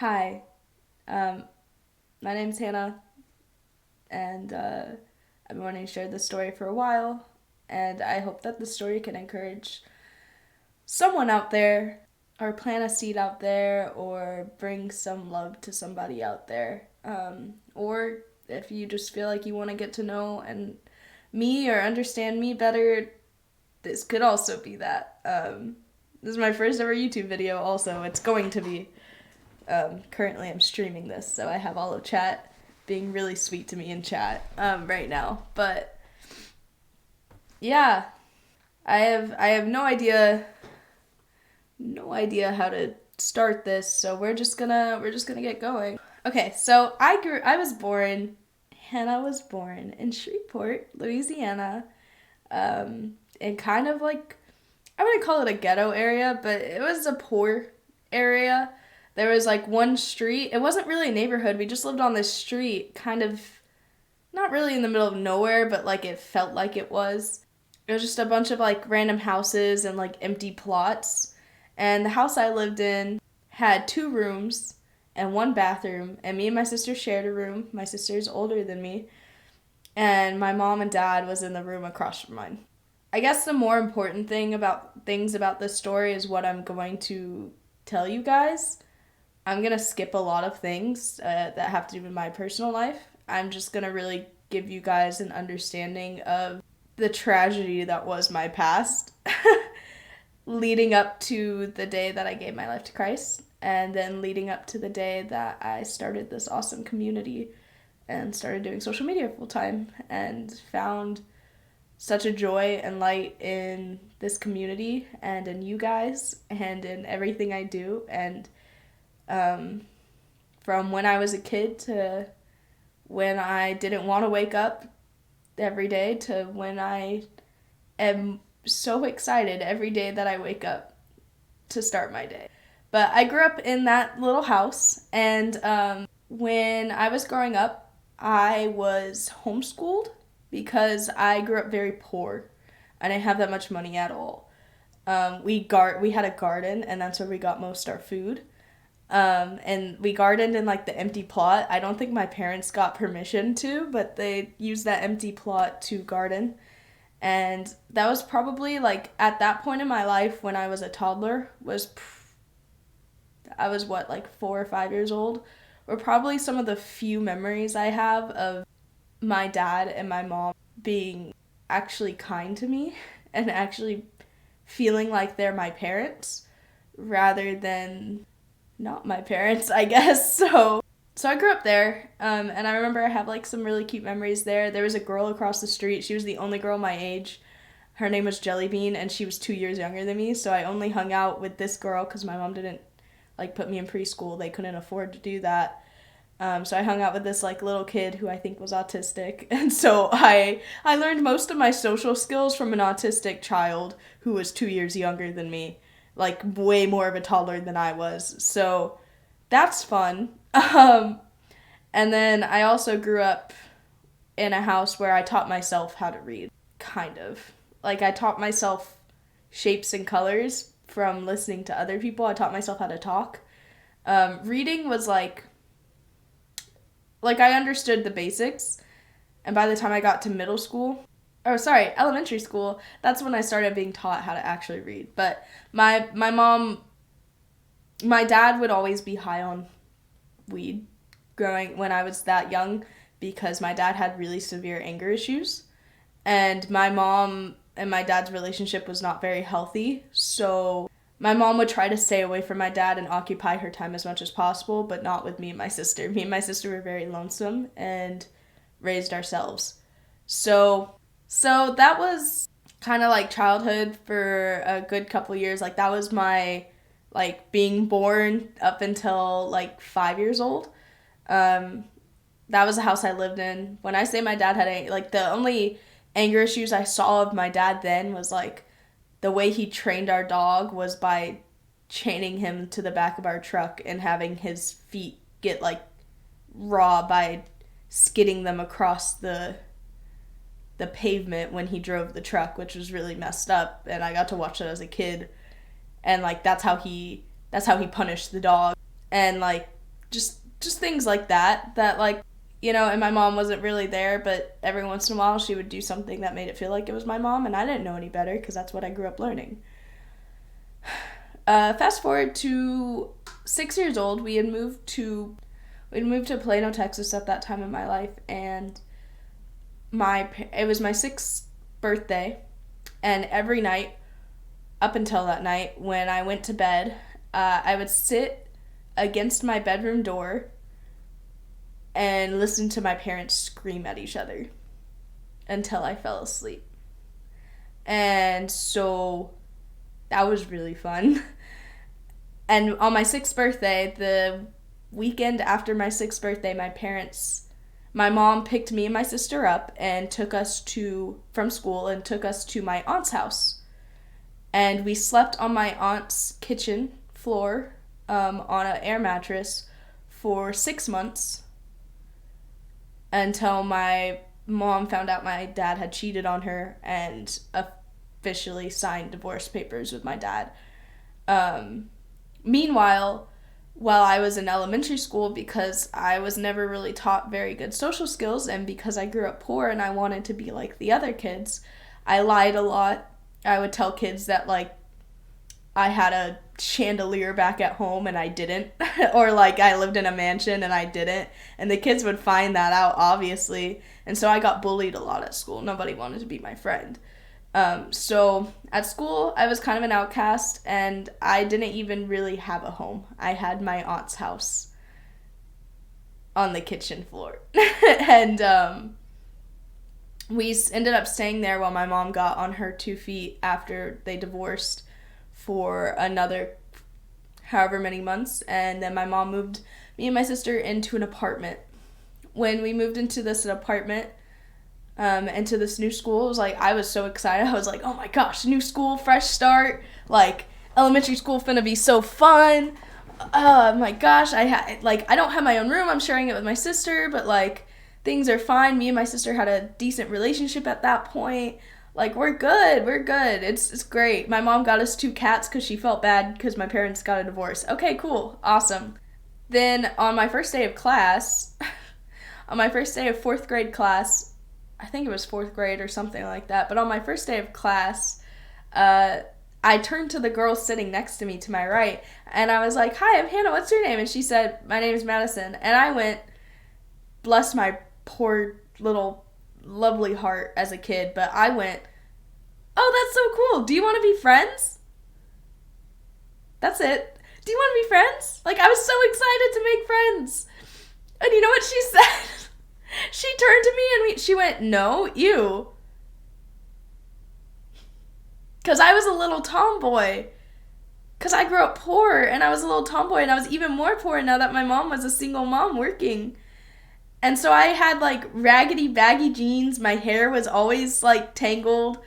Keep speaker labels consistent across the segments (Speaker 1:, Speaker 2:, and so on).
Speaker 1: Hi, um, my name's Hannah, and I've been wanting to share this story for a while, and I hope that the story can encourage someone out there, or plant a seed out there, or bring some love to somebody out there. Or if you just feel like you want to get to know and me or understand me better, this could also be that. This is my first ever YouTube video, also. It's going to be. Currently, I'm streaming this, so I have all of chat being really sweet to me in chat right now. But yeah, I have no idea how to start this, so we're just gonna get going. Okay, so Hannah was born in Shreveport, Louisiana, in kind of like, I wouldn't call it a ghetto area, but it was a poor area. There was like one street. It wasn't really a neighborhood. We just lived on this street, kind of not really in the middle of nowhere, but like it felt like it was. It was just a bunch of like random houses and like empty plots. And the house I lived in had two rooms and one bathroom, and me and my sister shared a room. My sister's older than me, and my mom and dad was in the room across from mine. I guess the more important things about this story is what I'm going to tell you guys. I'm going to skip a lot of things that have to do with my personal life. I'm just going to really give you guys an understanding of the tragedy that was my past leading up to the day that I gave my life to Christ, and then leading up to the day that I started this awesome community and started doing social media full time and found such a joy and light in this community and in you guys and in everything I do. And from when I was a kid to when I didn't want to wake up every day to when I am so excited every day that I wake up to start my day. But I grew up in that little house, and when I was growing up, I was homeschooled because I grew up very poor. I didn't have that much money at all. We had a garden, and that's where we got most of our food. And we gardened in like the empty plot. I don't think my parents got permission to, but they used that empty plot to garden. And that was probably like at that point in my life when I was a toddler, I was what, like 4 or 5 years old, were probably some of the few memories I have of my dad and my mom being actually kind to me and actually feeling like they're my parents rather than not my parents, I guess. So I grew up there, and I remember I have like some really cute memories there. There was a girl across the street. She was the only girl my age. Her name was Jellybean, and she was 2 years younger than me. So I only hung out with this girl because my mom didn't like put me in preschool. They couldn't afford to do that. So I hung out with this like little kid who I think was autistic, and so I learned most of my social skills from an autistic child who was 2 years younger than me, like way more of a toddler than I was. So that's fun. And then I also grew up in a house where I taught myself how to read, kind of. Like I taught myself shapes and colors from listening to other people. I taught myself how to talk. Reading was like I understood the basics, and by the time I got to elementary school, that's when I started being taught how to actually read. But my dad would always be high on weed growing when I was that young because my dad had really severe anger issues, and my mom and my dad's relationship was not very healthy. So my mom would try to stay away from my dad and occupy her time as much as possible, but not with me and my sister. Me and my sister were very lonesome and raised ourselves. So that was kind of like childhood for a good couple years. Like that was my like being born up until like 5 years old. That was the house I lived in. When I say my dad had like the only anger issues I saw of my dad then was like the way he trained our dog was by chaining him to the back of our truck and having his feet get like raw by skidding them across the pavement when he drove the truck, which was really messed up, and I got to watch it as a kid. And like that's how he punished the dog. And like just things like that like, and my mom wasn't really there, but every once in a while she would do something that made it feel like it was my mom, and I didn't know any better because that's what I grew up learning. Fast forward to 6 years old, we'd moved to Plano, Texas at that time in my life, and it was my 6th birthday, and every night up until that night when I went to bed, I would sit against my bedroom door and listen to my parents scream at each other until I fell asleep. And so that was really fun. And on my 6th birthday, the weekend after my 6th birthday, my mom picked me and my sister up and from school and took us to my aunt's house. And we slept on my aunt's kitchen floor on an air mattress for 6 months until my mom found out my dad had cheated on her and officially signed divorce papers with my dad. Meanwhile, while I was in elementary school, because I was never really taught very good social skills, and because I grew up poor and I wanted to be like the other kids, I lied a lot. I would tell kids that, like, I had a chandelier back at home and I didn't, or like I lived in a mansion and I didn't, and the kids would find that out, obviously, and so I got bullied a lot at school. Nobody wanted to be my friend. So at school, I was kind of an outcast, and I didn't even really have a home. I had my aunt's house on the kitchen floor. And we ended up staying there while my mom got on her 2 feet after they divorced for another however many months. And then my mom moved me and my sister into an apartment. When we moved into this apartment, and to this new school, it was like, I was so excited. I was like, oh my gosh, new school, fresh start, like, elementary school finna be so fun. Oh my gosh, I don't have my own room, I'm sharing it with my sister, but like, things are fine. Me and my sister had a decent relationship at that point. Like, we're good, it's great. My mom got us 2 cats because she felt bad because my parents got a divorce. Okay, cool, awesome. Then on my first day of class, on my first day of 4th grade class, I think it was 4th grade or something like that, but on my first day of class, I turned to the girl sitting next to me to my right, and I was like, hi, I'm Hannah, what's your name? And she said, my name is Madison. And I went, bless my poor little lovely heart as a kid, but I went, oh, that's so cool. Do you want to be friends? That's it. Do you want to be friends? Like, I was so excited to make friends. And you know what she said? She turned to me and she went, no, you. Because I was a little tomboy. Because I grew up poor and I was a little tomboy, and I was even more poor now that my mom was a single mom working. And so I had like raggedy, baggy jeans. My hair was always like tangled.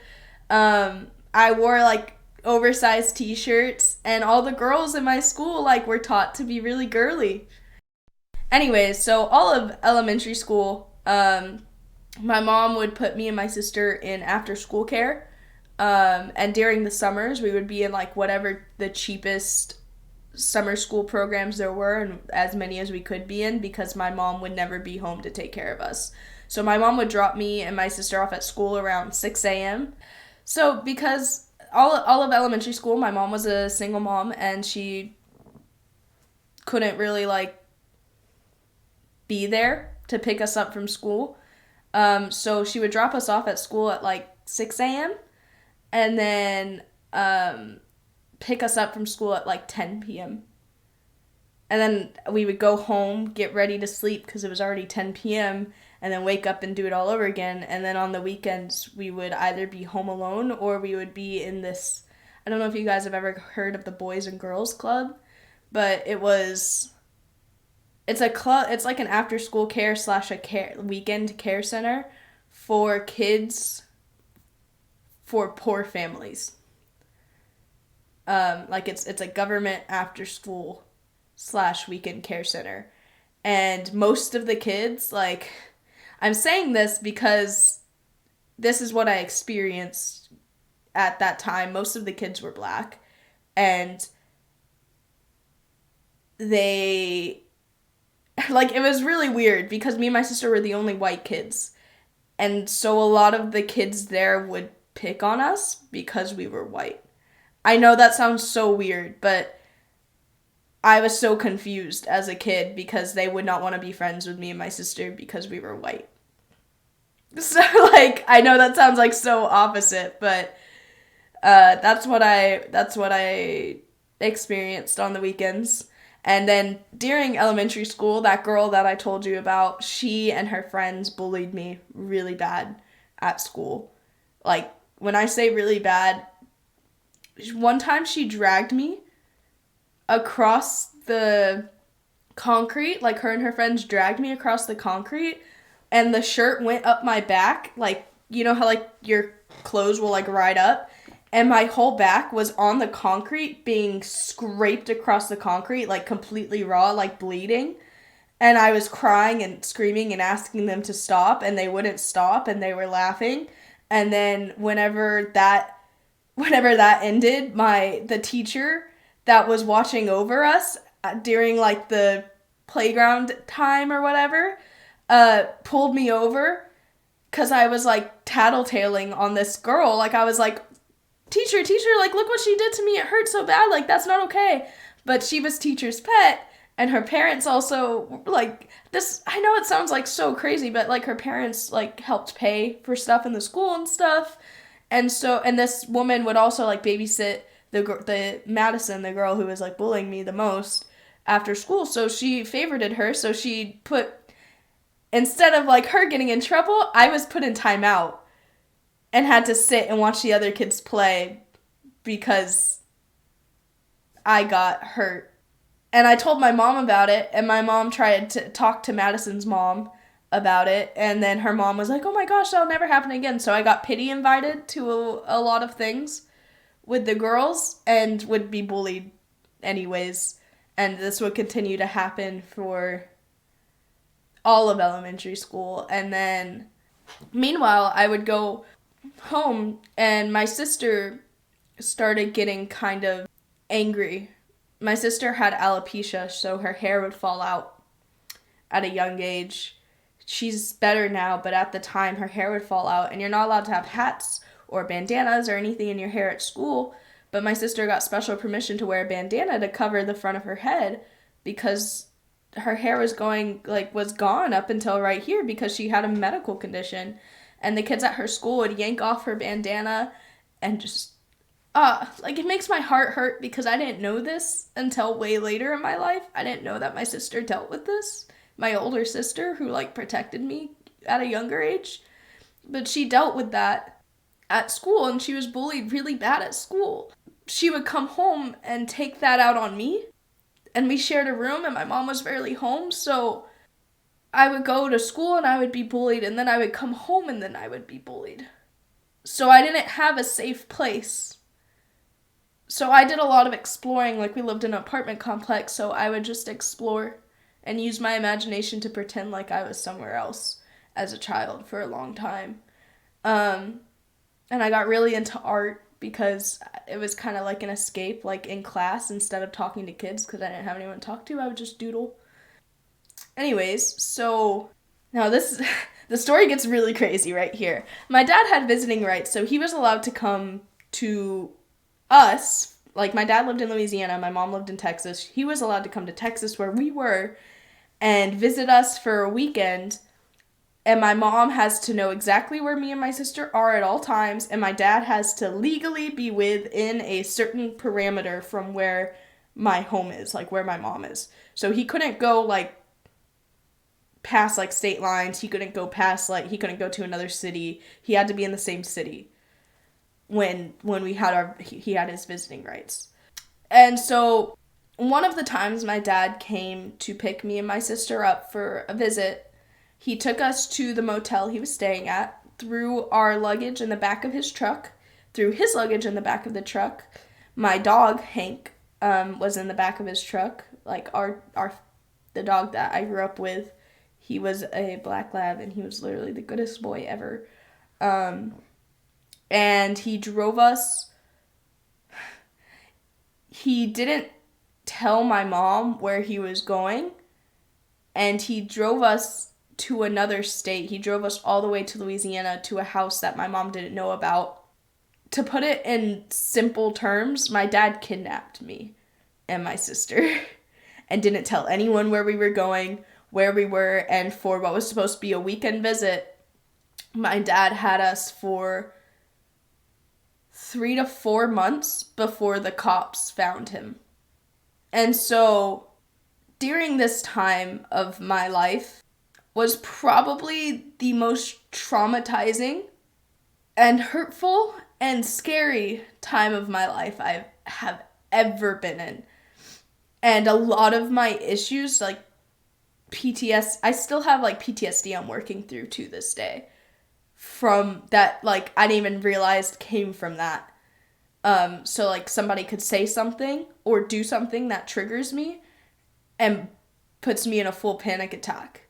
Speaker 1: I wore like oversized t-shirts, and all the girls in my school like were taught to be really girly. Anyways, so all of elementary school, my mom would put me and my sister in after school care. And during the summers, we would be in like whatever the cheapest summer school programs there were, and as many as we could be in, because my mom would never be home to take care of us. So my mom would drop me and my sister off at school around 6 a.m. So because all of elementary school, my mom was a single mom, and she couldn't really like be there to pick us up from school. So she would drop us off at school at like 6 a.m. and then pick us up from school at like 10 p.m. And then we would go home, get ready to sleep because it was already 10 p.m., and then wake up and do it all over again. And then on the weekends, we would either be home alone, or we would be in this, I don't know if you guys have ever heard of the Boys and Girls Club, but it's a club. It's like an after-school care / a weekend care center for kids for poor families. Like it's a government after-school / weekend care center, and most of the kids, like, I'm saying this because this is what I experienced at that time. Most of the kids were black, and they like, it was really weird because me and my sister were the only white kids. And so a lot of the kids there would pick on us because we were white. I know that sounds so weird, but I was so confused as a kid because they would not want to be friends with me and my sister because we were white. So, like, I know that sounds like so opposite, but that's what I experienced on the weekends. And then during elementary school, that girl that I told you about, she and her friends bullied me really bad at school. Like, when I say really bad, one time she dragged me across the concrete, like her and her friends dragged me across the concrete, and the shirt went up my back, like, you know how, like, your clothes will, like, ride up, and my whole back was on the concrete, being scraped across the concrete, like, completely raw, like, bleeding, and I was crying and screaming and asking them to stop, and they wouldn't stop, and they were laughing, and then whenever that ended, the teacher that was watching over us during, like, the playground time or whatever, pulled me over because I was, like, tattletaling on this girl. Like, I was like, teacher, like, look what she did to me. It hurt so bad. Like, that's not okay. But she was teacher's pet, and her parents also, like, this, I know it sounds, like, so crazy, but, like, her parents, like, helped pay for stuff in the school and stuff. And so, and this woman would also, like, babysit the Madison, the girl who was, like, bullying me the most after school. So she favorited her. So she put, instead of, like, her getting in trouble, I was put in timeout and had to sit and watch the other kids play because I got hurt. And I told my mom about it, and my mom tried to talk to Madison's mom about it, and then her mom was like, oh my gosh, that'll never happen again. So I got pity invited to a lot of things with the girls and would be bullied anyways. And this would continue to happen for all of elementary school. And then, meanwhile, I would go home, and my sister started getting kind of angry. My sister had alopecia, so her hair would fall out at a young age. She's better now, but at the time, her hair would fall out, and you're not allowed to have hats or bandanas or anything in your hair at school. But my sister got special permission to wear a bandana to cover the front of her head because her hair was gone up until right here because she had a medical condition. And the kids at her school would yank off her bandana and just, like, it makes my heart hurt because I didn't know this until way later in my life. I didn't know that my sister dealt with this. My older sister, who, like, protected me at a younger age. But she dealt with that at school, and she was bullied really bad at school. She would come home and take that out on me, and we shared a room, and my mom was rarely home, so I would go to school and I would be bullied, and then I would come home and then I would be bullied. So I didn't have a safe place. So I did a lot of exploring, like, we lived in an apartment complex, so I would just explore and use my imagination to pretend like I was somewhere else as a child for a long time. And I got really into art because it was kind of like an escape, like, in class, instead of talking to kids because I didn't have anyone to talk to, I would just doodle. Anyways, so now the story gets really crazy right here. My dad had visiting rights, so he was allowed to come to us. Like, my dad lived in Louisiana, my mom lived in Texas. He was allowed to come to Texas where we were and visit us for a weekend. And my mom has to know exactly where me and my sister are at all times, and my dad has to legally be within a certain parameter from where my home is, like where my mom is. So he couldn't go, like, past, like, state lines. He couldn't go past, like, he couldn't go to another city. He had to be in the same city when we had he had his visiting rights. And so one of the times my dad came to pick me and my sister up for a visit, he took us to the motel he was staying at, threw our luggage in the back of his truck, threw his luggage in the back of the truck. My dog, Hank, was in the back of his truck. Like, the dog that I grew up with, he was a black lab, and he was literally the goodest boy ever. And he drove us. He didn't tell my mom where he was going, and he drove us to another state. He drove us all the way to Louisiana to a house that my mom didn't know about. To put it in simple terms, my dad kidnapped me and my sister and didn't tell anyone where we were going, where we were, and for what was supposed to be a weekend visit, my dad had us for 3 to 4 months before the cops found him. And so during this time of my life was probably the most traumatizing and hurtful and scary time of my life I have ever been in. And a lot of my issues, like PTSD, I still have like PTSD I'm working through to this day. From that, like, I didn't even realize came from that. So like somebody could say something or do something that triggers me and puts me in a full panic attack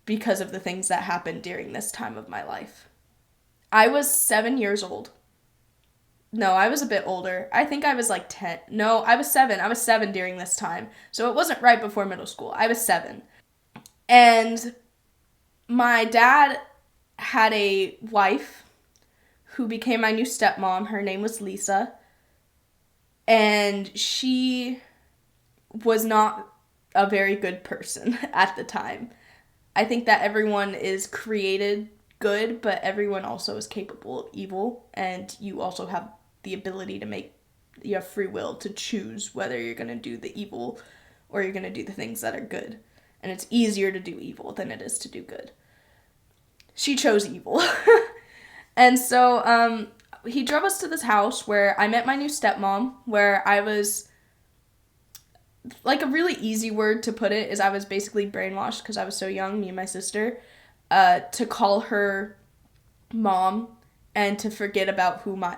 Speaker 1: because of the things that happened during this time of my life. I was 7 years old. No, I was a bit older. I think I was like 10. No, I was 7. I was 7 during this time. So it wasn't right before middle school. I was 7. And my dad had a wife who became my new stepmom. Her name was Lisa. And she was not a very good person at the time. I think that everyone is created good, but everyone also is capable of evil. And you also have the ability to you have free will to choose whether you're going to do the evil or you're going to do the things that are good. And it's easier to do evil than it is to do good. She chose evil. And so he drove us to this house where I met my new stepmom, where I was, like, a really easy word to put it is I was basically brainwashed because I was so young, me and my sister, to call her mom and to forget about who my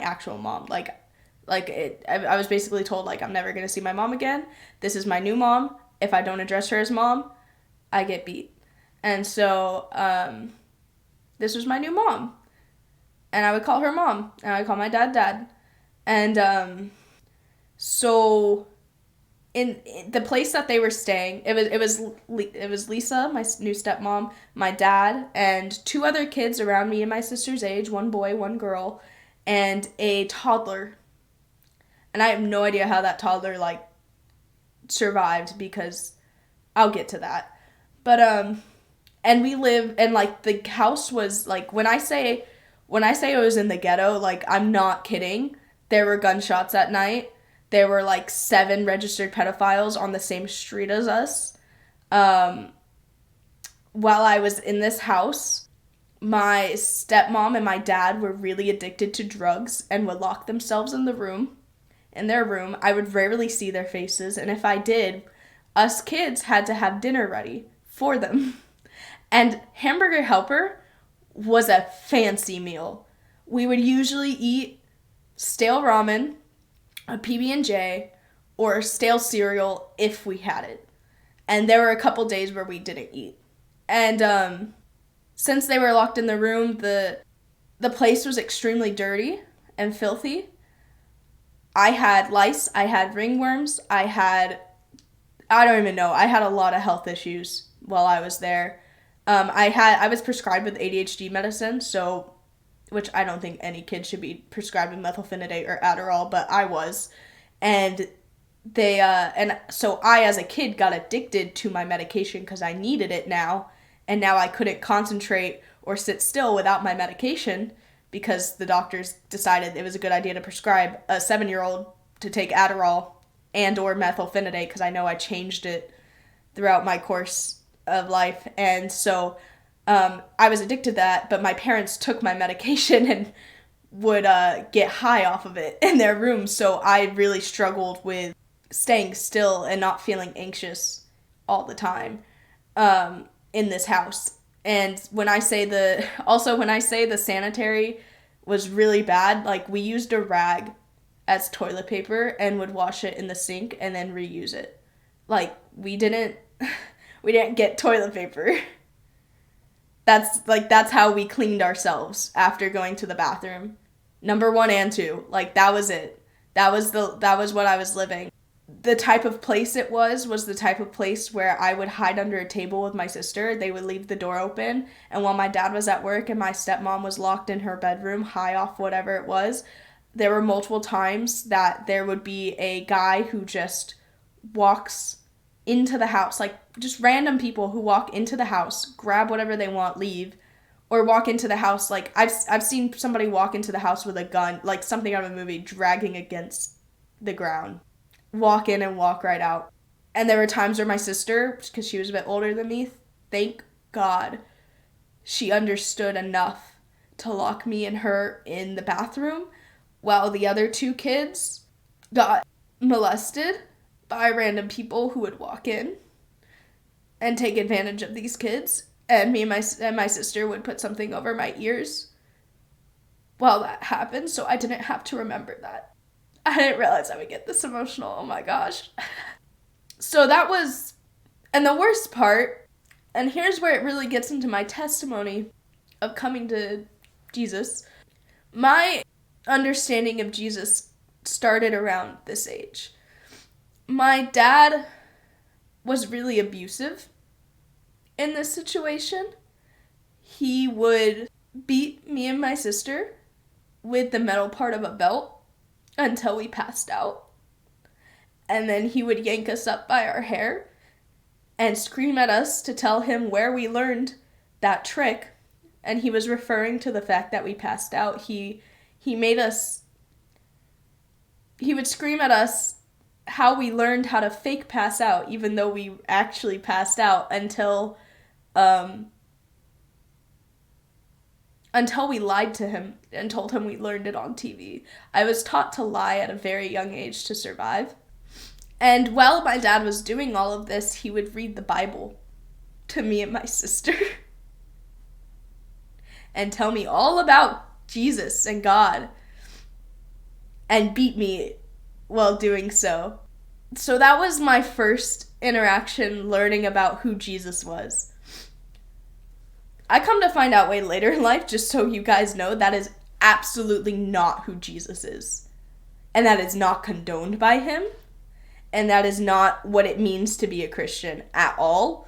Speaker 1: actual mom, I was basically told, like, I'm never going to see my mom again. This is my new mom. If I don't address her as mom, I get beat. And so, this was my new mom. And I would call her mom. And I would call my dad. And, so, in the place that they were staying, it was Lisa, my new stepmom, my dad, and 2 other kids around me and my sister's age, 1 boy, 1 girl, and a toddler. And I have no idea how that toddler, like, survived, because I'll get to that. But, and we live, and, like, the house was, like, when I say it was in the ghetto, like, I'm not kidding. There were gunshots at night. There were, like, 7 registered pedophiles on the same street as us. While I was in this house, my stepmom and my dad were really addicted to drugs and would lock themselves in their room. I would rarely see their faces, and if I did, us kids had to have dinner ready for them. And Hamburger Helper was a fancy meal. We would usually eat stale ramen, a PB&J, or stale cereal if we had it. And there were a couple days where we didn't eat. And since they were locked in the room, the place was extremely dirty and filthy. I had lice, I had ringworms, I don't even know, I had a lot of health issues while I was there. I was prescribed with ADHD medicine, so, which I don't think any kid should be prescribed with methylphenidate or Adderall, but I was. And so I, as a kid, got addicted to my medication because I needed it now, and now I couldn't concentrate or sit still without my medication because the doctors decided it was a good idea to prescribe a 7-year-old to take Adderall and or methylphenidate, because I know I changed it throughout my course of life. And so I was addicted to that, but my parents took my medication and would get high off of it in their room, so I really struggled with staying still and not feeling anxious all the time in this house. And when I say the sanitary was really bad, like, we used a rag as toilet paper and would wash it in the sink and then reuse it. Like, we didn't get toilet paper. That's how we cleaned ourselves after going to the bathroom. Number 1 and 2. Like, that was it. That was what I was living. the type of place it was the type of place where I would hide under a table with my sister. They would leave the door open, and while my dad was at work and my stepmom was locked in her bedroom, high off whatever it was, there were multiple times that there would be a guy who just walks into the house, like just random people who walk into the house, grab whatever they want, leave, or walk into the house. Like I've seen somebody walk into the house with a gun, like something out of a movie, dragging against the ground, walk in and walk right out. And there were times where my sister, because she was a bit older than me, thank God, she understood enough to lock me and her in the bathroom while the other two kids got molested by random people who would walk in and take advantage of these kids. And me and my sister would put something over my ears while that happened, so I didn't have to remember that. I didn't realize I would get this emotional. Oh my gosh. So that was, and the worst part, and here's where it really gets into my testimony of coming to Jesus. My understanding of Jesus started around this age. My dad was really abusive in this situation. He would beat me and my sister with the metal part of a belt until we passed out. And then he would yank us up by our hair and scream at us to tell him where we learned that trick. And he was referring to the fact that we passed out. He would scream at us how we learned how to fake pass out, even though we actually passed out, until we lied to him and told him we learned it on TV. I was taught to lie at a very young age to survive. And while my dad was doing all of this, he would read the Bible to me and my sister and tell me all about Jesus and God and beat me while doing so. So that was my first interaction learning about who Jesus was. I come to find out way later in life, just so you guys know, that is absolutely not who Jesus is. And that is not condoned by him. And that is not what it means to be a Christian at all.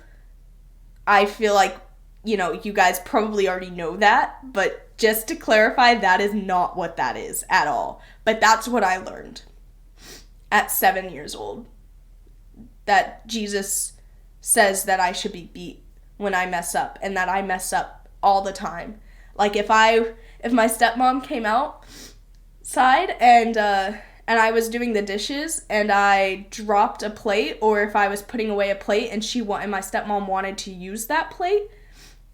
Speaker 1: I feel like, you guys probably already know that, but just to clarify, that is not what that is at all. But that's what I learned at 7 years old. That Jesus says that I should be beat when I mess up, and that I mess up all the time. Like if my stepmom came outside and I was doing the dishes and I dropped a plate, or if I was putting away a plate and my stepmom wanted to use that plate,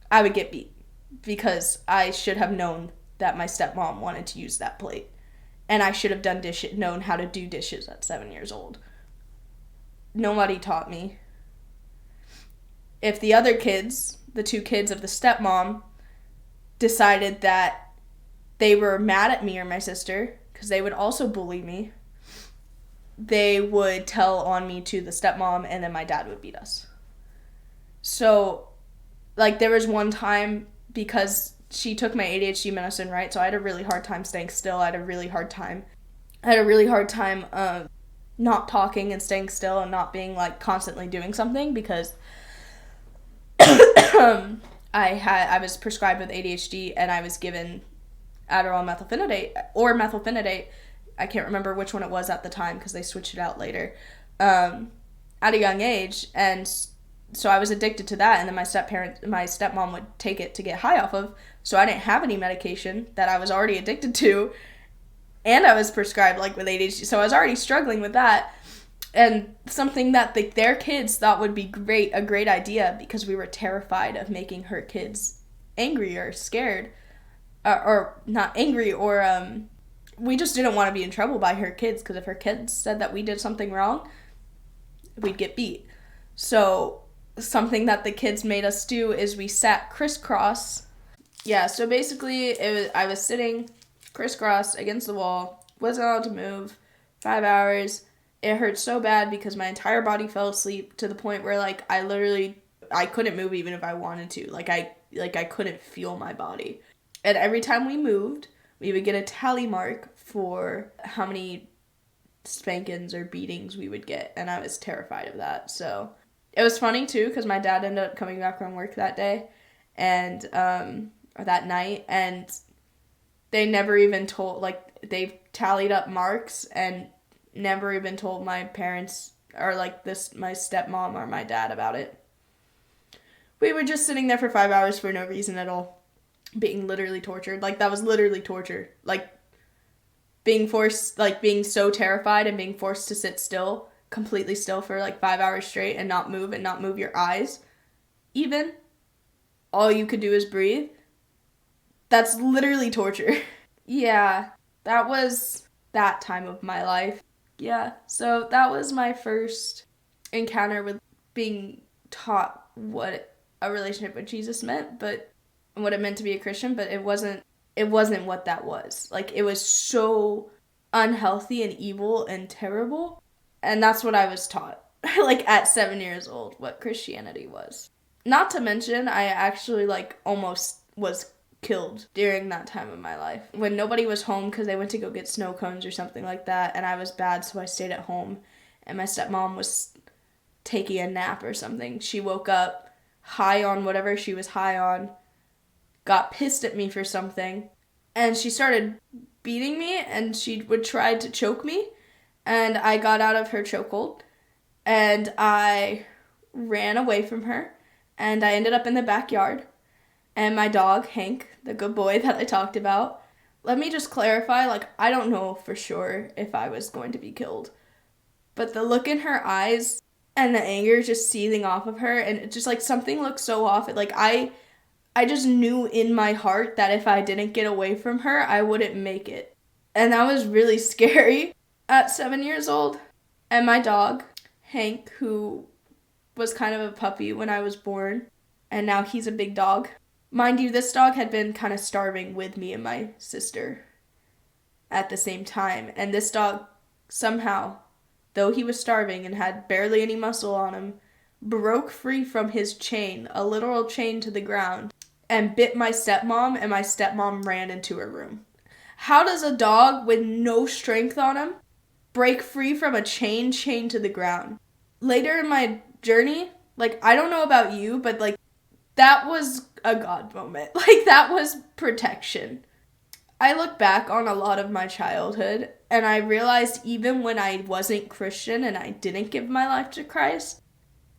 Speaker 1: I would get beat because I should have known that my stepmom wanted to use that plate, and I should have known how to do dishes at 7 years old. Nobody taught me. If the other kids, the two kids of the stepmom, decided that they were mad at me or my sister, because they would also bully me, they would tell on me to the stepmom, and then my dad would beat us. So, there was one time, because she took my ADHD medicine, right? So I had a really hard time staying still. I had a really hard time not talking and staying still and not being, constantly doing something, because I was prescribed with ADHD, and I was given Adderall methylphenidate. I can't remember which one it was at the time because they switched it out later, at a young age. And so I was addicted to that, and then my stepmom would take it to get high off of, so I didn't have any medication that I was already addicted to, and I was prescribed with ADHD, so I was already struggling with that. And something that their kids thought would be a great idea, because we were terrified of making her kids angry or scared, or not angry, or we just didn't want to be in trouble by her kids, because if her kids said that we did something wrong, we'd get beat. So something that the kids made us do is we sat crisscross. Yeah, so basically I was sitting crisscross against the wall, wasn't allowed to move, 5 hours. It hurt so bad because my entire body fell asleep, to the point where I couldn't move even if I wanted to. I couldn't feel my body. And every time we moved, we would get a tally mark for how many spankings or beatings we would get, and I was terrified of that. So it was funny too, because my dad ended up coming back from work that day, and or that night, and they never even told, like, they tallied up marks and never even told my parents or like my stepmom or my dad about it. We were just sitting there for 5 hours for no reason at all, being literally tortured. Like, that was literally torture. Like, being so terrified and being forced to sit still, completely still for like 5 hours straight and not move your eyes. Even all you could do is breathe. That's literally torture. Yeah, that was that time of my life. Yeah, so that was my first encounter with being taught what a relationship with Jesus meant, but what it meant to be a Christian, but it wasn't what that was. Like, it was so unhealthy and evil and terrible, and that's what I was taught, like, at 7 years old, what Christianity was. Not to mention, I actually, like, almost was killed during that time of my life. When nobody was home because they went to go get snow cones or something like that, and I was bad, so I stayed at home, and my stepmom was taking a nap or something. She woke up high on whatever she was high on, got pissed at me for something, and she started beating me, and she would try to choke me, and I got out of her chokehold, and I ran away from her, and I ended up in the backyard, and my dog, Hank, the good boy that I talked about. Let me just clarify, like, I don't know for sure if I was going to be killed, but the look in her eyes and the anger just seething off of her, and it just, like, something looked so off. Like, I just knew in my heart that if I didn't get away from her, I wouldn't make it. And that was really scary at 7 years old. And my dog, Hank, who was kind of a puppy when I was born, and now he's a big dog. Mind you, this dog had been kind of starving with me and my sister at the same time. And this dog, somehow, though he was starving and had barely any muscle on him, broke free from his chain, a literal chain to the ground, and bit my stepmom, and my stepmom ran into her room. How does a dog with no strength on him break free from a chain to the ground? Later in my journey, like, I don't know about you, but, like, that was a God moment. Like, that was protection. I look back on a lot of my childhood, and I realized even when I wasn't Christian and I didn't give my life to Christ,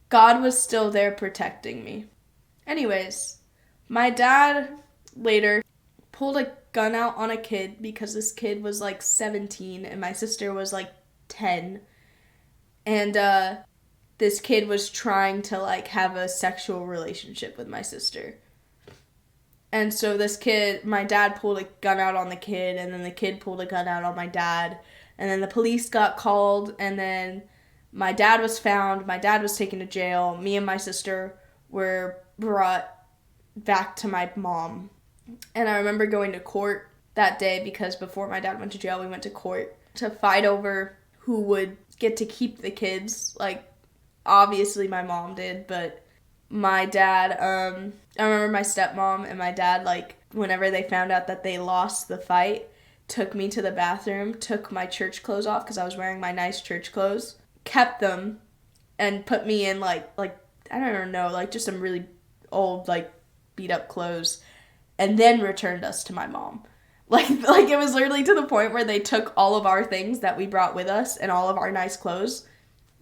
Speaker 1: God was still there protecting me. Anyways, my dad later pulled a gun out on a kid because this kid was like 17 and my sister was like 10. And this kid was trying to like have a sexual relationship with my sister. And so this kid, my dad pulled a gun out on the kid, and then the kid pulled a gun out on my dad. And then the police got called, and then my dad was found. My dad was taken to jail. Me and my sister were brought back to my mom. And I remember going to court that day because before my dad went to jail, we went to court to fight over who would get to keep the kids. Like, obviously my mom did, but my dad, I remember my stepmom and my dad, like, whenever they found out that they lost the fight, took me to the bathroom, took my church clothes off because I was wearing my nice church clothes, kept them, and put me in, like I don't know, like, just some really old, like, beat-up clothes, and then returned us to my mom. Like, it was literally to the point where they took all of our things that we brought with us and all of our nice clothes,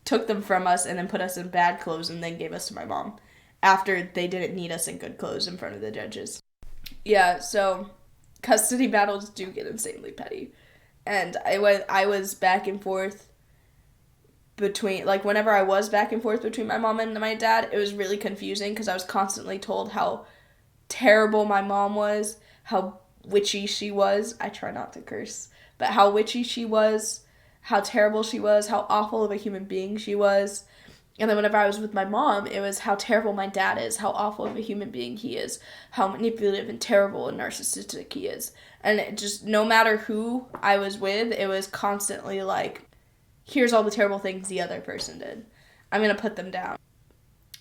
Speaker 1: took them from us, and then put us in bad clothes and then gave us to my mom after they didn't need us in good clothes in front of the judges. Yeah, so custody battles do get insanely petty. And I was back and forth between, like, whenever I was back and forth between my mom and my dad, it was really confusing because I was constantly told how terrible my mom was, how witchy she was. I try not to curse, but how witchy she was, how terrible she was, how awful of a human being she was. And then whenever I was with my mom, it was how terrible my dad is, how awful of a human being he is, how manipulative and terrible and narcissistic he is. And it just, no matter who I was with, it was constantly like, here's all the terrible things the other person did. I'm going to put them down.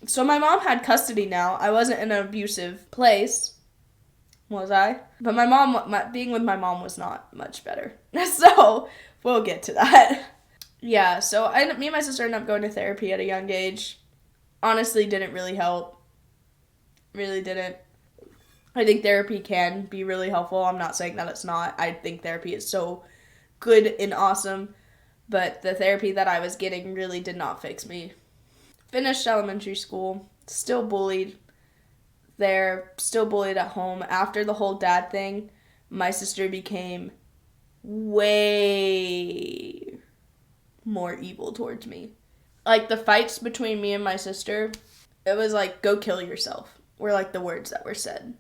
Speaker 1: So my mom had custody now. I wasn't in an abusive place, was I? But being with my mom was not much better. So we'll get to that. Yeah, so me and my sister ended up going to therapy at a young age. Honestly, didn't really help. Really didn't. I think therapy can be really helpful. I'm not saying that it's not. I think therapy is so good and awesome, but the therapy that I was getting really did not fix me. Finished elementary school, still bullied there, still bullied at home. After the whole dad thing, my sister became way more evil towards me. Like, the fights between me and my sister, it was like, go kill yourself, were like the words that were said.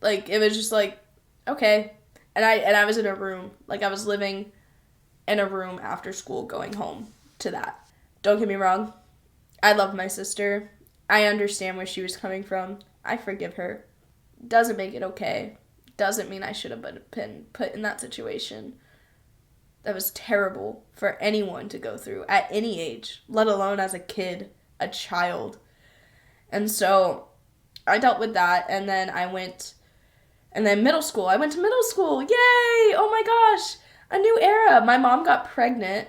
Speaker 1: Like, it was just like, okay. And I was in a room. Like, I was living in a room after school going home to that. Don't get me wrong. I love my sister. I understand where she was coming from. I forgive her. Doesn't make it okay. Doesn't mean I should have been put in that situation. That was terrible for anyone to go through at any age, let alone as a kid, a child. And so I dealt with that, and then middle school. I went to middle school. Yay! Oh my gosh! A new era. My mom got pregnant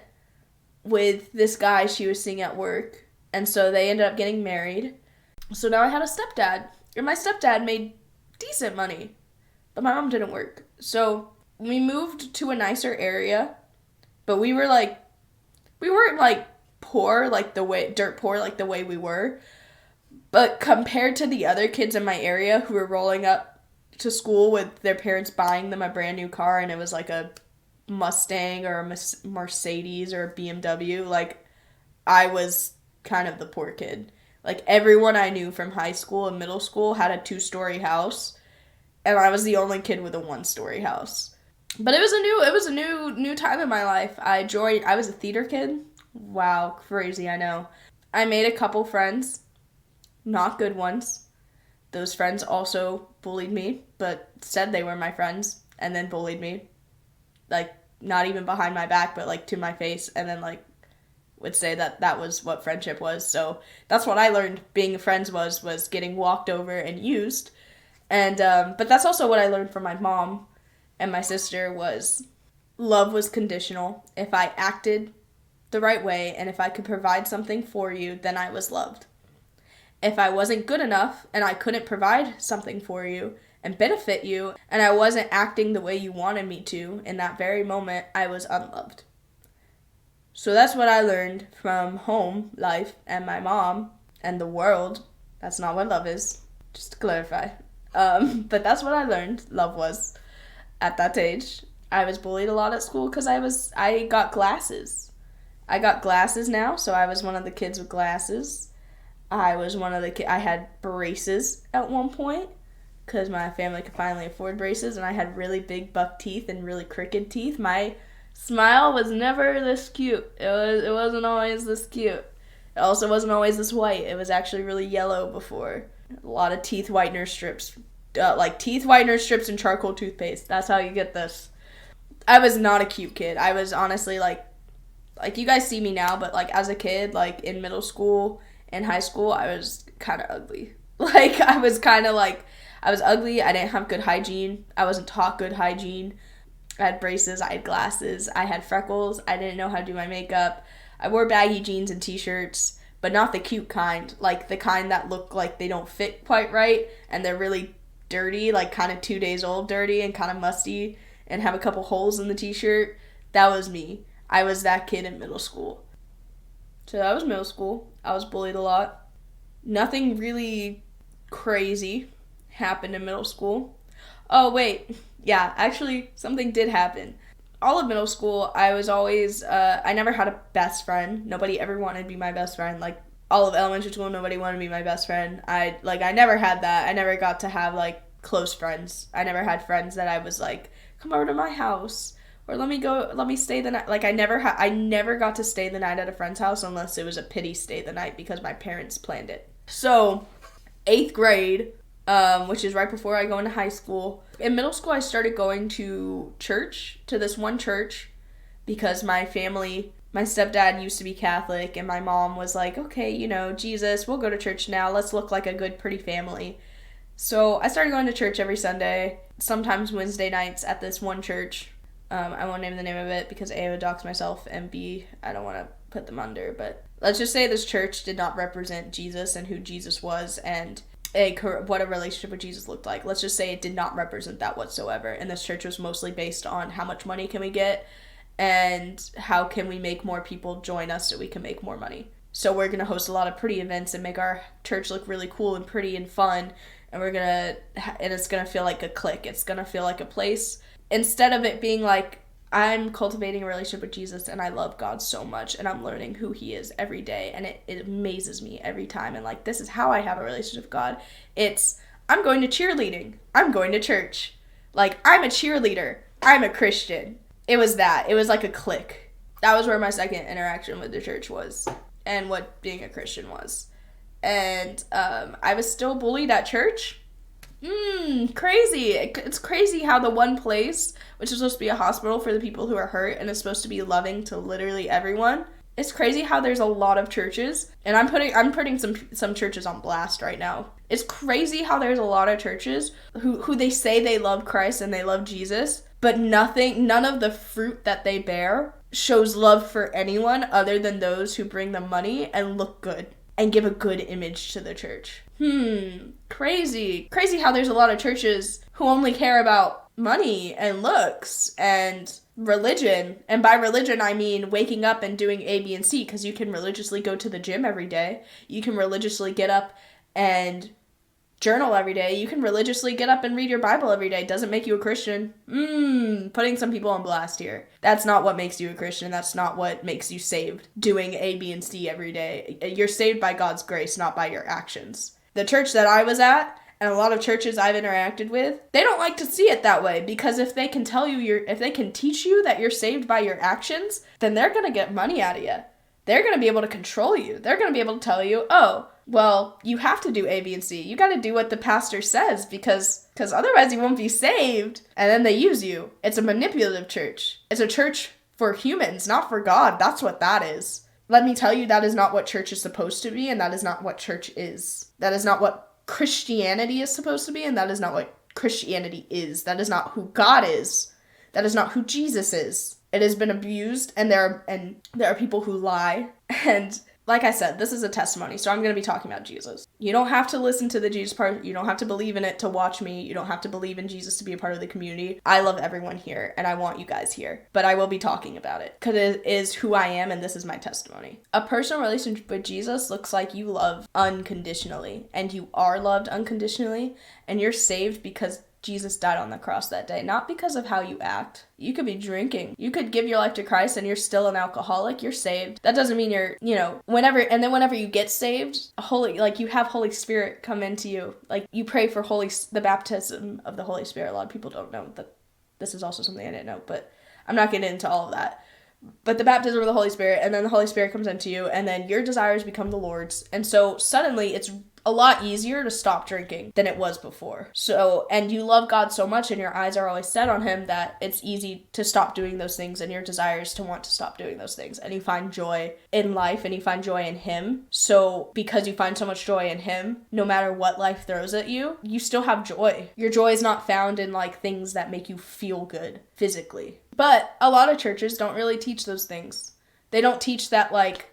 Speaker 1: with this guy she was seeing at work, and so they ended up getting married. So now I had a stepdad, and my stepdad made decent money, but my mom didn't work. So we moved to a nicer area, but we weren't like poor, like dirt poor, like the way we were. But compared to the other kids in my area who were rolling up to school with their parents buying them a brand new car, and it was like a Mustang or a Mercedes or a BMW, like, I was kind of the poor kid. Like, everyone I knew from high school and middle school had a 2-story house, and I was the only kid with a 1-story house. But it was a new time in my life. I was a theater kid. Wow, crazy, I know. I made a couple friends, not good ones. Those friends also bullied me, but said they were my friends, and then bullied me. Like, not even behind my back, but, like, to my face, and then, like, would say that was what friendship was. So that's what I learned being friends was getting walked over and used. And, but that's also what I learned from my mom and my sister was love was conditional. If I acted the right way and if I could provide something for you, then I was loved. If I wasn't good enough and I couldn't provide something for you and benefit you, and I wasn't acting the way you wanted me to in that very moment, I was unloved. So that's what I learned from home life and my mom and the world. That's not what love is, just to clarify. But that's what I learned love was at that age. I was bullied a lot at school because I got glasses. I got glasses now, so I was one of the kids with glasses. I had braces at one point because my family could finally afford braces, and I had really big buck teeth and really crooked teeth. My smile was never this cute. It wasn't always this cute. It also wasn't always this white. It was actually really yellow before. A lot of teeth whitener strips. Like teeth whitener strips and charcoal toothpaste. That's how you get this. I was not a cute kid. I was honestly like you guys see me now, but like as a kid, like in middle school and high school, I was kind of ugly. Like I was ugly. I didn't have good hygiene. I wasn't taught good hygiene. I had braces, I had glasses, I had freckles, I didn't know how to do my makeup. I wore baggy jeans and t-shirts, but not the cute kind, like the kind that look like they don't fit quite right, and they're really dirty, like kind of 2 days old dirty and kind of musty, and have a couple holes in the t-shirt. That was me. I was that kid in middle school. So that was middle school. I was bullied a lot. Nothing really crazy happened in middle school. Oh, wait. Yeah, actually, something did happen. All of middle school, I was always, I never had a best friend. Nobody ever wanted to be my best friend. Like, all of elementary school, nobody wanted to be my best friend. I never had that. I never got to have, like, close friends. I never had friends that I was like, come over to my house, or let me stay the night. Like, I never got to stay the night at a friend's house unless it was a pity stay the night because my parents planned it. So, 8th grade, which is right before I go into high school. In middle school, I started going to church, to this one church, because my stepdad used to be Catholic, and my mom was like, okay, Jesus, we'll go to church now. Let's look like a good, pretty family. So I started going to church every Sunday, sometimes Wednesday nights at this one church. I won't name the name of it because A, I would dox myself, and B, I don't want to put them under. But let's just say this church did not represent Jesus and who Jesus was and what a relationship with Jesus looked like. Let's just say it did not represent that whatsoever. And this church was mostly based on how much money can we get and how can we make more people join us so we can make more money. So we're going to host a lot of pretty events and make our church look really cool and pretty and fun. And it's going to feel like a clique. It's going to feel like a place. Instead of it being like, I'm cultivating a relationship with Jesus and I love God so much and I'm learning who he is every day. And it amazes me every time. And like, this is how I have a relationship with God. It's, I'm going to cheerleading. I'm going to church. Like, I'm a cheerleader. I'm a Christian. It was that. It was like a clique. That was where my second interaction with the church was and what being a Christian was. And I was still bullied at church. Crazy. It's crazy how the one place, which is supposed to be a hospital for the people who are hurt and is supposed to be loving to literally everyone, it's crazy how there's a lot of churches, and I'm putting some churches on blast right now. It's crazy how there's a lot of churches who they say they love Christ and they love Jesus, but none of the fruit that they bear shows love for anyone other than those who bring the money and look good and give a good image to the church. Crazy. Crazy how there's a lot of churches who only care about money and looks and religion. And by religion, I mean waking up and doing A, B, and C, because you can religiously go to the gym every day. You can religiously get up and journal every day. You can religiously get up and read your Bible every day. Doesn't make you a Christian. Putting some people on blast here. That's not what makes you a Christian. That's not what makes you saved. Doing A, B, and C every day. You're saved by God's grace, not by your actions. The church that I was at, and a lot of churches I've interacted with, they don't like to see it that way, because if they can if they can teach you that you're saved by your actions, then they're going to get money out of you. They're going to be able to control you. They're going to be able to tell you, oh, well, you have to do A, B, and C. You got to do what the pastor says because otherwise you won't be saved. And then they use you. It's a manipulative church. It's a church for humans, not for God. That's what that is. Let me tell you, that is not what church is supposed to be, and that is not what church is. That is not what Christianity is supposed to be, and that is not what Christianity is. That is not who God is. That is not who Jesus is. It has been abused, and there are people who lie. And like I said, this is a testimony, so I'm going to be talking about Jesus. You don't have to listen to the Jesus part. You don't have to believe in it to watch me. You don't have to believe in Jesus to be a part of the community. I love everyone here, and I want you guys here. But I will be talking about it, because it is who I am, and this is my testimony. A personal relationship with Jesus looks like you love unconditionally, and you are loved unconditionally, and you're saved because Jesus died on the cross that day, not because of how you act. You could be drinking. You could give your life to Christ and you're still an alcoholic. You're saved. That doesn't mean you're, whenever you get saved, you have Holy Spirit come into you. Like, you pray for the baptism of the Holy Spirit. A lot of people don't know that this is also something I didn't know, but I'm not getting into all of that. But the baptism of the Holy Spirit, and then the Holy Spirit comes into you, and then your desires become the Lord's. And so suddenly it's a lot easier to stop drinking than it was before. So, and you love God so much and your eyes are always set on him that it's easy to stop doing those things, and your desires to want to stop doing those things. And you find joy in life and you find joy in him. So because you find so much joy in him, no matter what life throws at you, you still have joy. Your joy is not found in like things that make you feel good physically. But a lot of churches don't really teach those things. They don't teach that, like,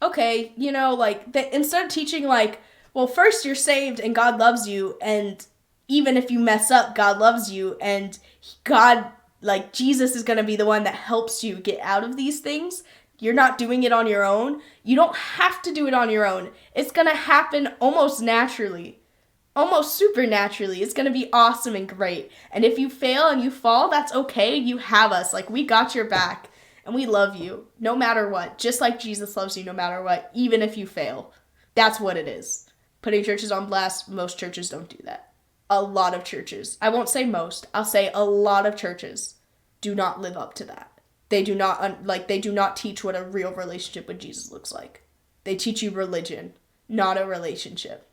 Speaker 1: okay, instead of teaching like, well, first you're saved and God loves you, and even if you mess up, God loves you, and God, like, Jesus is going to be the one that helps you get out of these things. You're not doing it on your own. You don't have to do it on your own. It's going to happen almost naturally. Almost supernaturally. It's going to be awesome and great. And if you fail and you fall, that's okay. You have us. Like, we got your back. And we love you. No matter what. Just like Jesus loves you no matter what. Even if you fail. That's what it is. Putting churches on blast, most churches don't do that. A lot of churches. I won't say most. I'll say a lot of churches do not live up to that. They do not teach what a real relationship with Jesus looks like. They teach you religion, not a relationship.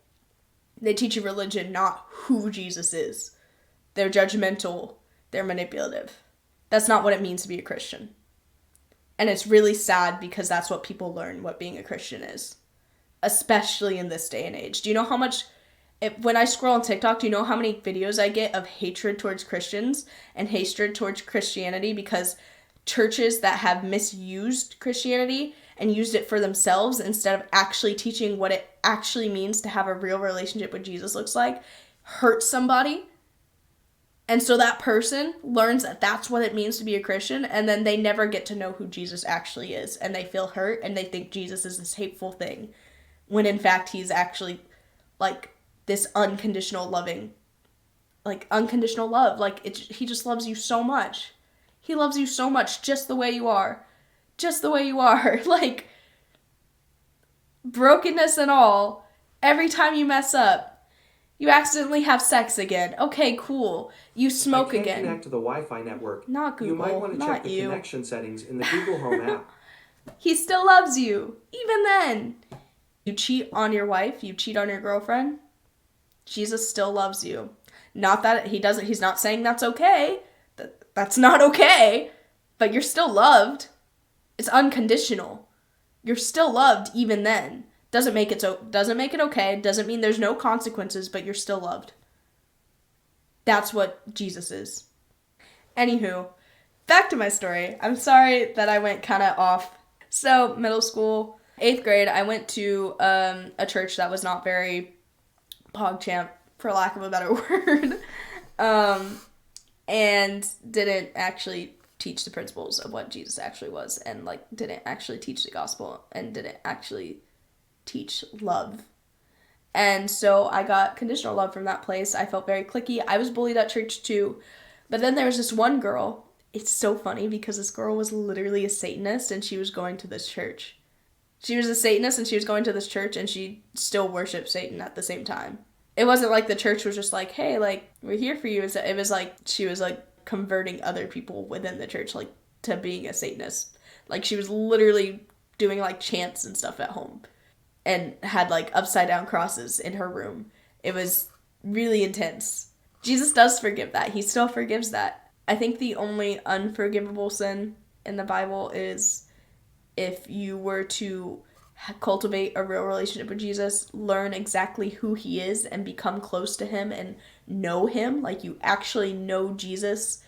Speaker 1: They teach you religion, not who Jesus is. They're judgmental. They're manipulative. That's not what it means to be a Christian. And it's really sad because that's what people learn what being a Christian is. Especially in this day and age. Do you know how much When I scroll on TikTok, do you know how many videos I get of hatred towards Christians and hatred towards Christianity because churches that have misused Christianity and used it for themselves instead of actually teaching what it actually means to have a real relationship with Jesus looks like, hurt somebody. And so that person learns that that's what it means to be a Christian, and then they never get to know who Jesus actually is, and they feel hurt, and they think Jesus is this hateful thing, when in fact he's actually, like, this unconditional love. Like, he just loves you so much. He loves you so much just the way you are. Just the way you are. Like, brokenness and all, every time you mess up, you accidentally have sex again. Okay, cool. You smoke again.
Speaker 2: I can't connect to the Wi-Fi network.
Speaker 1: Not Google.
Speaker 2: You might want to check the
Speaker 1: you.
Speaker 2: connection settings in the Google Home app.
Speaker 1: He still loves you. Even then. You cheat on your wife. You cheat on your girlfriend. Jesus still loves you. Not that he's not saying that's okay. That's not okay. But you're still loved. It's unconditional. You're still loved even then. Doesn't make it okay. Doesn't mean there's no consequences, but you're still loved. That's what Jesus is. Anywho, back to my story. I'm sorry that I went kind of off. So, middle school, 8th grade, I went to a church that was not very PogChamp, for lack of a better word, and didn't actually teach the principles of what Jesus actually was, and, like, didn't actually teach the gospel, and didn't actually teach love. And so I got conditional love from that place. I felt very cliquey. I was bullied at church too. But then there was this one girl. It's so funny because this girl was literally a Satanist and she was going to this church. She was a Satanist and she was going to this church and she still worshipped Satan at the same time. It wasn't like the church was just like, hey, like, we're here for you. It was like she was like converting other people within the church, like, to being a Satanist. Like, she was literally doing like chants and stuff at home. And had, like, upside-down crosses in her room. It was really intense. Jesus does forgive that. He still forgives that. I think the only unforgivable sin in the Bible is if you were to cultivate a real relationship with Jesus, learn exactly who he is, and become close to him and know him. Like, you actually know Jesus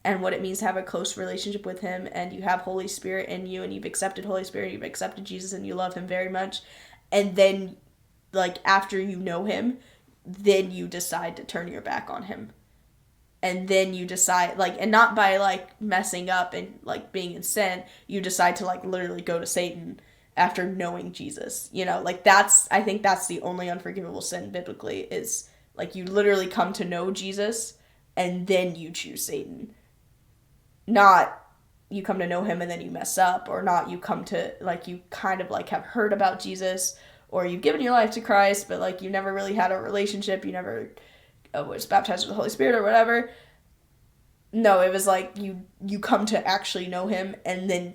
Speaker 1: and what it means to have a close relationship with him, and you have Holy Spirit in you, and you've accepted Holy Spirit, you've accepted Jesus, and you love him very much. And then, like, after you know him, then you decide to turn your back on him. And then you decide, like, and not by, like, messing up and, like, being in sin, you decide to, like, literally go to Satan after knowing Jesus. You know, like, I think that's the only unforgivable sin biblically is, like, you literally come to know Jesus and then you choose Satan. Not you come to know him and then you mess up, or not you come to, like, you kind of, like, have heard about Jesus, or you've given your life to Christ, but, like, you never really had a relationship, you never was baptized with the Holy Spirit or whatever. No, it was like you come to actually know him, and then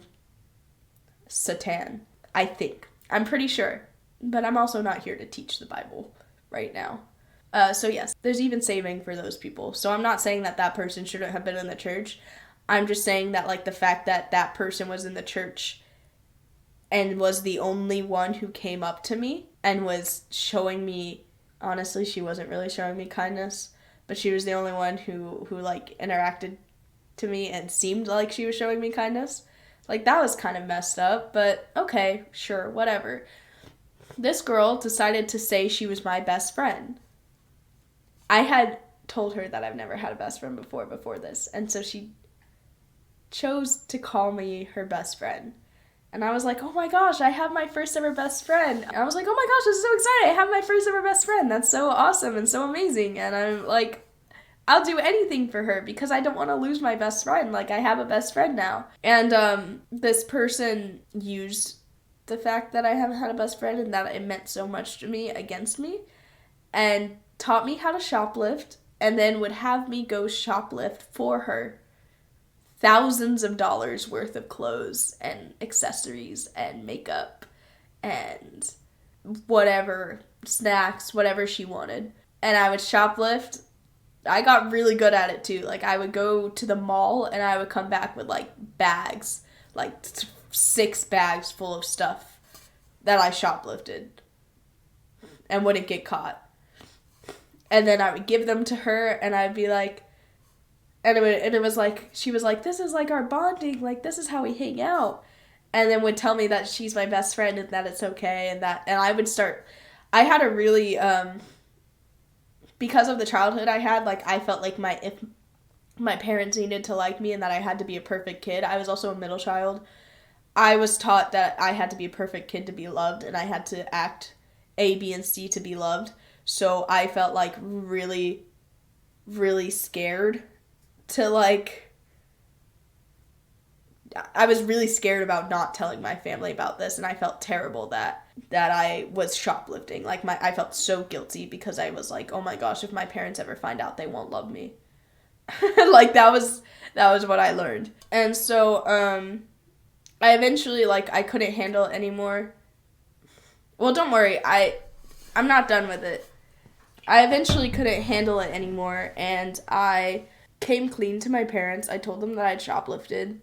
Speaker 1: Satan, I think. I'm pretty sure, but I'm also not here to teach the Bible right now. So yes, there's even saving for those people. So I'm not saying that person shouldn't have been in the church. I'm just saying that, like, the fact that person was in the church and was the only one who came up to me and was showing me, honestly, she wasn't really showing me kindness, but she was the only one who like, interacted to me and seemed like she was showing me kindness. Like, that was kind of messed up, but okay, sure, whatever. This girl decided to say she was my best friend. I had told her that I've never had a best friend before this, and so she chose to call me her best friend. And I was like, oh my gosh, I have my first ever best friend. And I was like, oh my gosh, this is so exciting. I have my first ever best friend. That's so awesome and so amazing. And I'm like, I'll do anything for her because I don't want to lose my best friend. Like, I have a best friend now. And this person used the fact that I haven't had a best friend and that it meant so much to me against me, and taught me how to shoplift, and then would have me go shoplift for her thousands of dollars worth of clothes and accessories and makeup and whatever, snacks, whatever she wanted. And I would shoplift. I got really good at it too. Like, I would go to the mall and I would come back with, like, bags, like 6 bags full of stuff that I shoplifted and wouldn't get caught. And then I would give them to her, and I'd be like, and it was like, she was like, this is like our bonding, like this is how we hang out. And then would tell me that she's my best friend and that it's okay, and I would start, I had a really, because of the childhood I had, like I felt like if my parents needed to like me and that I had to be a perfect kid. I was also a middle child. I was taught that I had to be a perfect kid to be loved, and I had to act A, B, and C to be loved. So I felt like really, really scared to like, I was really scared about not telling my family about this, and I felt terrible that I was shoplifting. Like I felt so guilty because I was like, oh my gosh, if my parents ever find out, they won't love me. Like that was what I learned. And so I eventually, like, I couldn't handle it anymore. Well, don't worry, I'm not done with it. I eventually couldn't handle it anymore, and I came clean to my parents. I told them that I'd shoplifted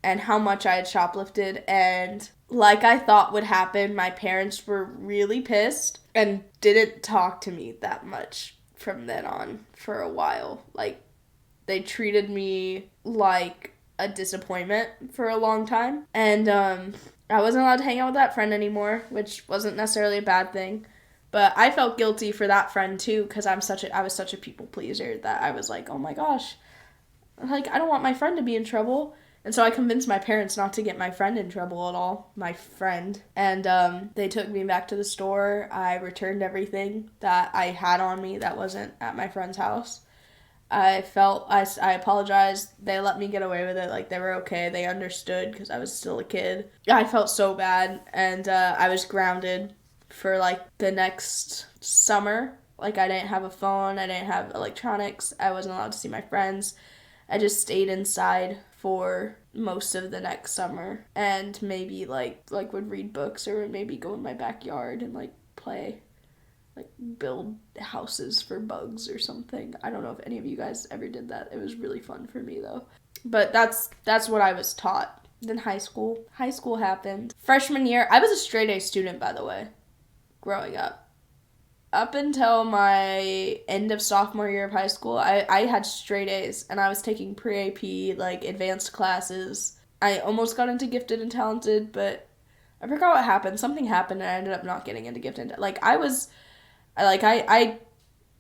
Speaker 1: and how much I had shoplifted, and like I thought would happen, my parents were really pissed and didn't talk to me that much from then on for a while. Like, they treated me like a disappointment for a long time, and I wasn't allowed to hang out with that friend anymore, which wasn't necessarily a bad thing. But I felt guilty for that friend too, because I was such a people pleaser that I was like, oh my gosh, like I don't want my friend to be in trouble. And so I convinced my parents not to get my friend in trouble at all, my friend. And they took me back to the store. I returned everything that I had on me that wasn't at my friend's house. I apologized. They let me get away with it. Like, they were okay. They understood because I was still a kid. I felt so bad, and I was grounded for, like, the next summer. Like, I didn't have a phone. I didn't have electronics. I wasn't allowed to see my friends. I just stayed inside for most of the next summer, and maybe, like would read books or maybe go in my backyard and, like, play. Like, build houses for bugs or something. I don't know if any of you guys ever did that. It was really fun for me, though. But that's what I was taught. Then high school happened. Freshman year, I was a straight A student, by the way, growing up. Up until my end of sophomore year of high school, I had straight A's, and I was taking pre-AP, like, advanced classes. I almost got into gifted and talented, but I forgot what happened. Something happened, and I ended up not getting into gifted. I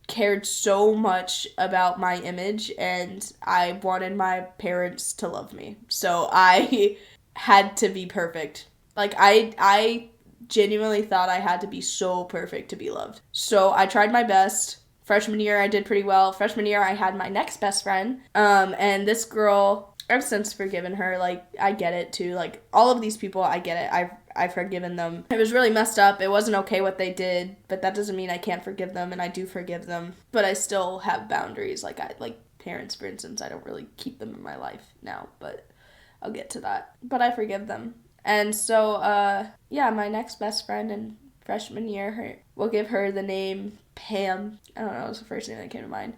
Speaker 1: cared so much about my image, and I wanted my parents to love me. So I had to be perfect. Like, I genuinely thought I had to be so perfect to be loved. So I tried my best. Freshman year, I did pretty well. Freshman year, I had my next best friend. And this girl, I've since forgiven her. Like, I get it, too. Like, all of these people, I get it. I've forgiven them. It was really messed up. It wasn't okay what they did, but that doesn't mean I can't forgive them, and I do forgive them. But I still have boundaries. Like parents, for instance, I don't really keep them in my life now, but I'll get to that. But I forgive them. And so, my next best friend in freshman year, we'll give her the name Pam. I don't know, it was the first name that came to mind.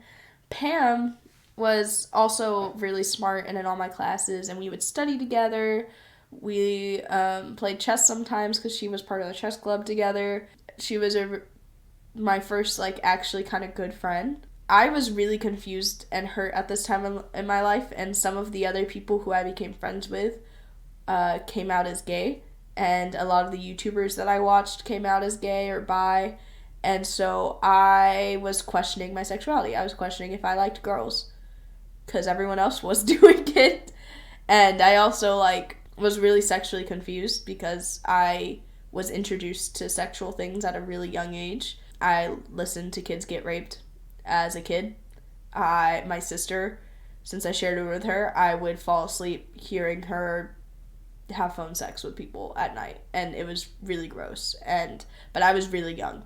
Speaker 1: Pam was also really smart and in all my classes, and we would study together. We played chess sometimes because she was part of the chess club together. She was my first, like, actually kind of good friend. I was really confused and hurt at this time in my life, and some of the other people who I became friends with came out as gay, and a lot of the YouTubers that I watched came out as gay or bi, and so I was questioning my sexuality. I was questioning if I liked girls, because everyone else was doing it, and I also, like, was really sexually confused because I was introduced to sexual things at a really young age. I listened to kids get raped as a kid. My sister, since I shared it with her, I would fall asleep hearing her have phone sex with people at night, and it was really gross. But I was really young.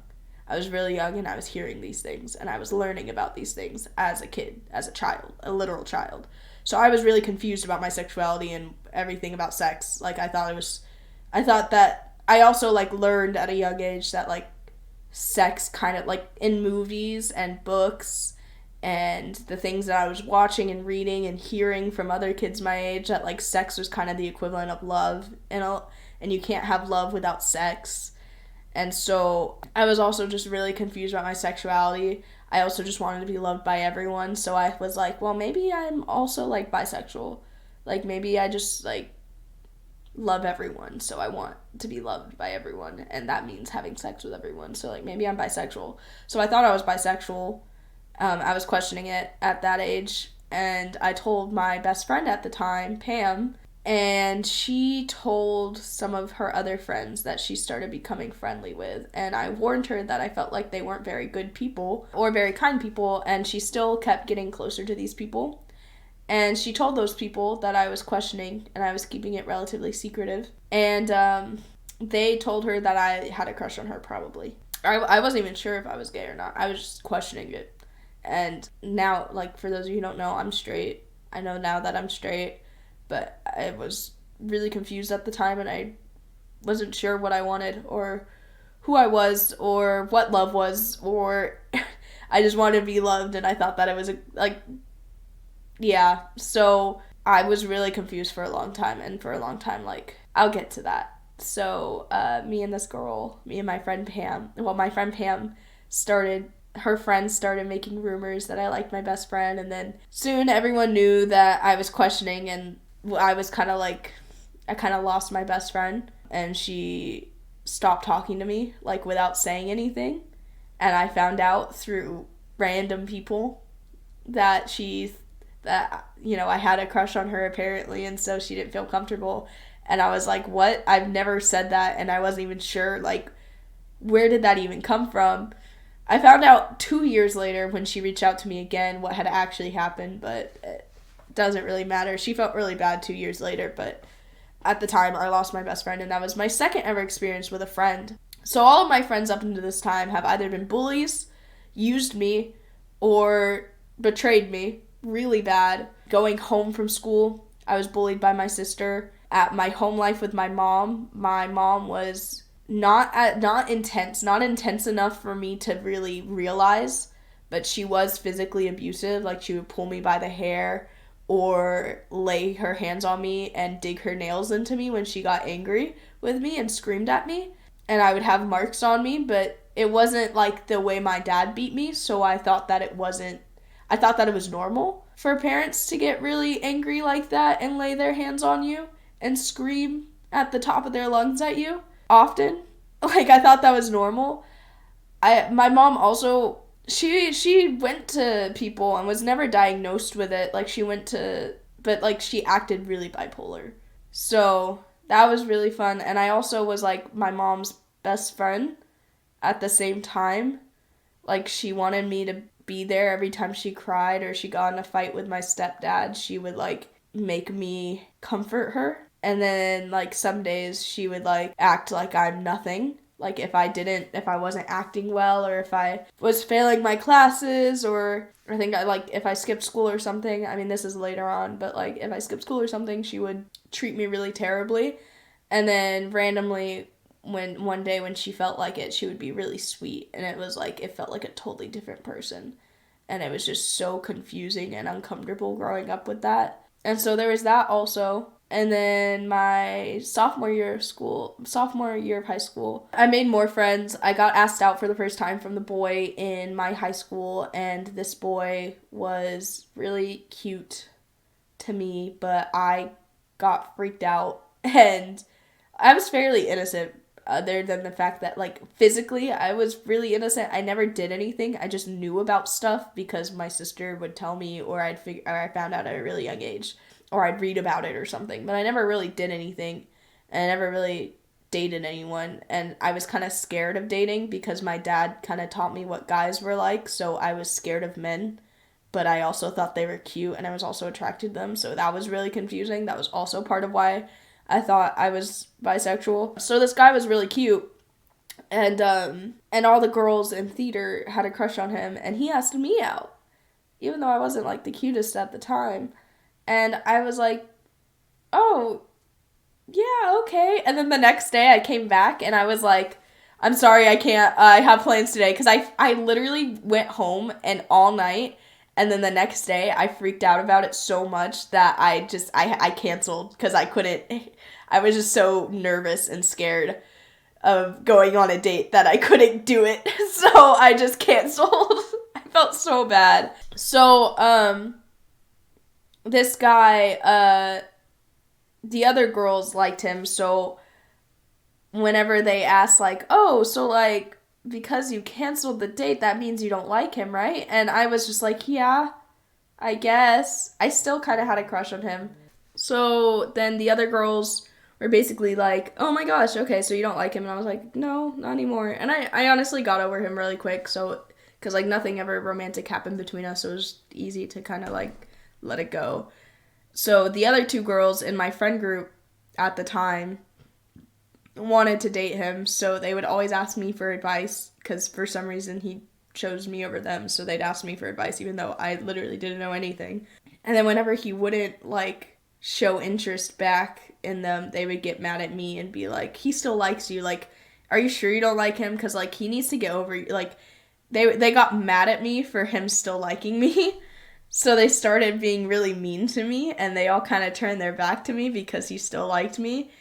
Speaker 1: And I was hearing these things, and I was learning about these things as a kid, as a child, a literal child. So I was really confused about my sexuality and everything about sex. Like, I thought that I also, like, learned at a young age that, like, sex kind of, like, in movies and books and the things that I was watching and reading and hearing from other kids my age, that, like, sex was kind of the equivalent of love, and you can't have love without sex. And so I was also just really confused about my sexuality. I also just wanted to be loved by everyone. So I was like, well, maybe I'm also like bisexual. Like maybe I just like love everyone. So I want to be loved by everyone. And that means having sex with everyone. So like maybe I'm bisexual. So I thought I was bisexual. I was questioning it at that age. And I told my best friend at the time, Pam, and she told some of her other friends that she started becoming friendly with. And I warned her that I felt like they weren't very good people or very kind people, and she still kept getting closer to these people. And she told those people that I was questioning and I was keeping it relatively secretive. And they told her that I had a crush on her, probably. I wasn't even sure if I was gay or not. I was just questioning it. And now, like, for those of you who don't know, I'm straight. I know now that I'm straight, but I was really confused at the time, and I wasn't sure what I wanted or who I was or what love was, or I just wanted to be loved, and I thought that it was yeah. So I was really confused for a long time, and for a long time, like, I'll get to that. So me and my friend Pam, my friend Pam her friends started making rumors that I liked my best friend, and then soon everyone knew that I was questioning, and I was kind of like, I kind of lost my best friend, and she stopped talking to me, like, without saying anything. And I found out through random people that I had a crush on her, apparently, and so she didn't feel comfortable. And I was like, what? I've never said that, and I wasn't even sure, like, where did that even come from? I found out 2 years later when she reached out to me again what had actually happened, but it doesn't really matter. She felt really bad 2 years later, but at the time I lost my best friend, and that was my second ever experience with a friend. So all of my friends up until this time have either been bullies, used me, or betrayed me really bad. Going home from school, I was bullied by my sister. At my home life with my mom was not intense enough for me to really realize, but she was physically abusive. Like, she would pull me by the hair or lay her hands on me and dig her nails into me when she got angry with me and screamed at me. And I would have marks on me, but it wasn't like the way my dad beat me, so I thought that it was normal for parents to get really angry like that and lay their hands on you and scream at the top of their lungs at you often. Like, I thought that was normal. My mom also, she went to people and was never diagnosed with it. Like, but like, she acted really bipolar. So that was really fun. And I also was like my mom's best friend at the same time. Like, she wanted me to be there every time she cried or she got in a fight with my stepdad. She would, like, make me comfort her. And then, like, some days she would, like, act like I'm nothing. Like, if I wasn't acting well, or if I was failing my classes, or I think if I skipped school or something. I mean, this is later on, but, like, if I skipped school or something, she would treat me really terribly. And then randomly, one day when she felt like it, she would be really sweet. And it was like, it felt like a totally different person. And it was just so confusing and uncomfortable growing up with that. And so there was that also. And then my sophomore year of high school, I made more friends. I got asked out for the first time from the boy in my high school, and this boy was really cute to me, but I got freaked out, and I was fairly innocent, other than the fact that, like, physically I was really innocent. I never did anything. I just knew about stuff because my sister would tell me, or I found out at a really young age, or I'd read about it or something, but I never really did anything, and I never really dated anyone, and I was kind of scared of dating because my dad kind of taught me what guys were like, so I was scared of men, but I also thought they were cute, and I was also attracted to them, so that was really confusing. That was also part of why I thought I was bisexual. So this guy was really cute, and all the girls in theater had a crush on him, and he asked me out, even though I wasn't, like, the cutest at the time. And I was like, oh, yeah, okay. And then the next day I came back and I was like, I'm sorry, I can't, I have plans today. Because I literally went home and all night. And then the next day I freaked out about it so much that I canceled because I couldn't, I was just so nervous and scared of going on a date that I couldn't do it. So I just canceled. I felt so bad. So, this guy, the other girls liked him, so whenever they asked, like, oh, so, like, because you canceled the date, that means you don't like him, right? And I was just like, yeah, I guess. I still kind of had a crush on him. So then the other girls were basically like, oh my gosh, okay, so you don't like him. And I was like, no, not anymore. And I honestly got over him really quick, so, because, like, nothing ever romantic happened between us, so it was easy to kind of, like, let it go. So the other two girls in my friend group at the time wanted to date him, so they would always ask me for advice, because for some reason he chose me over them, so they'd ask me for advice even though I literally didn't know anything. And then whenever he wouldn't, like, show interest back in them, they would get mad at me and be like, he still likes you, like, are you sure you don't like him? Because, like, he needs to get over you. Like, they got mad at me for him still liking me. So they started being really mean to me, and they all kind of turned their back to me because he still liked me.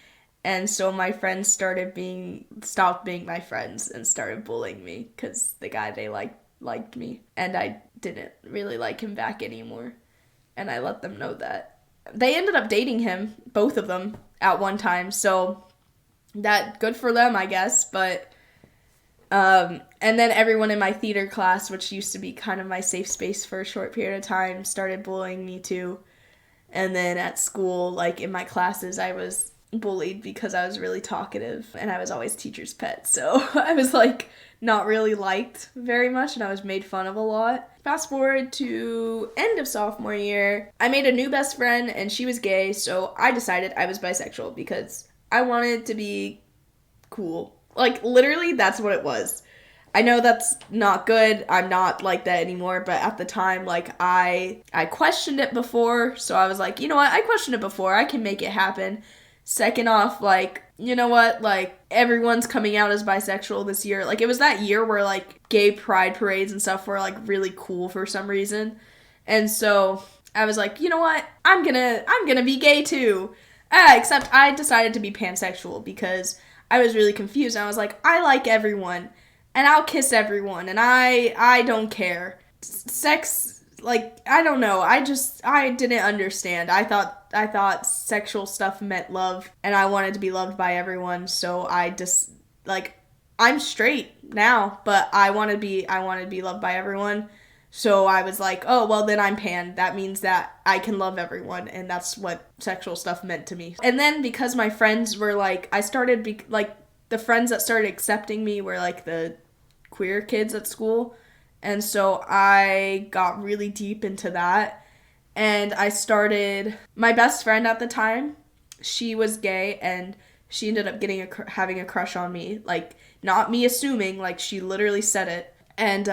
Speaker 1: And so my friends stopped being my friends and started bullying me because the guy they liked me. And I didn't really like him back anymore. And I let them know that. They ended up dating him, both of them, at one time. So that, good for them, I guess. But, and then everyone in my theater class, which used to be kind of my safe space for a short period of time, started bullying me too. And then at school, like in my classes, I was bullied because I was really talkative and I was always teacher's pet. So I was like not really liked very much and I was made fun of a lot. Fast forward to end of sophomore year, I made a new best friend and she was gay, so I decided I was bisexual because I wanted to be cool. Like literally that's what it was. I know that's not good. I'm not like that anymore, but at the time, like, I questioned it before, so I was like, you know what, I questioned it before, I can make it happen. Second off, like, you know what, like, everyone's coming out as bisexual this year. Like, it was that year where, like, gay pride parades and stuff were, like, really cool for some reason. And so I was like, you know what, I'm gonna be gay too. Except I decided to be pansexual because I was really confused. And I was like, I like everyone. And I'll kiss everyone, and I don't care. Sex, like, I don't know. I didn't understand. I thought sexual stuff meant love, and I wanted to be loved by everyone. So I just, like, I'm straight now, but I want to be loved by everyone. So I was like, oh, well, then I'm pan. That means that I can love everyone, and that's what sexual stuff meant to me. And then because my friends were like, the friends that started accepting me were, like, the queer kids at school. And so I got really deep into that. And my best friend at the time, she was gay, and she ended up having a crush on me. Like, not me assuming, like, she literally said it. And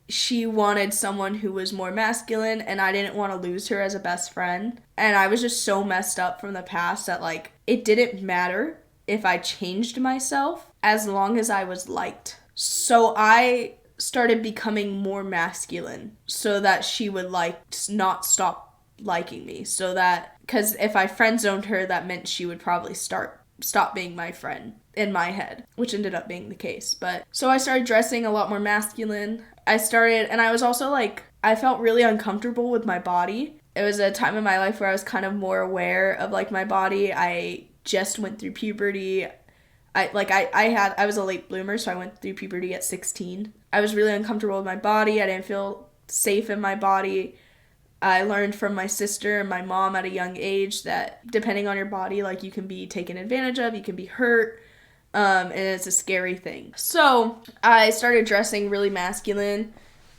Speaker 1: she wanted someone who was more masculine, and I didn't want to lose her as a best friend. And I was just so messed up from the past that, like, it didn't matter if I changed myself as long as I was liked. So I started becoming more masculine so that she would, like, not stop liking me. So that, because if I friend zoned her, that meant she would probably stop being my friend in my head, which ended up being the case. But so I started dressing a lot more masculine. And I was also, like, I felt really uncomfortable with my body. It was a time in my life where I was kind of more aware of, like, my body. I just went through puberty. I was a late bloomer, so I went through puberty at 16. I was really uncomfortable with my body. I didn't feel safe in my body. I learned from my sister and my mom at a young age that depending on your body, like, you can be taken advantage of, you can be hurt, and it's a scary thing. So I started dressing really masculine,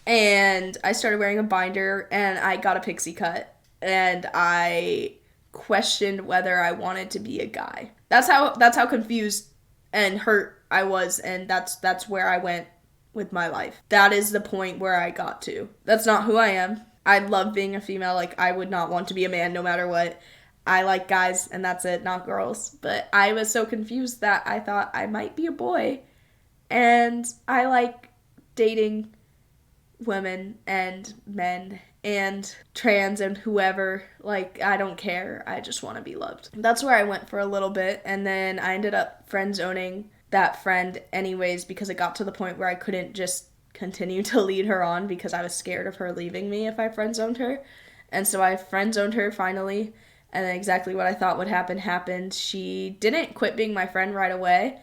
Speaker 1: and I started wearing a binder, and I got a pixie cut, and I questioned whether I wanted to be a guy. That's how confused and hurt I was, and that's where I went with my life. That is the point where I got to. That's not who I am. I love being a female. Like, I would not want to be a man no matter what. I like guys, and that's it, not girls. But I was so confused that I thought I might be a boy, and I like dating women and men and trans and whoever. Like, I don't care. I just want to be loved. That's where I went for a little bit, and then I ended up friend zoning that friend anyways because it got to the point where I couldn't just continue to lead her on because I was scared of her leaving me if I friend zoned her. And so I friend zoned her finally, and then exactly what I thought would happen happened. She didn't quit being my friend right away,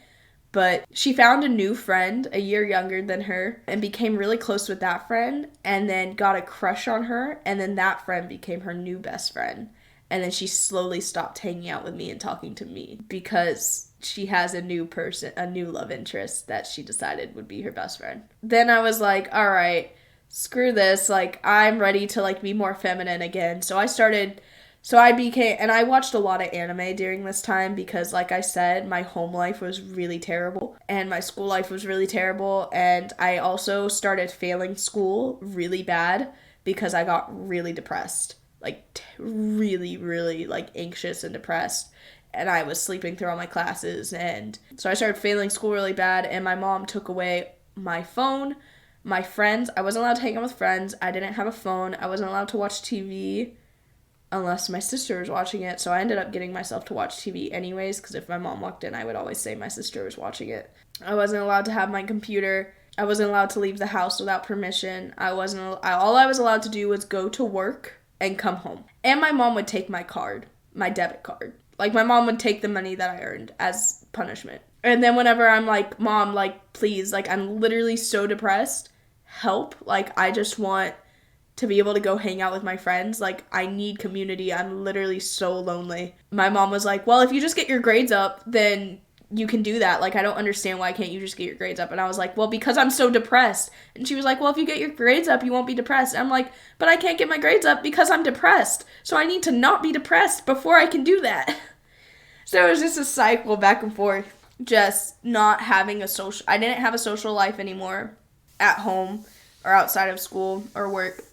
Speaker 1: but she found a new friend a year younger than her and became really close with that friend, and then got a crush on her, and then that friend became her new best friend. And then she slowly stopped hanging out with me and talking to me because she has a new person, a new love interest that she decided would be her best friend. Then I was like, all right, screw this. Like, I'm ready to, like, be more feminine again. So I became, and I watched a lot of anime during this time because, like I said, my home life was really terrible and my school life was really terrible. And I also started failing school really bad because I got really depressed. Like, really, really, like, anxious and depressed, and I was sleeping through all my classes, and so I started failing school really bad, and my mom took away my phone, my friends. I wasn't allowed to hang out with friends. I didn't have a phone. I wasn't allowed to watch TV unless my sister was watching it, so I ended up getting myself to watch TV anyways, because if my mom walked in, I would always say my sister was watching it. I wasn't allowed to have my computer. I wasn't allowed to leave the house without permission. All I was allowed to do was go to work and come home. And my mom would take my card, my debit card. Like, my mom would take the money that I earned as punishment. And then whenever I'm like, Mom, like, please, like, I'm literally so depressed, help. Like, I just want to be able to go hang out with my friends. Like, I need community. I'm literally so lonely. My mom was like, well, if you just get your grades up, then you can do that. Like, I don't understand why can't you just get your grades up? And I was like, well, because I'm so depressed. And she was like, well, if you get your grades up, you won't be depressed. And I'm like, but I can't get my grades up because I'm depressed. So I need to not be depressed before I can do that. So it was just a cycle back and forth. Just not having I didn't have a social life anymore at home or outside of school or work.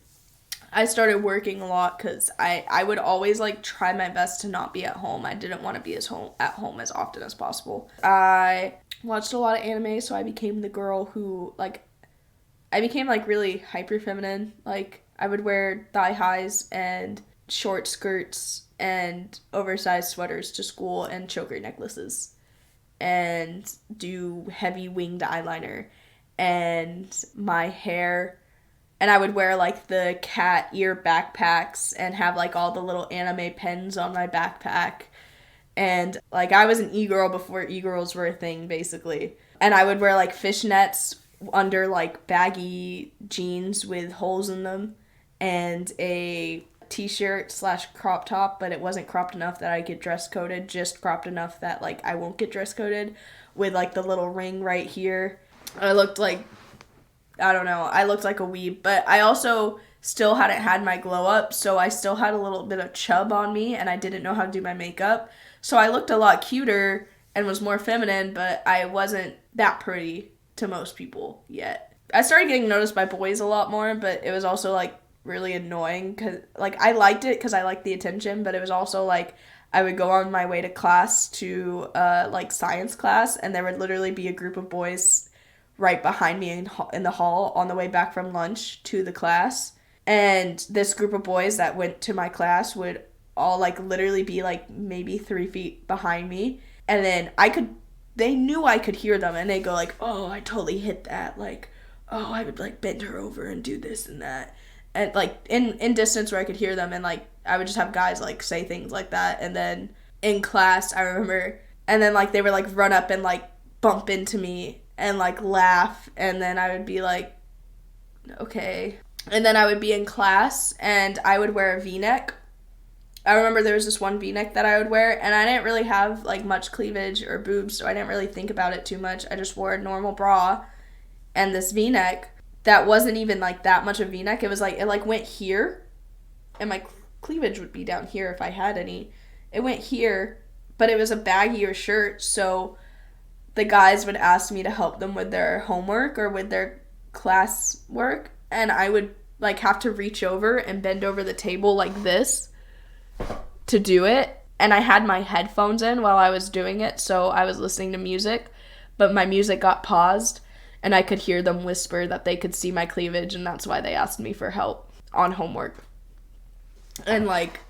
Speaker 1: I started working a lot because I would always, like, try my best to not be at home. I didn't want to be at home as often as possible. I watched a lot of anime, so I became the girl who, like, I became, like, really hyper feminine. Like, I would wear thigh highs and short skirts and oversized sweaters to school and choker necklaces and do heavy winged eyeliner and my hair. And I would wear, like, the cat ear backpacks and have, like, all the little anime pens on my backpack. And, like, I was an e-girl before e-girls were a thing, basically. And I would wear, like, fishnets under, like, baggy jeans with holes in them and a t-shirt / crop top, but it wasn't cropped enough that I get dress coded, just cropped enough that, like, I won't get dress coded, with, like, the little ring right here. I looked like a weeb, but I also still hadn't had my glow up, so I still had a little bit of chub on me, and I didn't know how to do my makeup. So I looked a lot cuter and was more feminine, but I wasn't that pretty to most people yet. I started getting noticed by boys a lot more, but it was also, like, really annoying, because, like, I liked it because I liked the attention, but it was also, like, I would go on my way to class to, like, science class, and there would literally be a group of boys right behind me in the hall on the way back from lunch to the class. And this group of boys that went to my class would all, like, literally be, like, maybe 3 feet behind me. And then they knew I could hear them, and they'd go, like, oh, I totally hit that. Like, oh, I would, like, bend her over and do this and that. And, like, in distance where I could hear them, and, like, I would just have guys, like, say things like that. And then in class, I remember, and then, like, they would, like, run up and, like, bump into me and, like, laugh, and then I would be like, okay. And then I would be in class, and I would wear a V-neck. I remember there was this one V-neck that I would wear, and I didn't really have, like, much cleavage or boobs, so I didn't really think about it too much. I just wore a normal bra and this V-neck that wasn't even, like, that much of V-neck. It was, like, it, like, went here, and my cleavage would be down here if I had any. It went here, but it was a baggier shirt, so the guys would ask me to help them with their homework or with their class work, and I would, like, have to reach over and bend over the table like this to do it. And I had my headphones in while I was doing it, so I was listening to music, but my music got paused, and I could hear them whisper that they could see my cleavage, and that's why they asked me for help on homework. And, like,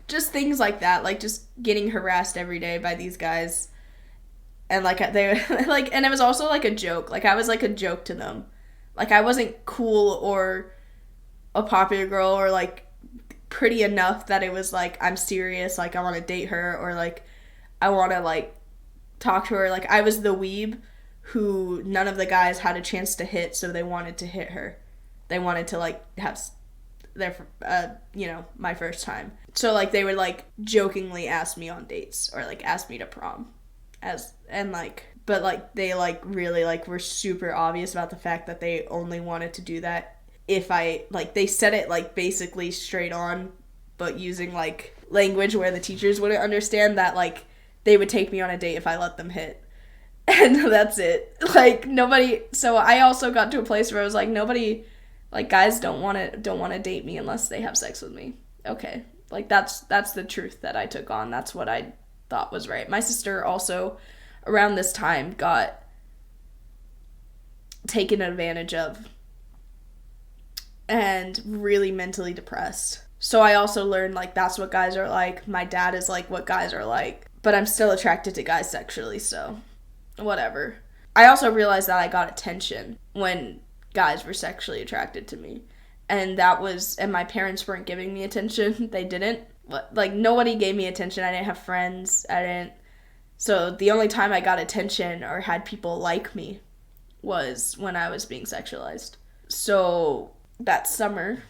Speaker 1: just things like that, like, just getting harassed every day by these guys. And, like, they, like, and it was also, like, a joke. Like, I was, like, a joke to them. Like, I wasn't cool or a popular girl or, like, pretty enough that it was, like, I'm serious, like, I want to date her, or, like, I want to, like, talk to her. Like, I was the weeb who none of the guys had a chance to hit, so they wanted to hit her. They wanted to, like, have their, my first time. So, like, they would, like, jokingly ask me on dates, or, like, ask me to prom. But, like, they, like, really, like, were super obvious about the fact that they only wanted to do that if I, like, they said it, like, basically straight on, but using, like, language where the teachers wouldn't understand, that, like, they would take me on a date if I let them hit. And that's it. Like, nobody, so I also got to a place where I was like, nobody, like, guys don't want to date me unless they have sex with me. Okay. Like, that's the truth that I took on. That's what I thought was right. My sister also, around this time, got taken advantage of and really mentally depressed. So I also learned, like, that's what guys are like. My dad is like what guys are like. But I'm still attracted to guys sexually, so whatever. I also realized that I got attention when guys were sexually attracted to me. And my parents weren't giving me attention. They didn't. Like, nobody gave me attention. I didn't have friends. So the only time I got attention or had people like me was when I was being sexualized. So that summer,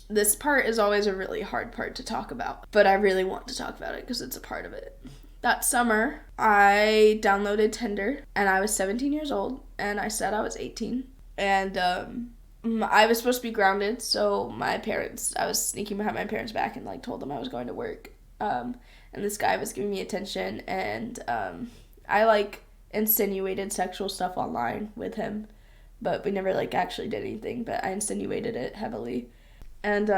Speaker 1: this part is always a really hard part to talk about, but I really want to talk about it because it's a part of it. That summer, I downloaded Tinder, and I was 17 years old, and I said I was 18, and I was supposed to be grounded, so I was sneaking behind my parents' back and, like, told them I was going to work, and this guy was giving me attention, and I, like, insinuated sexual stuff online with him, but we never, like, actually did anything, but I insinuated it heavily, and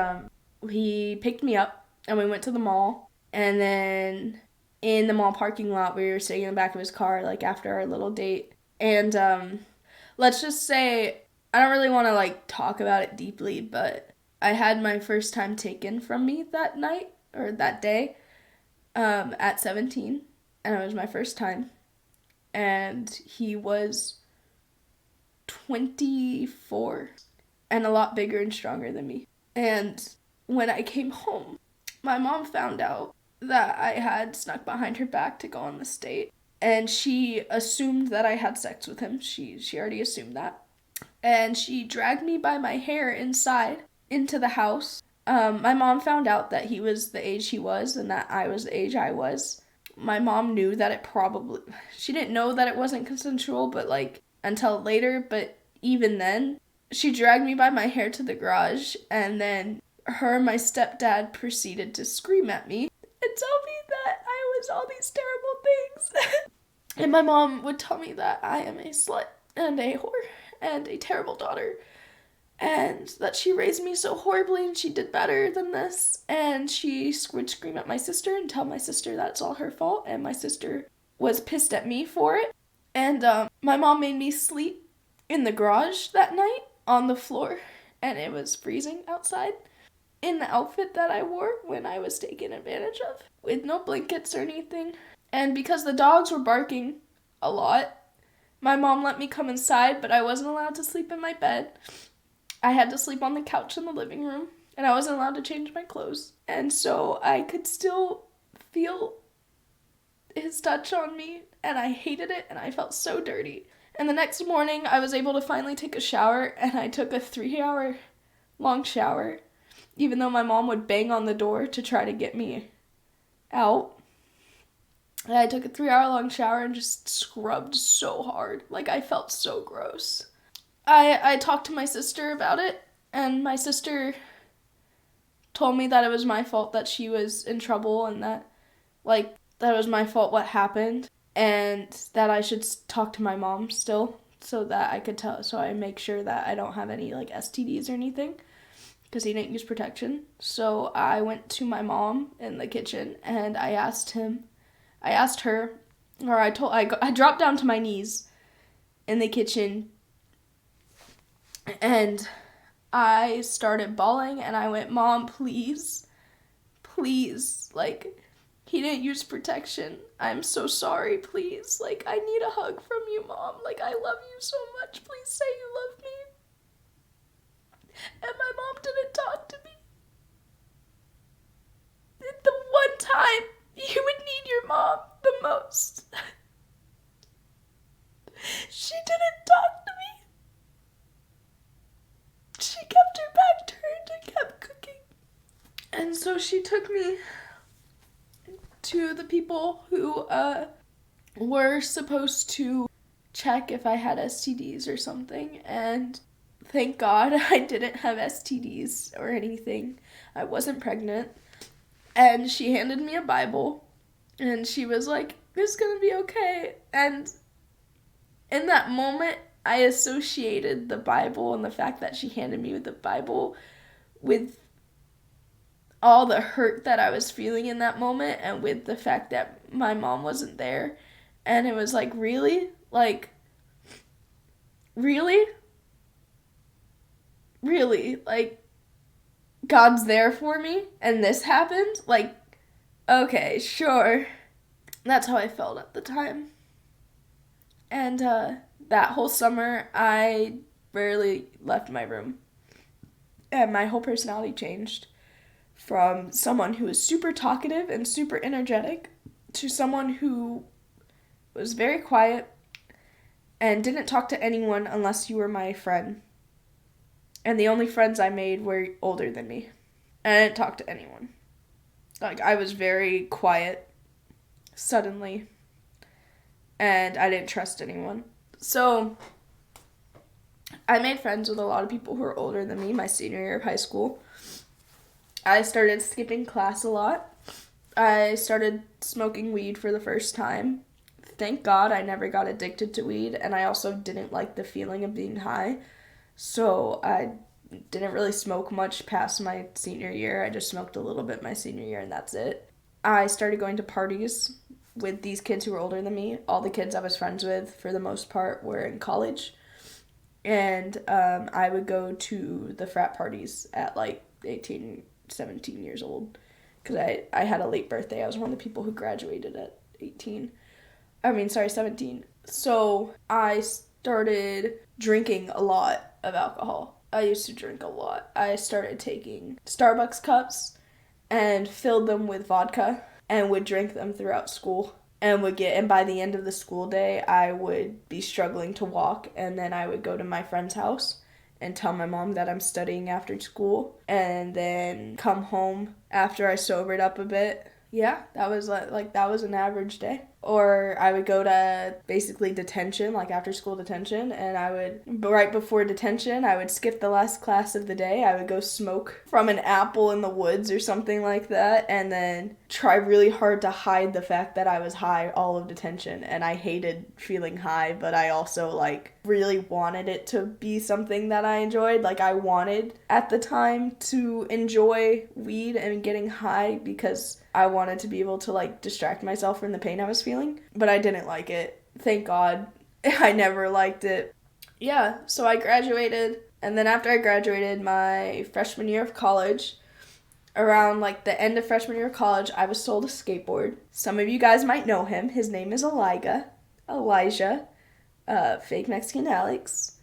Speaker 1: he picked me up, and we went to the mall, and then in the mall parking lot, we were sitting in the back of his car, like, after our little date, and let's just say, I don't really want to, like, talk about it deeply, but I had my first time taken from me that night, or that day, at 17, and it was my first time, and he was 24, and a lot bigger and stronger than me, and when I came home, my mom found out that I had snuck behind her back to go on this date, and she assumed that I had sex with him. She already assumed that, and she dragged me by my hair inside into the house. My mom found out that he was the age he was and that I was the age I was. My mom knew that she didn't know that it wasn't consensual, but, like, until later, but even then, she dragged me by my hair to the garage, and then her and my stepdad proceeded to scream at me and tell me that I was all these terrible things. And my mom would tell me that I am a slut and a whore and a terrible daughter, and that she raised me so horribly and she did better than this, and she would scream at my sister and tell my sister that's all her fault, and my sister was pissed at me for it. And my mom made me sleep in the garage that night on the floor, and it was freezing outside, in the outfit that I wore when I was taken advantage of, with no blankets or anything. And because the dogs were barking a lot, my mom let me come inside, but I wasn't allowed to sleep in my bed. I had to sleep on the couch in the living room, and I wasn't allowed to change my clothes. And so I could still feel his touch on me, and I hated it, and I felt so dirty. And the next morning, I was able to finally take a shower, and I took a 3-hour long shower, even though my mom would bang on the door to try to get me out. And I took a 3-hour long shower and just scrubbed so hard. Like, I felt so gross. I talked to my sister about it, and my sister told me that it was my fault that she was in trouble, and that it was my fault what happened, and that I should talk to my mom still, so that I could so I make sure that I don't have any, like, STDs or anything, because he didn't use protection. So I went to my mom in the kitchen, and I asked her, or I dropped down to my knees in the kitchen, and I started bawling, and I went, "Mom, please, please, like, he didn't use protection. I'm so sorry, please. Like, I need a hug from you, Mom. Like, I love you so much. Please say you love me. And my mom didn't talk to me. The one time you would need your mom the most. She didn't talk to me. She kept her back turned and kept cooking. And so she took me to the people who were supposed to check if I had STDs or something, and thank God I didn't have STDs or anything. I wasn't pregnant. And she handed me a Bible, and she was like, "It's gonna be okay." And in that moment, I associated the Bible and the fact that she handed me the Bible with all the hurt that I was feeling in that moment, and with the fact that my mom wasn't there. And it was like, really? Like, really? Really? Like, God's there for me, and this happened? Like, okay, sure. That's how I felt at the time. And that whole summer, I rarely left my room. And my whole personality changed from someone who was super talkative and super energetic to someone who was very quiet and didn't talk to anyone unless you were my friend. And the only friends I made were older than me. And I didn't talk to anyone. Like, I was very quiet suddenly. And I didn't trust anyone. So, I made friends with a lot of people who were older than me my senior year of high school. I started skipping class a lot. I started smoking weed for the first time. Thank God I never got addicted to weed, and I also didn't like the feeling of being high. So I didn't really smoke much past my senior year. I just smoked a little bit my senior year, and that's it. I started going to parties with these kids who were older than me. All the kids I was friends with, for the most part, were in college. And I would go to the frat parties at like 18, 17 years old. Because I had a late birthday. I was one of the people who graduated at 17. So I started drinking a lot of alcohol. I used to drink a lot. I started taking Starbucks cups and filled them with vodka and would drink them throughout school. And by the end of the school day, I would be struggling to walk, and then I would go to my friend's house and tell my mom that I'm studying after school, and then come home after I sobered up a bit. Yeah, that was that was an average day. Or I would go to basically detention, like after school detention, and right before detention, I would skip the last class of the day. I would go smoke from an apple in the woods or something like that, and then try really hard to hide the fact that I was high all of detention. And I hated feeling high, but I also really wanted it to be something that I enjoyed. Like, I wanted at the time to enjoy weed and getting high because I wanted to be able to distract myself from the pain I was feeling, but I didn't like it. Thank God. I never liked it. Yeah, so I graduated, and then after I graduated my freshman year of college, around the end of freshman year of college, I was sold a skateboard. Some of you guys might know him. His name is Elijah, fake Mexican Alex.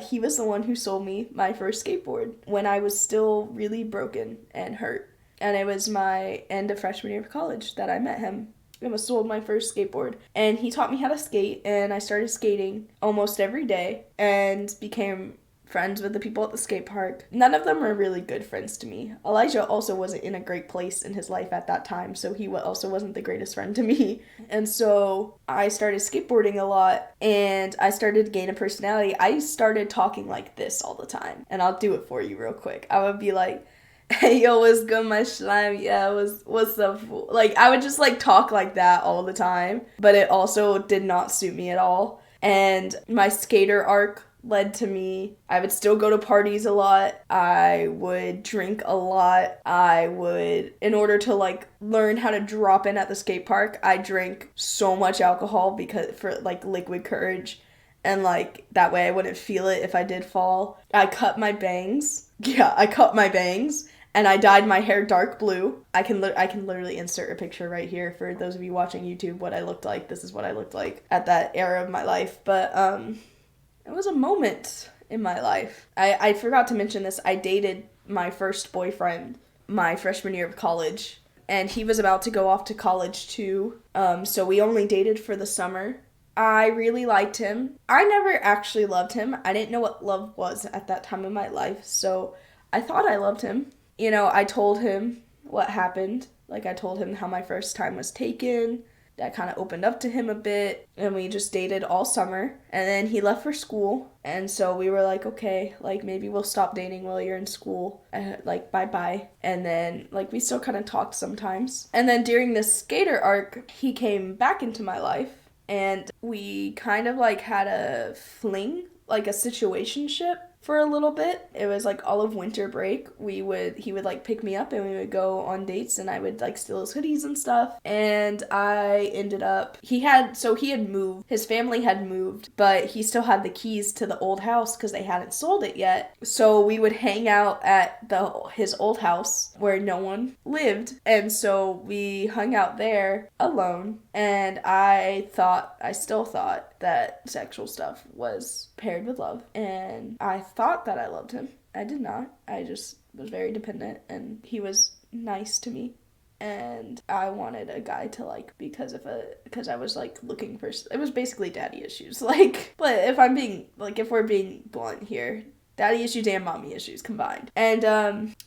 Speaker 1: He was the one who sold me my first skateboard when I was still really broken and hurt. And it was my end of freshman year of college that I met him. I was sold my first skateboard. And he taught me how to skate, and I started skating almost every day and became friends with the people at the skate park. None of them were really good friends to me. Elijah also wasn't in a great place in his life at that time, so he also wasn't the greatest friend to me. And so I started skateboarding a lot, and I started to gain a personality. I started talking like this all the time, and I'll do it for you real quick. I would be like, "Hey, yo, what's good, my slime? Yeah, what's up?" I would just talk like that all the time, but it also did not suit me at all. And my skater arc led to me, I would still go to parties a lot. I would drink a lot. In order to learn how to drop in at the skate park, I drank so much alcohol for liquid courage. And that way I wouldn't feel it if I did fall. I cut my bangs. Yeah, I cut my bangs. and I dyed my hair dark blue. I can literally insert a picture right here for those of you watching YouTube what I looked like. This is what I looked like at that era of my life. But it was a moment in my life. I forgot to mention this. I dated my first boyfriend my freshman year of college, and he was about to go off to college too. So we only dated for the summer. I really liked him. I never actually loved him. I didn't know what love was at that time in my life, so I thought I loved him. You know, I told him what happened. Like, I told him how my first time was taken. That kind of opened up to him a bit, and we just dated all summer. And then he left for school, and so we were like, okay, like, maybe we'll stop dating while you're in school. Like, bye-bye. And then, like, we still kind of talked sometimes. And then during this skater arc, he came back into my life, and we kind of, like, had a fling, like a situationship for a little bit. It was like all of winter break. He would like pick me up and we would go on dates, and I would like steal his hoodies and stuff. And I ended up, he had moved, his family had moved, but he still had the keys to the old house because they hadn't sold it yet. So we would hang out at his old house where no one lived. And so we hung out there alone, and I still thought that sexual stuff was paired with love, and I thought that I loved him. I did not. I just was very dependent, and he was nice to me, and I wanted a guy to like because I was like looking for, it was basically daddy issues, like, but if we're being blunt here, daddy issues and mommy issues combined. And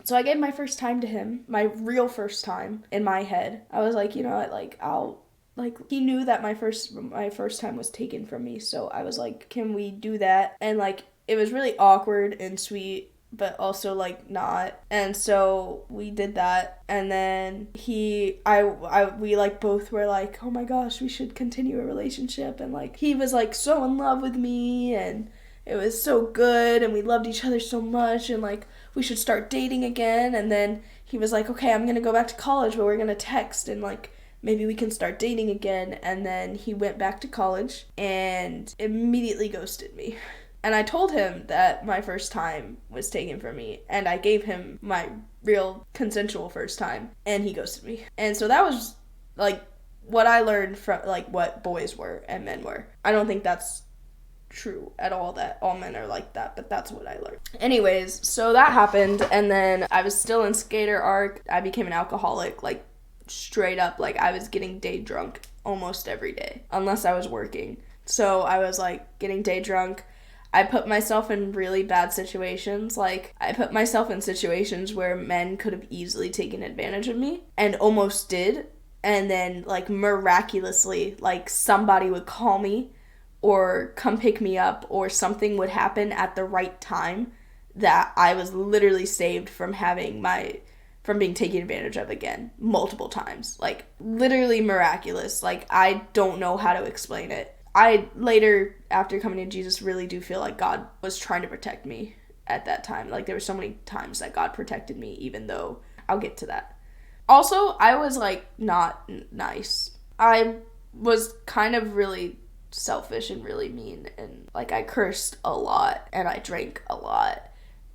Speaker 1: so I gave my first time to him, my real first time in my head. I was like, you know what, like, he knew that my first time was taken from me, so I was like, can we do that? And like, it was really awkward and sweet, but also like not. And so we did that, and then we like both were like, oh my gosh, we should continue a relationship. And like, he was like so in love with me, and it was so good, and we loved each other so much, and like, we should start dating again. And then he was like, okay, I'm gonna go back to college, but we're gonna text, and like, maybe we can start dating again. And then he went back to college and immediately ghosted me. And I told him that my first time was taken from me, and I gave him my real consensual first time, and he ghosted me. And so that was like what I learned from like what boys were and men were. I don't think that's true at all that all men are like that, but that's what I learned. Anyways, so that happened, and then I was still in skater arc. I became an alcoholic, like straight up. Like, I was getting day drunk almost every day unless I was working. So I was like getting day drunk. I put myself in really bad situations. Like, I put myself in situations where men could have easily taken advantage of me and almost did. And then like miraculously, like, somebody would call me or come pick me up, or something would happen at the right time that I was literally saved from being taken advantage of again multiple times. Like, literally miraculous. Like, I don't know how to explain it. I later, after coming to Jesus, really do feel like God was trying to protect me at that time. Like, there were so many times that God protected me, even though I'll get to that. Also, I was like not nice. I was kind of really selfish and really mean, and like, I cursed a lot and I drank a lot.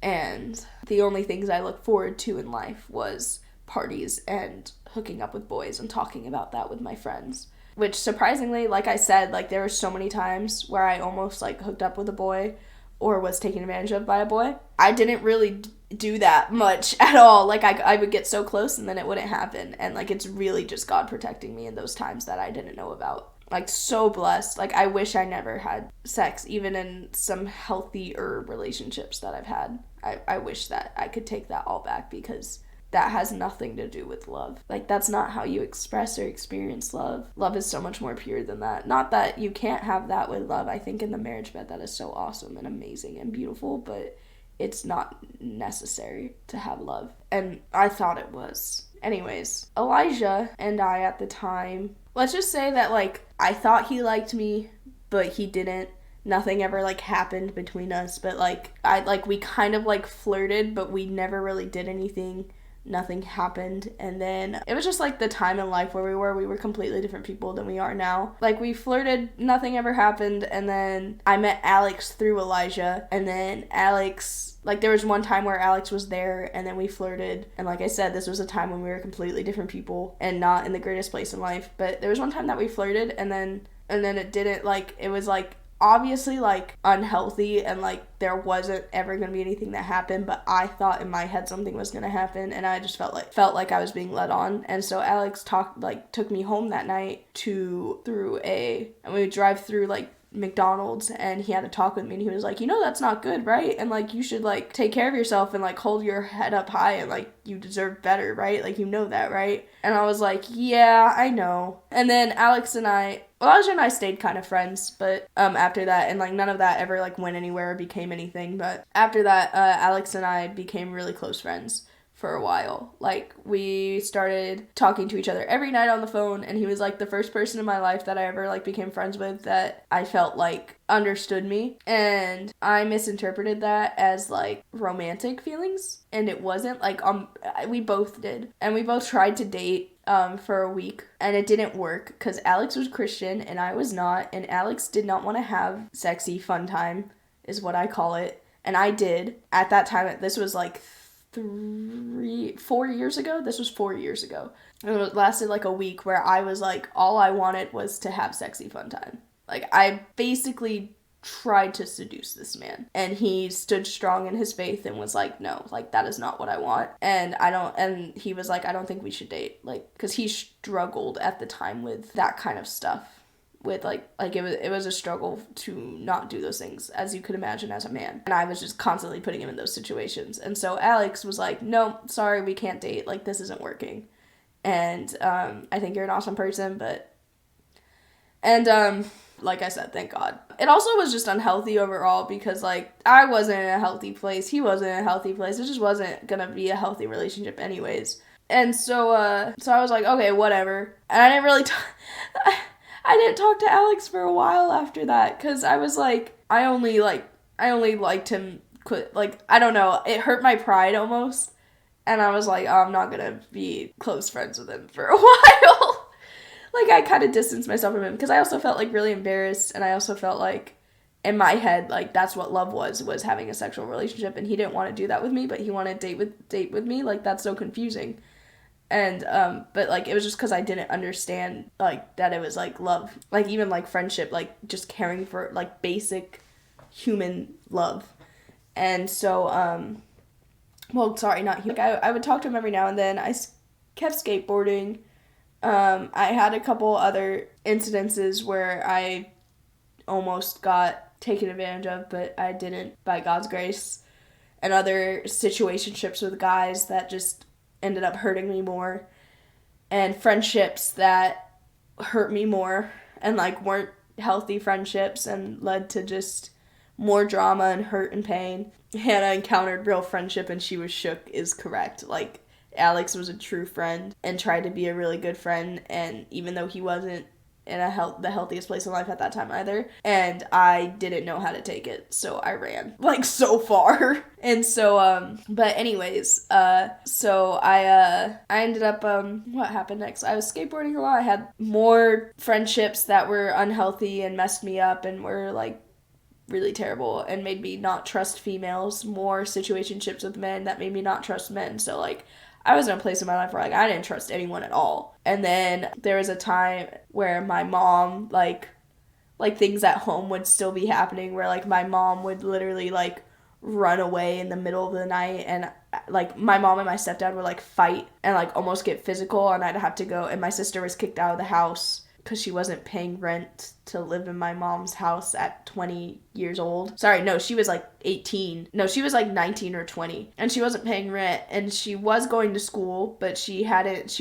Speaker 1: And the only things I looked forward to in life was parties and hooking up with boys and talking about that with my friends. Which, surprisingly, like I said, like, there were so many times where I almost like hooked up with a boy or was taken advantage of by a boy. I didn't really do that much at all. Like, I would get so close and then it wouldn't happen. And like, it's really just God protecting me in those times that I didn't know about. Like, so blessed. Like, I wish I never had sex, even in some healthier relationships that I've had. I wish that I could take that all back, because that has nothing to do with love. Like, that's not how you express or experience love. Love is so much more pure than that. Not that you can't have that with love. I think in the marriage bed that is so awesome and amazing and beautiful, but it's not necessary to have love. And I thought it was. Anyways, Elijah and I at the time, let's just say that, like, I thought he liked me, but he didn't. Nothing ever, like, happened between us, but, like, we kind of, like, flirted, but we never really did anything. Nothing happened. And then it was just, like, the time in life where we were completely different people than we are now. Like, we flirted, nothing ever happened, and then I met Alex through Elijah, and then Alex Like, there was one time where Alex was there, and then we flirted. And like I said, this was a time when we were completely different people and not in the greatest place in life. But there was one time that we flirted, and then it didn't, like, it was, like, obviously, like, unhealthy, and, like, there wasn't ever gonna be anything that happened, but I thought in my head something was gonna happen, and I just felt like I was being led on. And so Alex took me home that night and we would drive through, like, McDonald's, and he had to talk with me, and he was like, that's not good, right? And, like, you should, like, take care of yourself and, like, hold your head up high, and, like, you deserve better, right? Like, that, right? And I was like, yeah, I know. And then Alex and I stayed kind of friends, but after that, and, like, none of that ever, like, went anywhere or became anything, but after that, Alex and I became really close friends for a while. Like, we started talking to each other every night on the phone, and he was, like, the first person in my life that I ever, like, became friends with that I felt, like, understood me. And I misinterpreted that as, like, romantic feelings, and it wasn't. Like, we both did. And we both tried to date for a week, and it didn't work because Alex was Christian and I was not, and Alex did not want to have sexy fun time, is what I call it. And I did. At that time, this was, like, 4 years ago. This was 4 years ago. It lasted like a week where I was like, all I wanted was to have sexy fun time. Like, I basically tried to seduce this man, and he stood strong in his faith and was like, no, like, that is not what I want. And he was like, I don't think we should date, like, because he struggled at the time with that kind of stuff. With like it was a struggle to not do those things, as you could imagine, as a man. And I was just constantly putting him in those situations. And so Alex was like, no, sorry, we can't date. Like, this isn't working. And I think you're an awesome person, but... And like I said, thank God. It also was just unhealthy overall because, like, I wasn't in a healthy place. He wasn't in a healthy place. It just wasn't gonna be a healthy relationship anyways. And so I was like, okay, whatever. And I didn't really... I didn't talk to Alex for a while after that, because I was like, I only liked him, like, I don't know, it hurt my pride almost, and I was like, oh, I'm not gonna be close friends with him for a while. Like, I kind of distanced myself from him, because I also felt, like, really embarrassed, and I also felt like, in my head, like, that's what love was having a sexual relationship, and he didn't want to do that with me, but he wanted to date with me. Like, that's so confusing. And, but, like, it was just because I didn't understand, like, that it was, like, love. Like, even, like, friendship, like, just caring for, like, basic human love. And so, well, sorry, not human. Like, I would talk to him every now and then. I kept skateboarding. I had a couple other incidences where I almost got taken advantage of, but I didn't, by God's grace. And other situationships with guys that just ended up hurting me more, and friendships that hurt me more and, like, weren't healthy friendships and led to just more drama and hurt and pain. Hannah encountered real friendship and she was shook is correct. Like, Alex was a true friend and tried to be a really good friend, and even though he wasn't in the healthiest place in life at that time either, and I didn't know how to take it, so I ran, like, so far. And so but anyways, so I ended up what happened next? I was skateboarding a lot. I had more friendships that were unhealthy and messed me up and were, like, really terrible and made me not trust females. More situationships with men that made me not trust men. So, like, I was in a place in my life where, like, I didn't trust anyone at all. And then there was a time where my mom, like things at home would still be happening, where, like, my mom would literally, like, run away in the middle of the night, and, like, my mom and my stepdad would, like, fight and, like, almost get physical, and I'd have to go, and my sister was kicked out of the house because she wasn't paying rent to live in my mom's house at 20 years old. Sorry, no, she was, like, 18. No, she was, like, 19 or 20. And she wasn't paying rent, and she was going to school, but she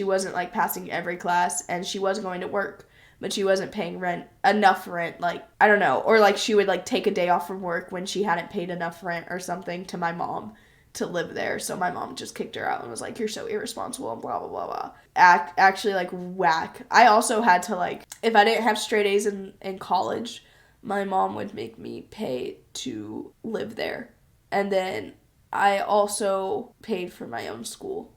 Speaker 1: wasn't, like, passing every class, and she was going to work, but she wasn't paying enough rent, like, I don't know. Or, like, she would, like, take a day off from work when she hadn't paid enough rent or something to my mom to live there. So my mom just kicked her out and was like, you're so irresponsible and blah, blah, blah, blah. Actually, like, whack. I also had to, like, if I didn't have straight A's in college, my mom would make me pay to live there. And then I also paid for my own school.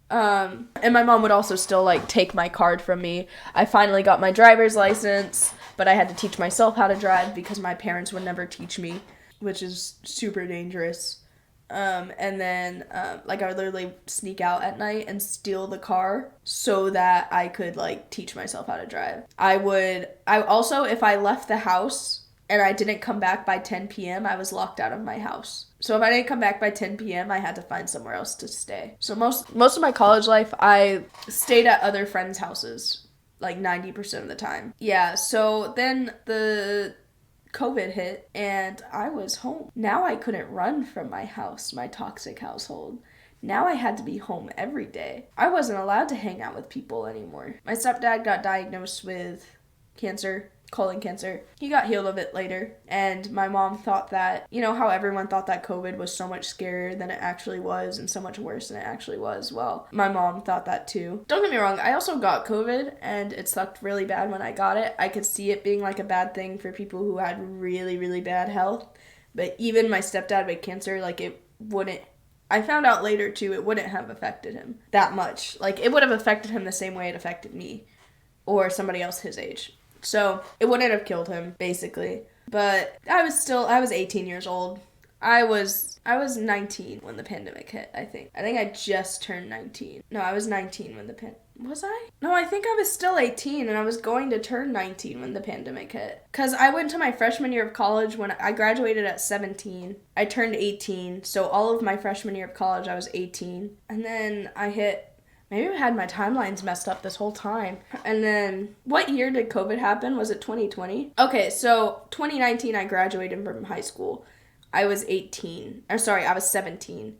Speaker 1: And my mom would also still, like, take my card from me. I finally got my driver's license, but I had to teach myself how to drive because my parents would never teach me, which is super dangerous. And then, like, I would literally sneak out at night and steal the car so that I could, like, teach myself how to drive. I also, if I left the house and I didn't come back by 10 p.m., I was locked out of my house. So if I didn't come back by 10 p.m., I had to find somewhere else to stay. So most of my college life, I stayed at other friends' houses, like 90% of the time. Yeah, so then the COVID hit and I was home. Now I couldn't run from my house, my toxic household. Now I had to be home every day. I wasn't allowed to hang out with people anymore. My stepdad got diagnosed with cancer, colon cancer. He got healed of it later. And my mom thought that, you know how everyone thought that COVID was so much scarier than it actually was and so much worse than it actually was? Well, my mom thought that too. Don't get me wrong, I also got COVID and it sucked really bad when I got it. I could see it being like a bad thing for people who had really, really bad health. But even my stepdad with cancer, like it wouldn't, I found out later too, it wouldn't have affected him that much. Like it would have affected him the same way it affected me or somebody else his age. So it wouldn't have killed him, basically. But I was 18 years old. I was 19 when the pandemic hit, I think. I think I just turned 19. No, I was 19 when was I? No, I think I was still 18 and I was going to turn 19 when the pandemic hit. Because I went to my freshman year of college when I graduated at 17. I turned 18, so all of my freshman year of college I was 18. And then maybe I had my timelines messed up this whole time. And then, what year did COVID happen? Was it 2020? Okay, so 2019 I graduated from high school. I was 18. I was 17.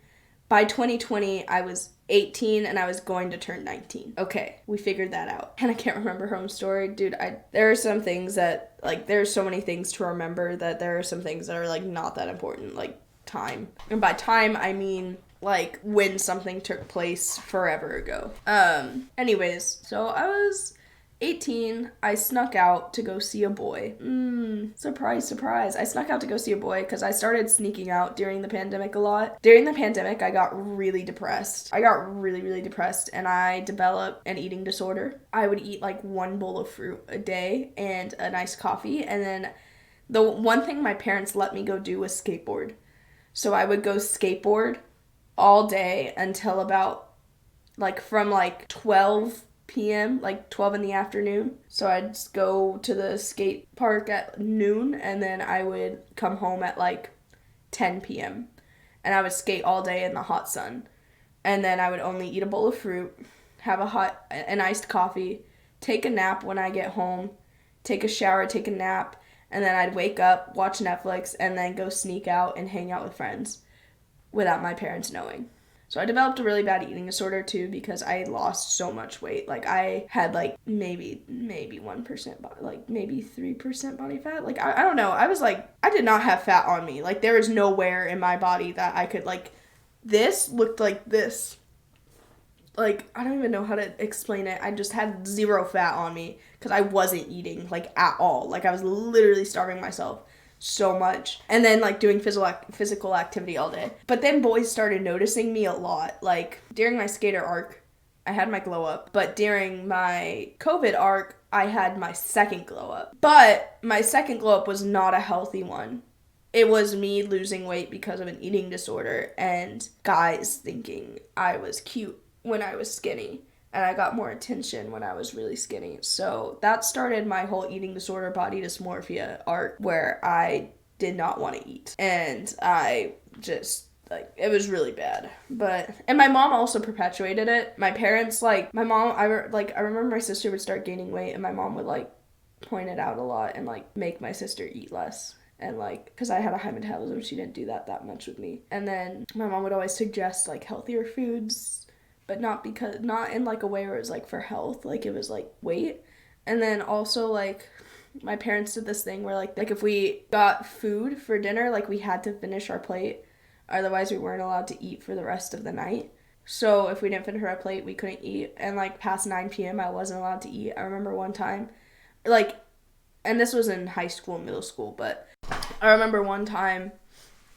Speaker 1: By 2020, I was 18 and I was going to turn 19. Okay, we figured that out. And I can't remember home story. Dude, there are some things that, like, there's so many things to remember that there are some things that are, like, not that important, like time. And by time, I mean like when something took place forever ago. Anyways, so I was 18. I snuck out to go see a boy. Surprise, surprise. I snuck out to go see a boy because I started sneaking out during the pandemic a lot. During the pandemic, I got really depressed. I got really, really depressed and I developed an eating disorder. I would eat like one bowl of fruit a day and a nice coffee. And then the one thing my parents let me go do was skateboard. So I would go skateboard all day until about, like, from, like, 12 p.m., like, 12 in the afternoon. So I'd just go to the skate park at noon, and then I would come home at, like, 10 p.m. And I would skate all day in the hot sun. And then I would only eat a bowl of fruit, have an iced coffee, take a nap when I get home, take a shower, take a nap, and then I'd wake up, watch Netflix, and then go sneak out and hang out with friends without my parents knowing. So I developed a really bad eating disorder too because I lost so much weight. Like I had like maybe 1%, like maybe 3% body fat. Like I don't know. I was like, I did not have fat on me. Like there was nowhere in my body that I could like, this looked like this. Like I don't even know how to explain it. I just had zero fat on me because I wasn't eating like at all. Like I was literally starving myself so much and then like doing physical activity all day. But then boys started noticing me a lot. Like during my skater arc I had my glow up, but during my COVID arc I had my second glow up. But my second glow up was not a healthy one. It was me losing weight because of an eating disorder and guys thinking I was cute when I was skinny. And I got more attention when I was really skinny. So that started my whole eating disorder, body dysmorphia arc where I did not want to eat. And I just, like, it was really bad. And my mom also perpetuated it. My parents, like, my mom, I remember my sister would start gaining weight and my mom would, like, point it out a lot and, like, make my sister eat less. And, like, because I had a high metabolism, she didn't do that much with me. And then my mom would always suggest, like, healthier foods, but not in like a way where it was like for health, like it was like weight. And then also like my parents did this thing where like if we got food for dinner, like we had to finish our plate, otherwise we weren't allowed to eat for the rest of the night. So if we didn't finish our plate, we couldn't eat. And like past 9 p.m. I wasn't allowed to eat. I remember one time, like, and this was in high school, middle school, but I remember one time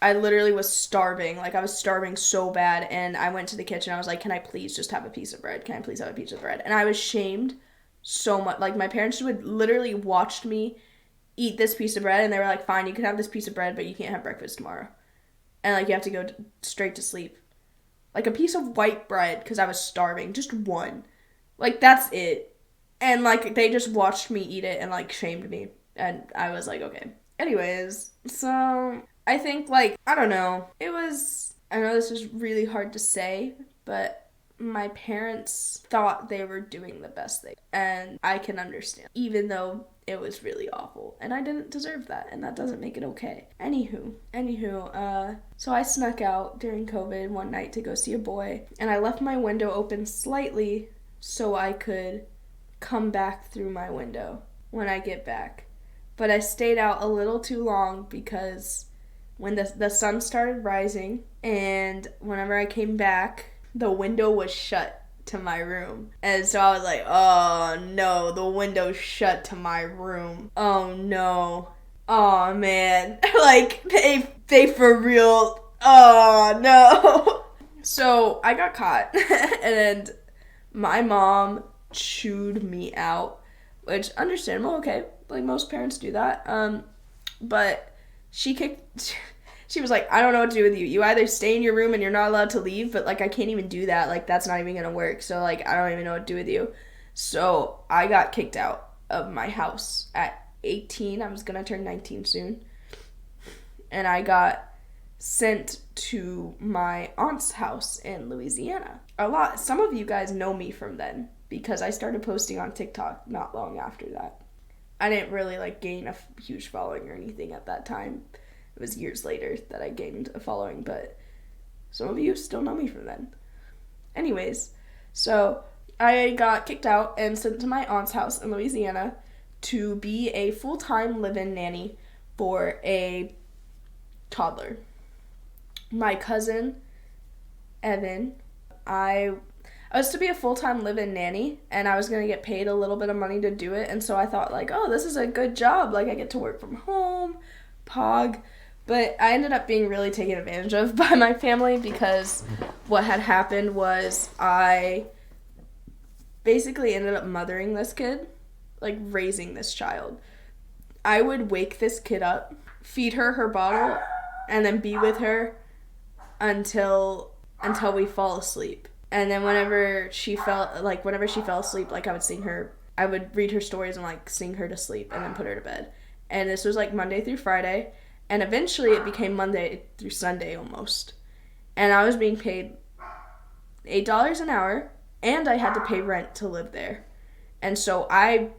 Speaker 1: I literally was starving. Like, I was starving so bad, and I went to the kitchen. I was like, can I please just have a piece of bread? Can I please have a piece of bread? And I was shamed so much. Like, my parents would literally watch me eat this piece of bread, and they were like, fine, you can have this piece of bread, but you can't have breakfast tomorrow. and like you have to go straight to sleep. Like a piece of white bread because I was starving, just one. Like that's it. And like they just watched me eat it and like shamed me, and I was like, okay. Anyways, so I think like I don't know. It was I know this is really hard to say, but my parents thought they were doing the best thing, and I can understand, even though it was really awful, and I didn't deserve that, and that doesn't make it okay. Anywho, so I snuck out during COVID one night to go see a boy, and I left my window open slightly so I could come back through my window when I get back. But I stayed out a little too long because when the sun started rising, and whenever I came back, the window was shut to my room. And so I was like, oh no, the window's shut to my room. Oh no. Oh man. Like, they for real. Oh no. So I got caught, and my mom chewed me out, which understandable, okay. Like most parents do that. But she was like, I don't know what to do with you. You either stay in your room and you're not allowed to leave, but like I can't even do that. Like that's not even gonna work. So like I don't even know what to do with you. So I got kicked out of my house at 18. I was gonna turn 19 soon. And I got sent to my aunt's house in Louisiana. Some of you guys know me from then because I started posting on TikTok not long after that. I didn't really like gain a huge following or anything at that time. It was years later that I gained a following, but some of you still know me from then. Anyways, so I got kicked out and sent to my aunt's house in Louisiana to be a full-time live-in nanny for a toddler. My cousin, Evan, I was to be a full-time live-in nanny, and I was going to get paid a little bit of money to do it, and so I thought, like, oh, this is a good job. Like, I get to work from home, pog. But I ended up being really taken advantage of by my family because what had happened was I basically ended up mothering this kid, like, raising this child. I would wake this kid up, feed her bottle, and then be with her until we fall asleep. And then whenever she fell asleep, like I would read her stories and like sing her to sleep and then put her to bed. And this was like Monday through Friday, and eventually it became Monday through Sunday almost. And I was being paid $8 an hour, and I had to pay rent to live there. And so I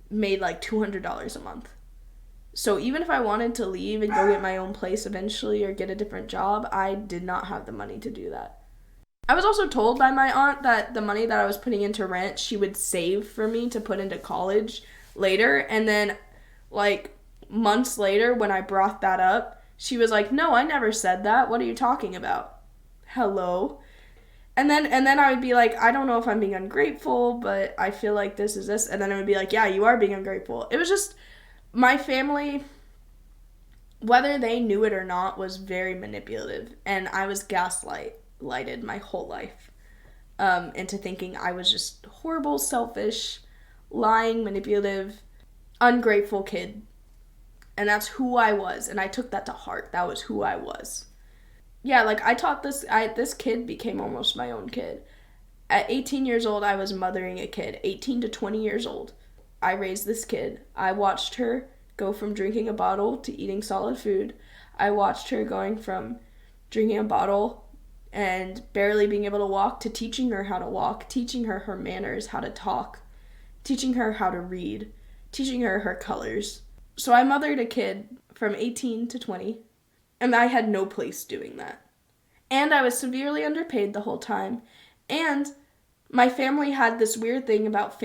Speaker 1: made like $200 a month. So even if I wanted to leave and go get my own place eventually or get a different job, I did not have the money to do that. I was also told by my aunt that the money that I was putting into rent, she would save for me to put into college later. And then, like, months later, when I brought that up, she was like, no, I never said that. What are you talking about? Hello? And then I would be like, I don't know if I'm being ungrateful, but I feel like this is this. And then it would be like, yeah, you are being ungrateful. It was just, my family, whether they knew it or not, was very manipulative. And I was gaslighted my whole life into thinking I was just horrible, selfish, lying, manipulative, ungrateful kid. And that's who I was, and I took that to heart. That was who I was. Yeah, like this kid became almost my own kid. At 18 years old, I was mothering a kid. 18 to 20 years old, I raised this kid. I watched her go from drinking a bottle to eating solid food. I watched her going from drinking a bottle and barely being able to walk to teaching her how to walk, teaching her her manners, how to talk, teaching her how to read, teaching her her colors. So I mothered a kid from 18 to 20, and I had no place doing that. And I was severely underpaid the whole time. And my family had this weird thing about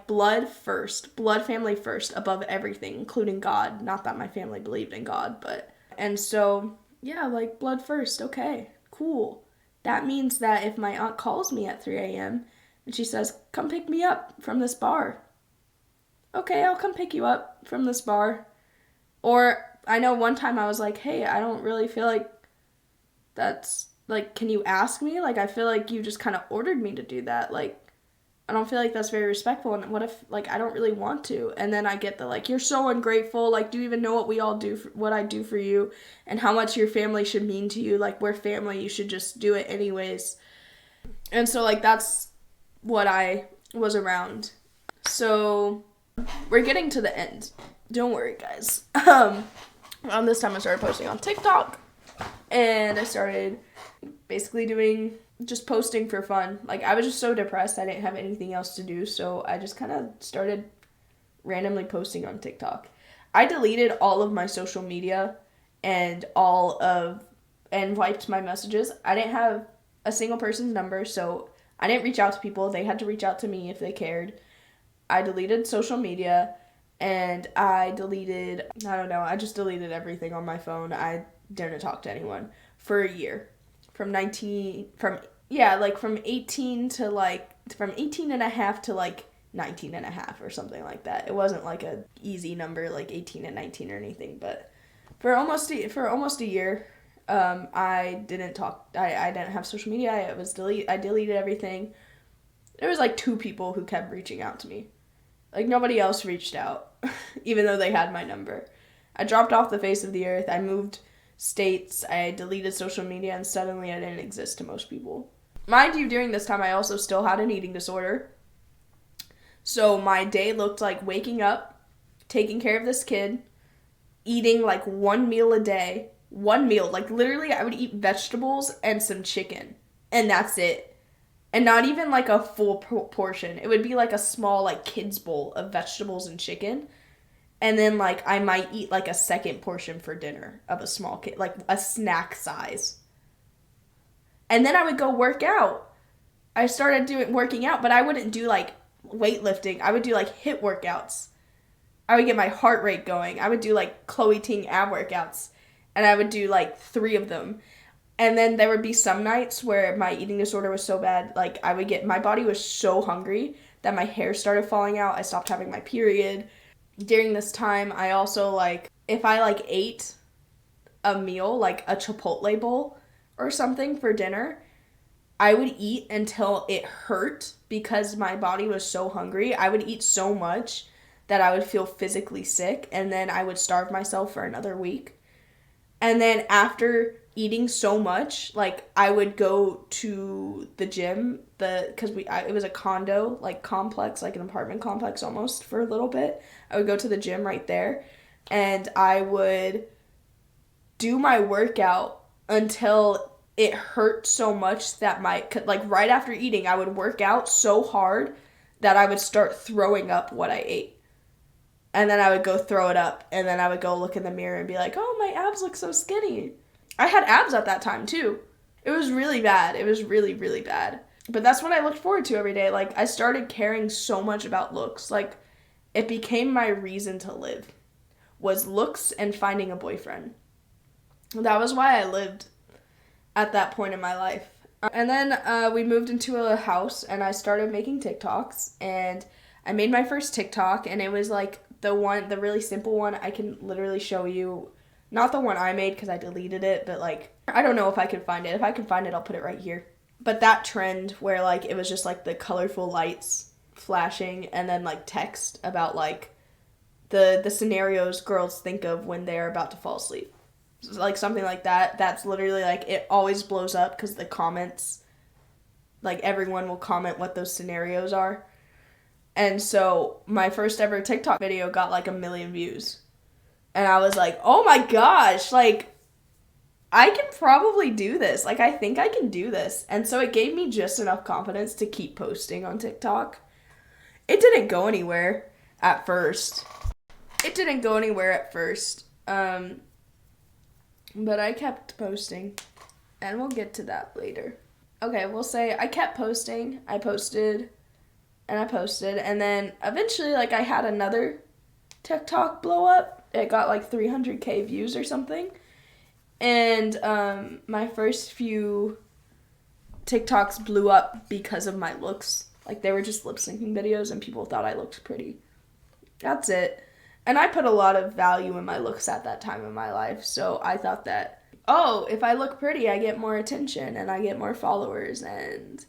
Speaker 1: blood family first above everything, including God. Not that my family believed in God, but... And so, yeah, like, blood first, okay, cool. That means that if my aunt calls me at 3 a.m. and she says, come pick me up from this bar. Okay, I'll come pick you up from this bar. Or I know one time I was like, hey, I don't really feel like that's, like, can you ask me? Like, I feel like you just kind of ordered me to do that. Like, I don't feel like that's very respectful. And what if, like, I don't really want to? And then I get the, like, you're so ungrateful. Like, do you even know what we all do, what I do for you, and how much your family should mean to you? Like, we're family. You should just do it anyways. And so, like, that's what I was around. So, we're getting to the end. Don't worry, guys. Around this time, I started posting on TikTok. And I started basically just posting for fun. Like, I was just so depressed, I didn't have anything else to do, so I just kind of started randomly posting on TikTok. I deleted all of my social media and wiped my messages. I didn't have a single person's number, so I didn't reach out to people. They had to reach out to me if they cared. I deleted social media, and I just deleted everything on my phone. I didn't talk to anyone for a year. From 18 and a half to like 19 and a half or something like that. It wasn't like a easy number like 18 and 19 or anything, but for almost a year, I didn't talk. I didn't have social media. I deleted everything. There was like 2 people who kept reaching out to me. Like, nobody else reached out, even though they had my number. I dropped off the face of the earth. I moved states. I deleted social media, and suddenly I didn't exist to most people. Mind you, during this time, I also still had an eating disorder. So my day looked like waking up, taking care of this kid, eating like 1 meal a day. 1 meal. Like, literally, I would eat vegetables and some chicken. And that's it. And not even like a full portion. It would be like a small like kid's bowl of vegetables and chicken. And then like I might eat like a second portion for dinner of a small kid, like a snack size. And then I would go work out. I started working out, but I wouldn't do like weightlifting. I would do like HIIT workouts. I would get my heart rate going. I would do like Chloe Ting ab workouts. And I would do like 3 of them. And then there would be some nights where my eating disorder was so bad, like my body was so hungry that my hair started falling out. I stopped having my period. During this time, I also if I ate a meal, like a Chipotle bowl or something for dinner, I would eat until it hurt because my body was so hungry. I would eat so much that I would feel physically sick, and then I would starve myself for another week. And then after eating so much, I would go to the gym, because it was a condo, complex, like an apartment complex almost for a little bit. I would go to the gym right there, and I would do my workout until it hurt so much that right after eating, I would work out so hard that I would start throwing up what I ate. And then I would go throw it up, and then I would go look in the mirror and be like, oh, my abs look so skinny. I had abs at that time, too. It was really bad. It was really, really bad. But that's what I looked forward to every day. I started caring so much about looks. It became my reason to live, was looks and finding a boyfriend. That was why I lived at that point in my life. And then we moved into a house, and I started making TikToks, and I made my first TikTok, and it was the really simple one. I can literally show you, not the one I made because I deleted it, but I don't know if I can find it. If I can find it, I'll put it right here. But that trend where it was just the colorful lights flashing and then text about the scenarios girls think of when they're about to fall asleep. Something like that. That's literally it always blows up because the comments, everyone will comment what those scenarios are. And so my first ever TikTok video got 1 million views. And I was like, oh my gosh, I can probably do this. I think I can do this. And so it gave me just enough confidence to keep posting on TikTok. It didn't go anywhere at first. But I kept posting. And we'll get to that later. Okay, we'll say I kept posting. I posted. And then eventually, I had another TikTok blow up. It got 300k views or something. And my first few TikToks blew up because of my looks. They were just lip syncing videos and people thought I looked pretty. That's it. And I put a lot of value in my looks at that time in my life. So I thought that, if I look pretty, I get more attention and I get more followers. And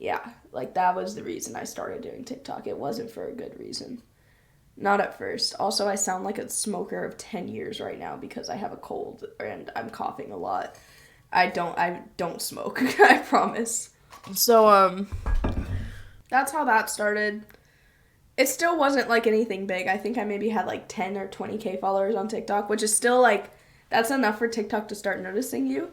Speaker 1: Yeah, like that was the reason I started doing TikTok. It wasn't for a good reason. Not at first. Also, I sound like a smoker of 10 years right now because I have a cold and I'm coughing a lot. I don't smoke, I promise. So, that's how that started. It still wasn't like anything big. I think I maybe had like 10 or 20K followers on TikTok, which is still like, that's enough for TikTok to start noticing you.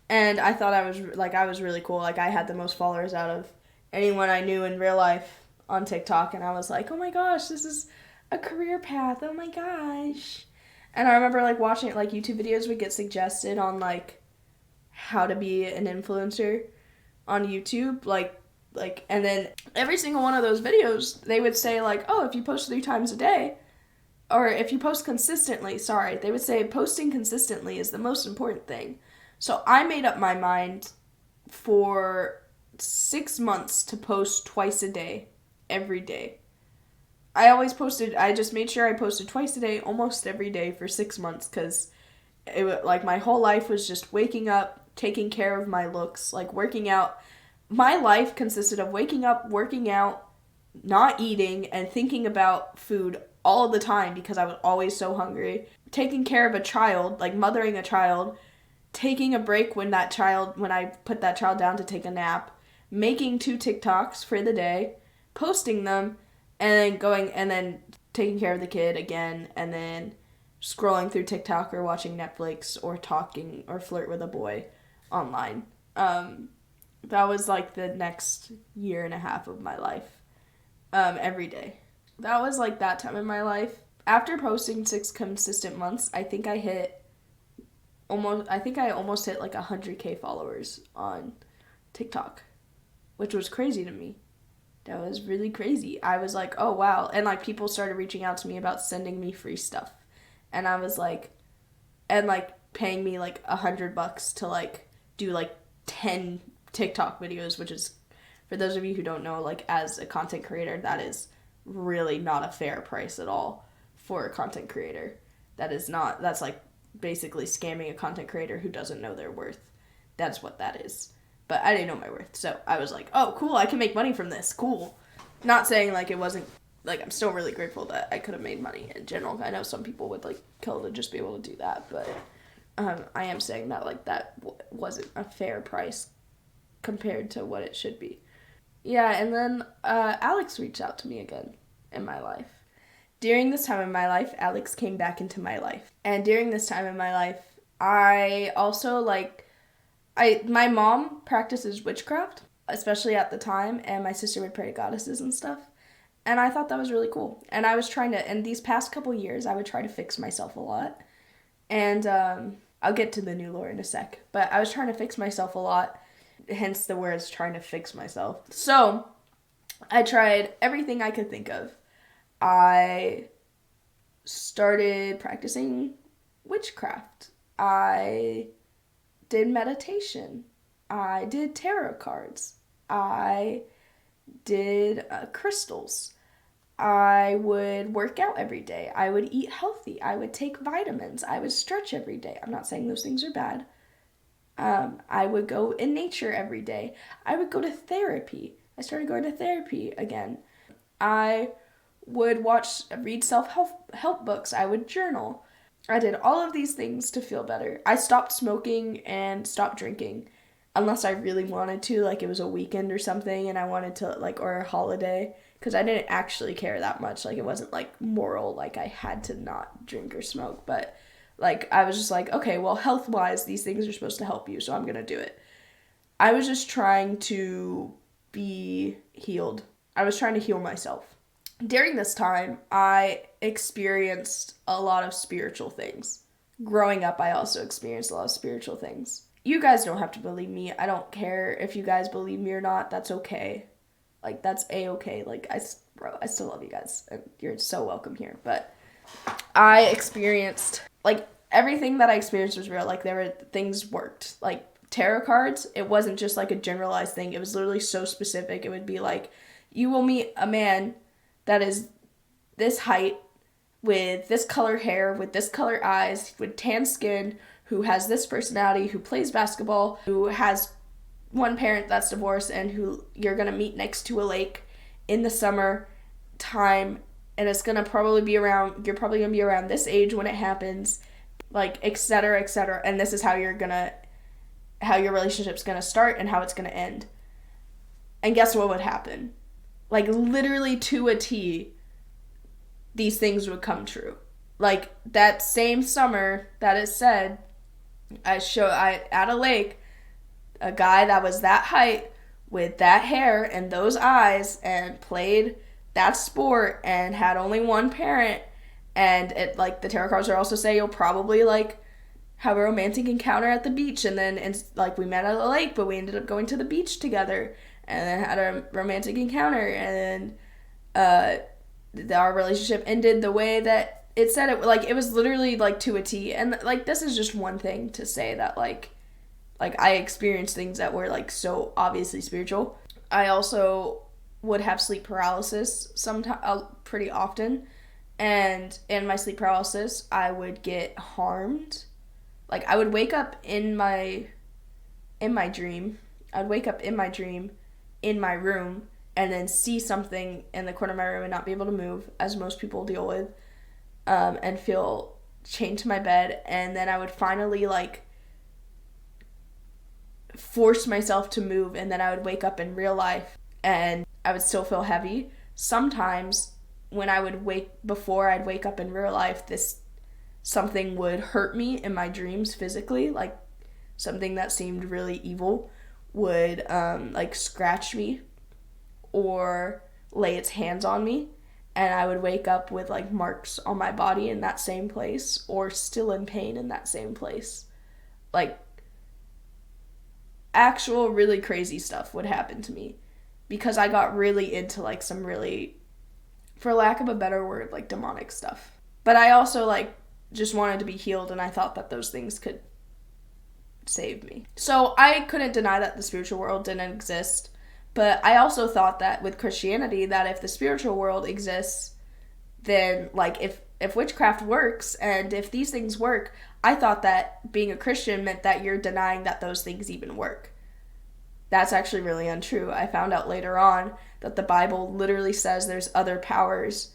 Speaker 1: And I thought I was really cool. Like, I had the most followers out of anyone I knew in real life on TikTok. And I was like, oh my gosh, this is a career path. Oh my gosh. And I remember like watching it, like YouTube videos would get suggested on like how to be an influencer on YouTube. And then every single one of those videos, they would say like, oh, if you post 3 times a day, or if you post consistently, they would say posting consistently is the most important thing. So I made up my mind for 6 months to post twice a day, every day. I just made sure I posted twice a day, almost every day for 6 months, because my whole life was just waking up, taking care of my looks, like working out. My life consisted of waking up, working out, not eating, and thinking about food all the time because I was always so hungry. Taking care of a child, like mothering a child, taking a break when I put that child down to take a nap, making 2 TikToks for the day, posting them, and then taking care of the kid again, and then scrolling through TikTok or watching Netflix or talking or flirt with a boy online. That was like the next year and a half of my life, every day. That was like that time in my life. After posting 6 consistent months, I think I almost hit like 100K followers on TikTok, which was crazy to me. That was really crazy. I was like, oh wow. And like people started reaching out to me about sending me free stuff. And I was like, and like paying me like $100 to like do like 10 TikTok videos, which is, for those of you who don't know, like as a content creator, that is really not a fair price at all for a content creator. That's like basically scamming a content creator who doesn't know their worth. That's what that is. But I didn't know my worth, so I was like, oh, cool, I can make money from this, cool. Not saying like it wasn't, like I'm still really grateful that I could have made money in general. I know some people would like kill to just be able to do that, but I am saying that like that wasn't a fair price compared to what it should be. Yeah, and then Alex reached out to me again in my life. During this time in my life, Alex came back into my life. And during this time in my life, I also my mom practices witchcraft, especially at the time, and my sister would pray to goddesses and stuff. And I thought that was really cool. And I was in these past couple years, I would try to fix myself a lot. And I'll get to the new lore in a sec. But I was trying to fix myself a lot, hence the words trying to fix myself. So I tried everything I could think of. I started practicing witchcraft. I did meditation. I did tarot cards. I did crystals. I would work out every day. I would eat healthy. I would take vitamins. I would stretch every day. I'm not saying those things are bad. I would go in nature every day. I would go to therapy. I started going to therapy again. I would read self-help books. I would journal. I did all of these things to feel better. I stopped smoking and stopped drinking unless I really wanted to, like it was a weekend or something and I wanted to, like, or a holiday, because I didn't actually care that much. Like, it wasn't, like, moral, like I had to not drink or smoke, but, like, I was just like, okay, well, health-wise, these things are supposed to help you, so I'm gonna do it. I was just trying to be healed. I was trying to heal myself. During this time, I experienced a lot of spiritual things. Growing up, I also experienced a lot of spiritual things. You guys don't have to believe me. I don't care if you guys believe me or not. That's okay. Like, that's A-okay. Like, I still love you guys. And you're so welcome here. But I experienced, like, everything that I experienced was real. Like, things worked. Like, tarot cards, it wasn't just, like, a generalized thing. It was literally so specific. It would be like, you will meet a man that is this height, with this color hair, with this color eyes, with tan skin, who has this personality, who plays basketball, who has one parent that's divorced and who you're going to meet next to a lake in the summer time, and it's going to probably be around, you're probably going to be around this age when it happens, like, etc., etc., and this is how you're going to, how your relationship's going to start and how it's going to end. And guess what would happen? Like, literally to a T, these things would come true. Like, that same summer that it said, I at a lake, a guy that was that height with that hair and those eyes and played that sport and had only one parent, and it, like, the tarot cards are also say you'll probably, like, have a romantic encounter at the beach, and then, and like, we met at a lake, but we ended up going to the beach together, and then had a romantic encounter, and our relationship ended the way that it said it. Like, it was literally, like, to a T. And, like, this is just one thing to say that, like I experienced things that were, like, so obviously spiritual. I also would have sleep paralysis pretty often, and in my sleep paralysis, I would get harmed. Like, I would wake up in my dream. I'd wake up in my dream in my room and then see something in the corner of my room and not be able to move, as most people deal with, and feel chained to my bed. And then I would finally, like, force myself to move, and then I would wake up in real life and I would still feel heavy. Sometimes when I would before I'd wake up in real life, something would hurt me in my dreams physically, like something that seemed really evil would like scratch me or lay its hands on me, and I would wake up with, like, marks on my body in that same place, or still in pain in that same place. Like, actual really crazy stuff would happen to me because I got really into, like, some really, for lack of a better word, like, demonic stuff. But I also, like, just wanted to be healed, and I thought that those things could save me. So I couldn't deny that the spiritual world didn't exist, but I also thought that with Christianity, that if the spiritual world exists, then, like, if witchcraft works and if these things work, I thought that being a Christian meant that you're denying that those things even work. That's actually really untrue. I found out later on that the Bible literally says there's other powers,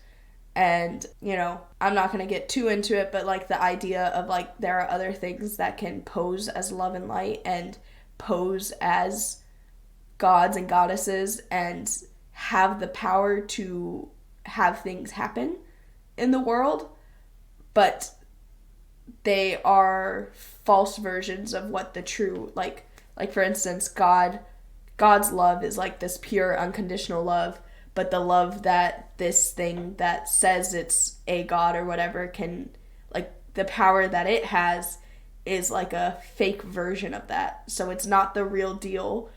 Speaker 1: and, you know, I'm not going to get too into it, but, like, the idea of, like, there are other things that can pose as love and light and pose as gods and goddesses and have the power to have things happen in the world, but they are false versions of what the true, like for instance, God's love is, like, this pure unconditional love, but the love that this thing that says it's a god or whatever can, like, the power that it has is, like, a fake version of that. So it's not the real deal,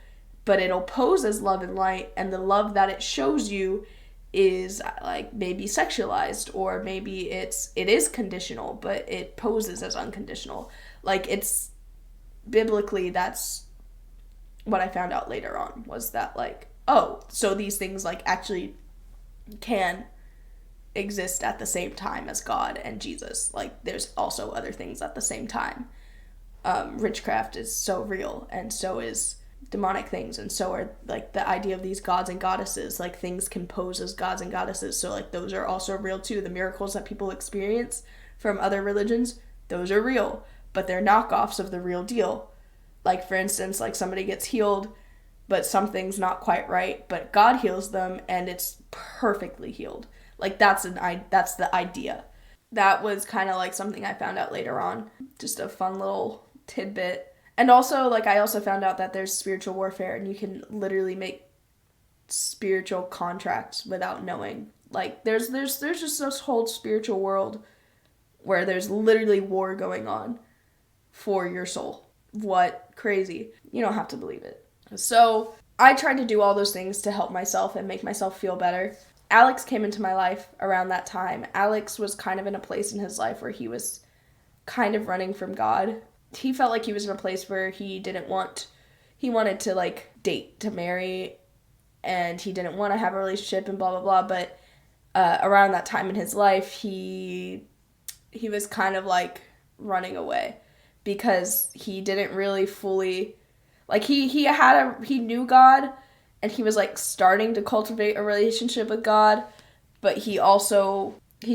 Speaker 1: but it'll pose as love and light, and the love that it shows you is, like, maybe sexualized, or maybe it is conditional, but it poses as unconditional. Like, it's biblically, that's what I found out later on, was that, like, oh, so these things, like, actually can exist at the same time as God and Jesus. Like, there's also other things at the same time. Witchcraft is so real, and so is demonic things, and so are, like, the idea of these gods and goddesses. Like, things can pose as gods and goddesses, so, like, those are also real too. The miracles that people experience from other religions, those are real, but they're knockoffs of the real deal. Like, for instance, like, somebody gets healed, but something's not quite right, but God heals them, and it's perfectly healed. Like, that's the idea. That was kind of, like, something I found out later on. Just a fun little tidbit. And also, like, I also found out that there's spiritual warfare, and you can literally make spiritual contracts without knowing. Like, there's just this whole spiritual world where there's literally war going on for your soul. What? Crazy. You don't have to believe it. So I tried to do all those things to help myself and make myself feel better. Alex came into my life around that time. Alex was kind of in a place in his life where he was kind of running from God. He felt like he was in a place where he wanted to, like, date, to marry, and he didn't want to have a relationship and blah, blah, blah. But around that time in his life, he was kind of, like, running away because he didn't really fully, Like he knew God, and he was like starting to cultivate a relationship with God, but he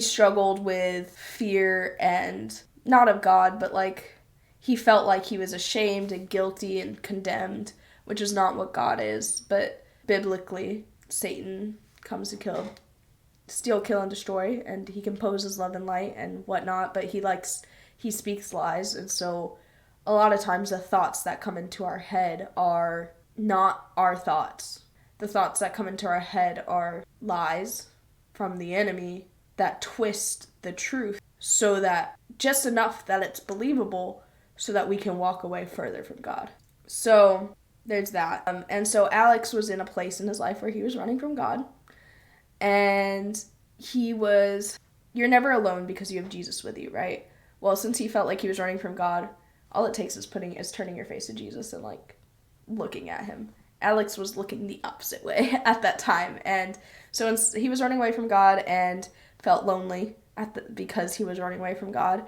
Speaker 1: struggled with fear, and not of God, but like he felt like he was ashamed and guilty and condemned, which is not what God is. But biblically, Satan comes to steal, kill, and destroy, and he composes love and light and whatnot, but he speaks lies, and so a lot of times the thoughts that come into our head are not our thoughts. The thoughts that come into our head are lies from the enemy that twist the truth so that just enough that it's believable so that we can walk away further from God. So there's that. And so Alex was in a place in his life where he was running from God. And you're never alone because you have Jesus with you, right? Well, since he felt like he was running from God, all it takes is turning your face to Jesus and like looking at him. Alex was looking the opposite way at that time, and so he was running away from God and felt lonely because he was running away from God,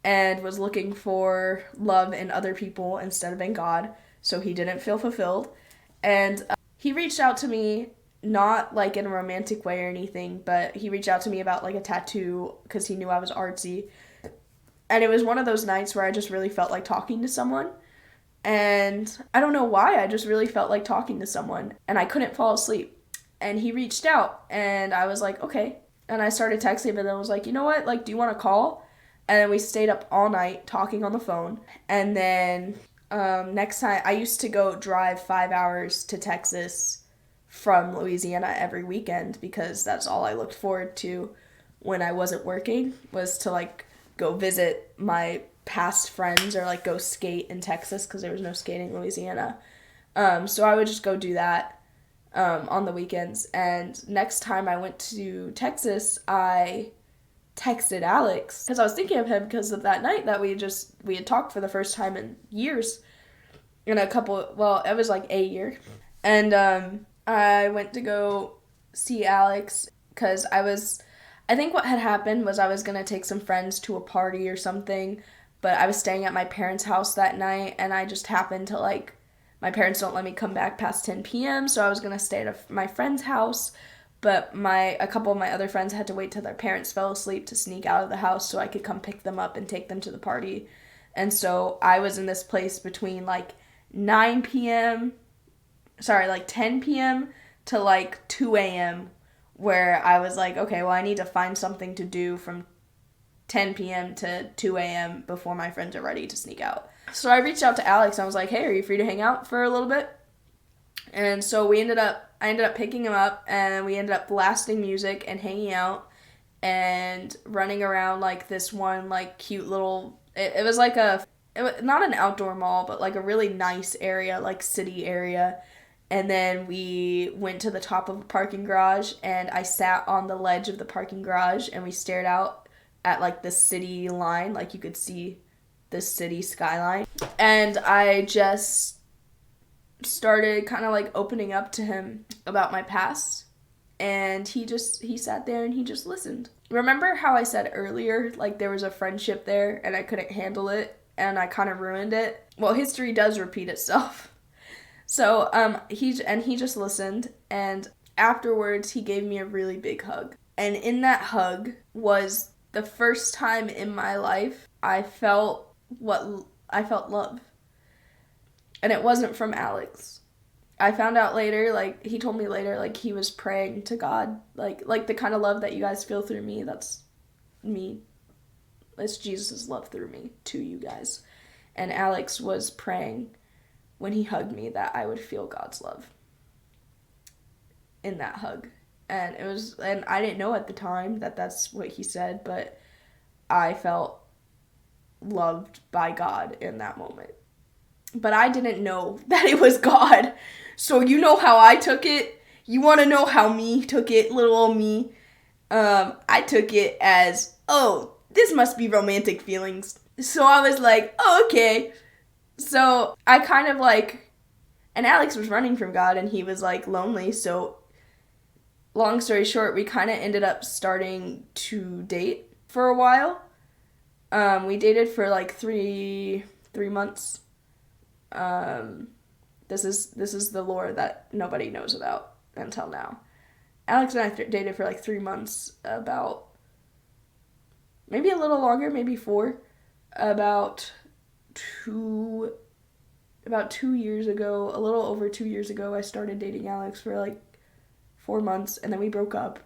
Speaker 1: and was looking for love in other people instead of in God. So he didn't feel fulfilled, and he reached out to me, not like in a romantic way or anything, but he reached out to me about like a tattoo because he knew I was artsy. And it was one of those nights where I just really felt like talking to someone. And I don't know why, I just really felt like talking to someone. And I couldn't fall asleep. And he reached out, and I was like, okay. And I started texting him, and then was like, you know what? Like, do you want to call? And then we stayed up all night talking on the phone. And then next time, I used to go drive 5 hours to Texas from Louisiana every weekend because that's all I looked forward to when I wasn't working, was to like go visit my past friends or like go skate in Texas because there was no skating in Louisiana. So I would just go do that on the weekends. And next time I went to Texas, I texted Alex because I was thinking of him because of that night that we had talked for the first time in years. It was like a year. And I went to go see Alex because I think what had happened was I was going to take some friends to a party or something, but I was staying at my parents' house that night, and I just happened to like, my parents don't let me come back past 10 p.m., so I was going to stay at my friend's house, but a couple of my other friends had to wait till their parents fell asleep to sneak out of the house so I could come pick them up and take them to the party. And so I was in this place between like 10 p.m. to like 2 a.m. where I was like, okay, well, I need to find something to do from 10 p.m. to 2 a.m. before my friends are ready to sneak out. So I reached out to Alex, and I was like, hey, are you free to hang out for a little bit? And so I ended up picking him up, and we ended up blasting music and hanging out and running around like this one like cute little, it was like not an outdoor mall, but like a really nice area, like city area. And then we went to the top of a parking garage, and I sat on the ledge of the parking garage, and we stared out at like the city line, like you could see the city skyline. And I just started kind of like opening up to him about my past, and he sat there and he just listened. Remember how I said earlier, like there was a friendship there and I couldn't handle it and I kind of ruined it? Well, history does repeat itself. So he just listened, and afterwards he gave me a really big hug. And in that hug was the first time in my life I felt love. And it wasn't from Alex. I found out later, like he told me later, like he was praying to God, like the kind of love that you guys feel through me, that's me. It's Jesus' love through me to you guys. And Alex was praying when he hugged me that I would feel God's love in that hug. And I didn't know at the time that that's what he said, but I felt loved by God in that moment. But I didn't know that it was God. So you know how I took it? You want to know how me took it, little old me? I took it as, oh, this must be romantic feelings. So I was like, oh, okay. So I kind of like, and Alex was running from God and he was like lonely. So long story short, we kind of ended up starting to date for a while. We dated for like three months. This is the lore that nobody knows about until now. Alex and I dated for like 3 months, about maybe a little longer, maybe 4. About two about 2 years ago, a little over 2 years ago, I started dating Alex for like 4 months, and then we broke up.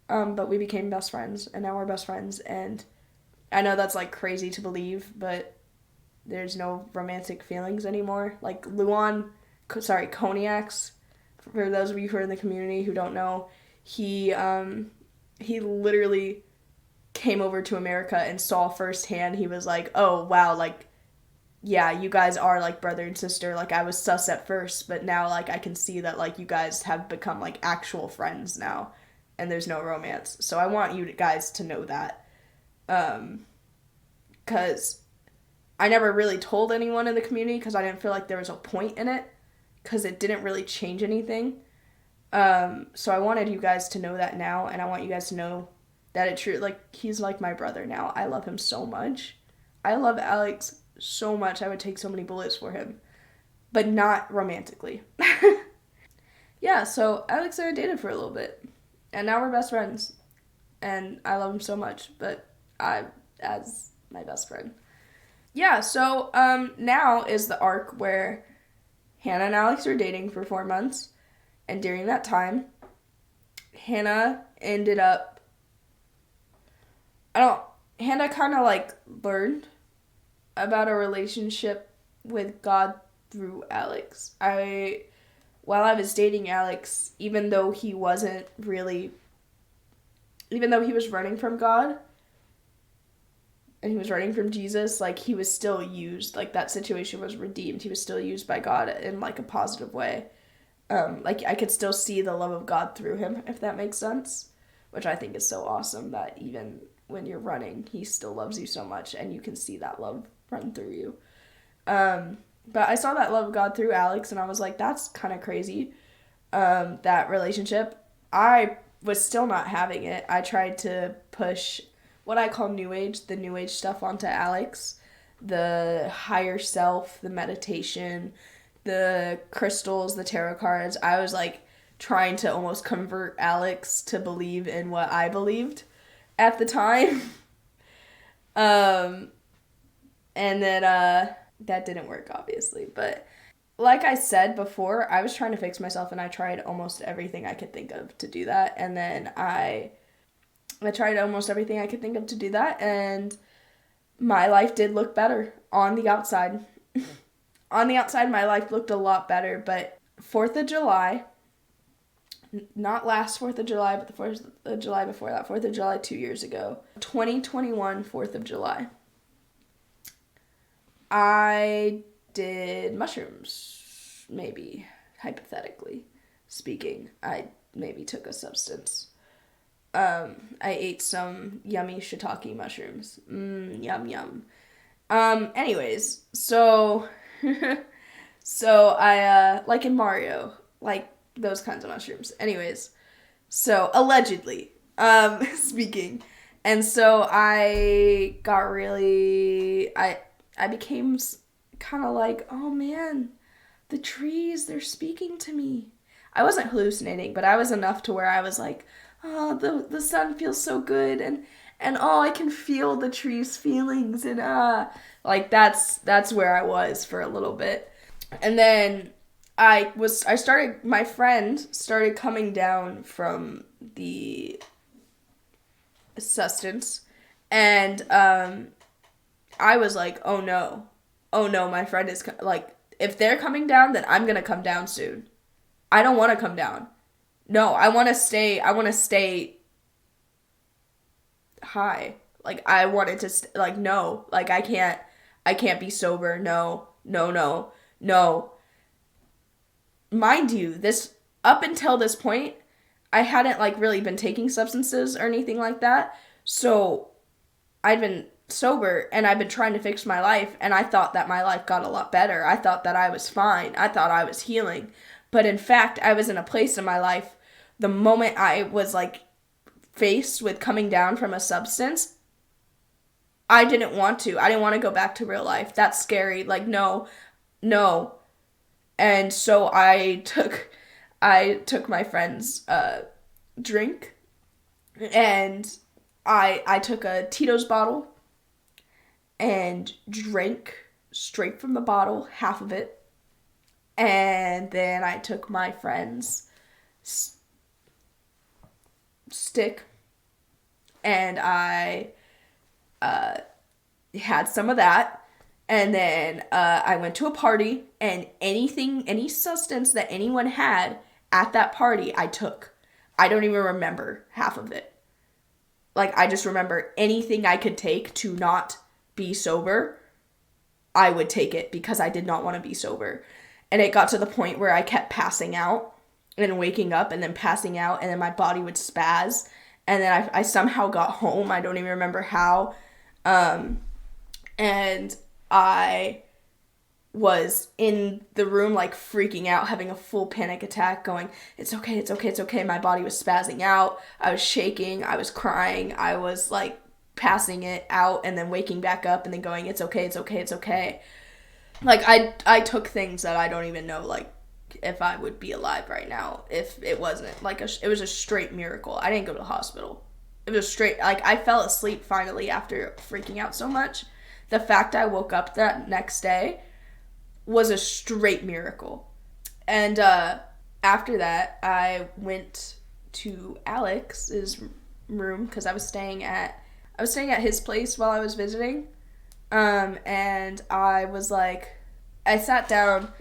Speaker 1: But we became best friends, and now we're best friends. And I know that's like crazy to believe, but there's no romantic feelings anymore. Like Cognacs. For those of you who are in the community who don't know, he literally came over to America and saw firsthand. He was like, "Oh wow, like yeah, you guys are like brother and sister. Like I was sus at first, but now like I can see that like you guys have become like actual friends now, and there's no romance." So I want you guys to know that, because I never really told anyone in the community because I didn't feel like there was a point in it, because it didn't really change anything. So I wanted you guys to know that now, and I want you guys to know that it's true. Like, he's like my brother now. I love him so much. I love Alex so much. I would take so many bullets for him, but not romantically. Yeah, so Alex and I dated for a little bit, and now we're best friends, and I love him so much, but I, as my best friend. Yeah, so now is the arc where Hannah and Alex are dating for 4 months, and during that time, Hannah ended up, Hannah kind of like learned about a relationship with God through Alex. While I was dating Alex, even though he was running from God, and he was running from Jesus, like, he was still used. Like, that situation was redeemed. He was still used by God in, like, a positive way. Like, I could still see the love of God through him, if that makes sense. Which I think is so awesome, that even when you're running, he still loves you so much, and you can see that love run through you. But I saw that love of God through Alex, and I was like, that's kind of crazy. That relationship. I was still not having it. I tried to push what I call the new age stuff onto Alex. The higher self, the meditation, the crystals, the tarot cards. I was like trying to almost convert Alex to believe in what I believed at the time. And then that didn't work, obviously. But like I said before, I was trying to fix myself, and I tried almost everything I could think of to do that. And then I tried almost everything I could think of to do that, and my life did look better on the outside. On the outside, my life looked a lot better, but 4th of July, not last 4th of July, but the 4th of July before that, 4th of July 2 years ago, 2021, 4th of July, I did mushrooms, maybe, hypothetically speaking. I maybe took a substance. I ate some yummy shiitake mushrooms. Yum, yum. Anyways, so, so I, like in Mario, like those kinds of mushrooms. Anyways, so, allegedly, speaking. And so I got really, I became kind of like, oh man, the trees, they're speaking to me. I wasn't hallucinating, but I was enough to where I was like, oh, the sun feels so good, and oh, I can feel the trees' feelings, and like that's where I was for a little bit. And then my friend started coming down from the sustenance, and I was like, oh no, my friend is like, if they're coming down, then I'm gonna come down soon. I don't want to come down. No, I want to stay high. Like, I wanted to like, no, like, I can't be sober. No, no, no, no. Mind you, up until this point, I hadn't like really been taking substances or anything like that. So I'd been sober, and I've been trying to fix my life, and I thought that my life got a lot better. I thought that I was fine. I thought I was healing. But in fact, I was in a place in my life, the moment I was like faced with coming down from a substance, I didn't want to. I didn't want to go back to real life. That's scary. Like, no, no. And so I took my friend's drink, and I took a Tito's bottle and drank straight from the bottle, half of it. And then I took my friend's stick, and I had some of that. And then I went to a party, and any substance that anyone had at that party, I took. I don't even remember half of it. Like, I just remember anything I could take to not be sober, I would take it because I did not want to be sober. And it got to the point where I kept passing out and waking up and then passing out, and then my body would spaz. And then I somehow got home. I don't even remember how. And I was in the room, like, freaking out, having a full panic attack, going, it's okay, it's okay, it's okay. My body was spazzing out. I was shaking. I was crying. I was, like, passing it out and then waking back up and then going, it's okay, it's okay, it's okay. Like, I took things that I don't even know, like, if I would be alive right now if it wasn't. Like, it was a straight miracle. I didn't go to the hospital. It was straight, like, I fell asleep finally after freaking out so much. The fact I woke up that next day was a straight miracle. And after that, I went to Alex's room because I was staying at his place while I was visiting. And I was like, I sat down.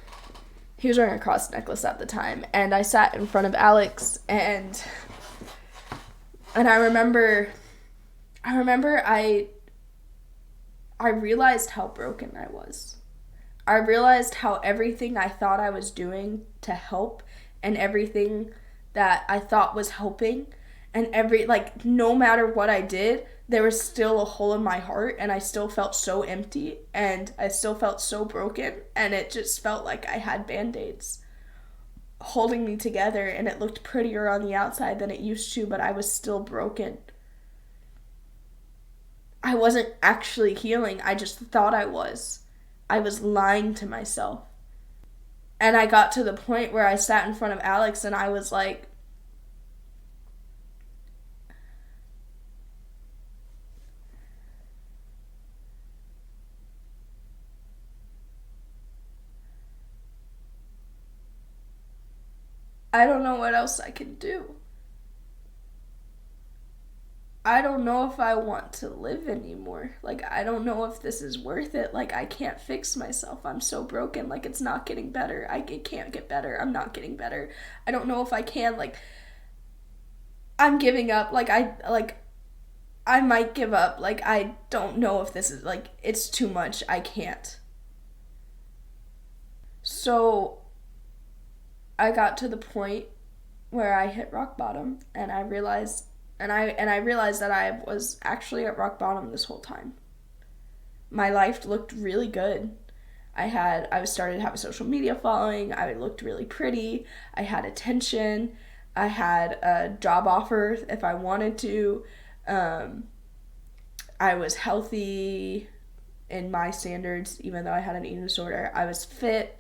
Speaker 1: He was wearing a cross necklace at the time, and I sat in front of Alex, and I remember I realized how broken I was. I realized how everything I thought I was doing to help, and everything that I thought was helping, and no matter what I did, there was still a hole in my heart, and I still felt so empty, and I still felt so broken, and it just felt like I had Band-Aids holding me together, and it looked prettier on the outside than it used to, but I was still broken. I wasn't actually healing. I just thought I was. I was lying to myself. And I got to the point where I sat in front of Alex and I was like, I don't know what else I can do. I don't know if I want to live anymore. Like, I don't know if this is worth it. Like, I can't fix myself. I'm so broken. Like, it's not getting better. It can't get better. I'm not getting better. I don't know if I can. Like, I'm giving up. I might give up. Like, I don't know if this is, like, it's too much. I can't. So, I got to the point where I hit rock bottom, and I realized that I was actually at rock bottom this whole time. My life looked really good. I started to have a social media following. I looked really pretty. I had attention. I had a job offer if I wanted to. I was healthy in my standards, even though I had an eating disorder. I was fit.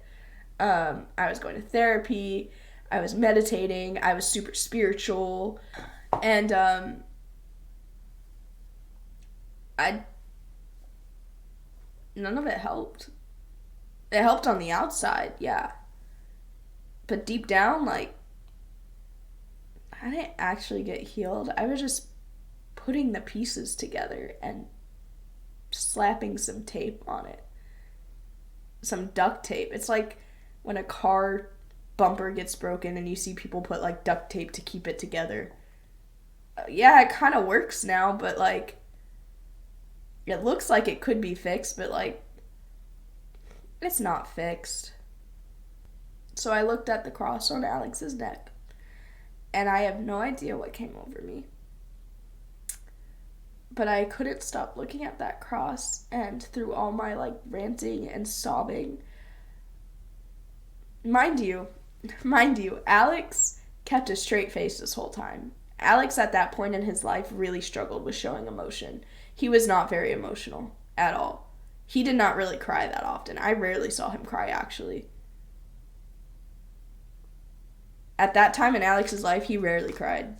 Speaker 1: I was going to therapy. I was meditating. I was super spiritual. And none of it helped. It helped on the outside, yeah. But deep down, like, I didn't actually get healed. I was just putting the pieces together and slapping some tape on it. Some duct tape. It's like when a car bumper gets broken and you see people put, like, duct tape to keep it together. Yeah, it kind of works now, but, like, it looks like it could be fixed, but, like, it's not fixed. So I looked at the cross on Alex's neck, and I have no idea what came over me. But I couldn't stop looking at that cross, and through all my, like, ranting and sobbing, mind you, Alex kept a straight face this whole time. Alex, at that point in his life, really struggled with showing emotion. He was not very emotional at all. He did not really cry that often. I rarely saw him cry, actually. At that time in Alex's life, he rarely cried.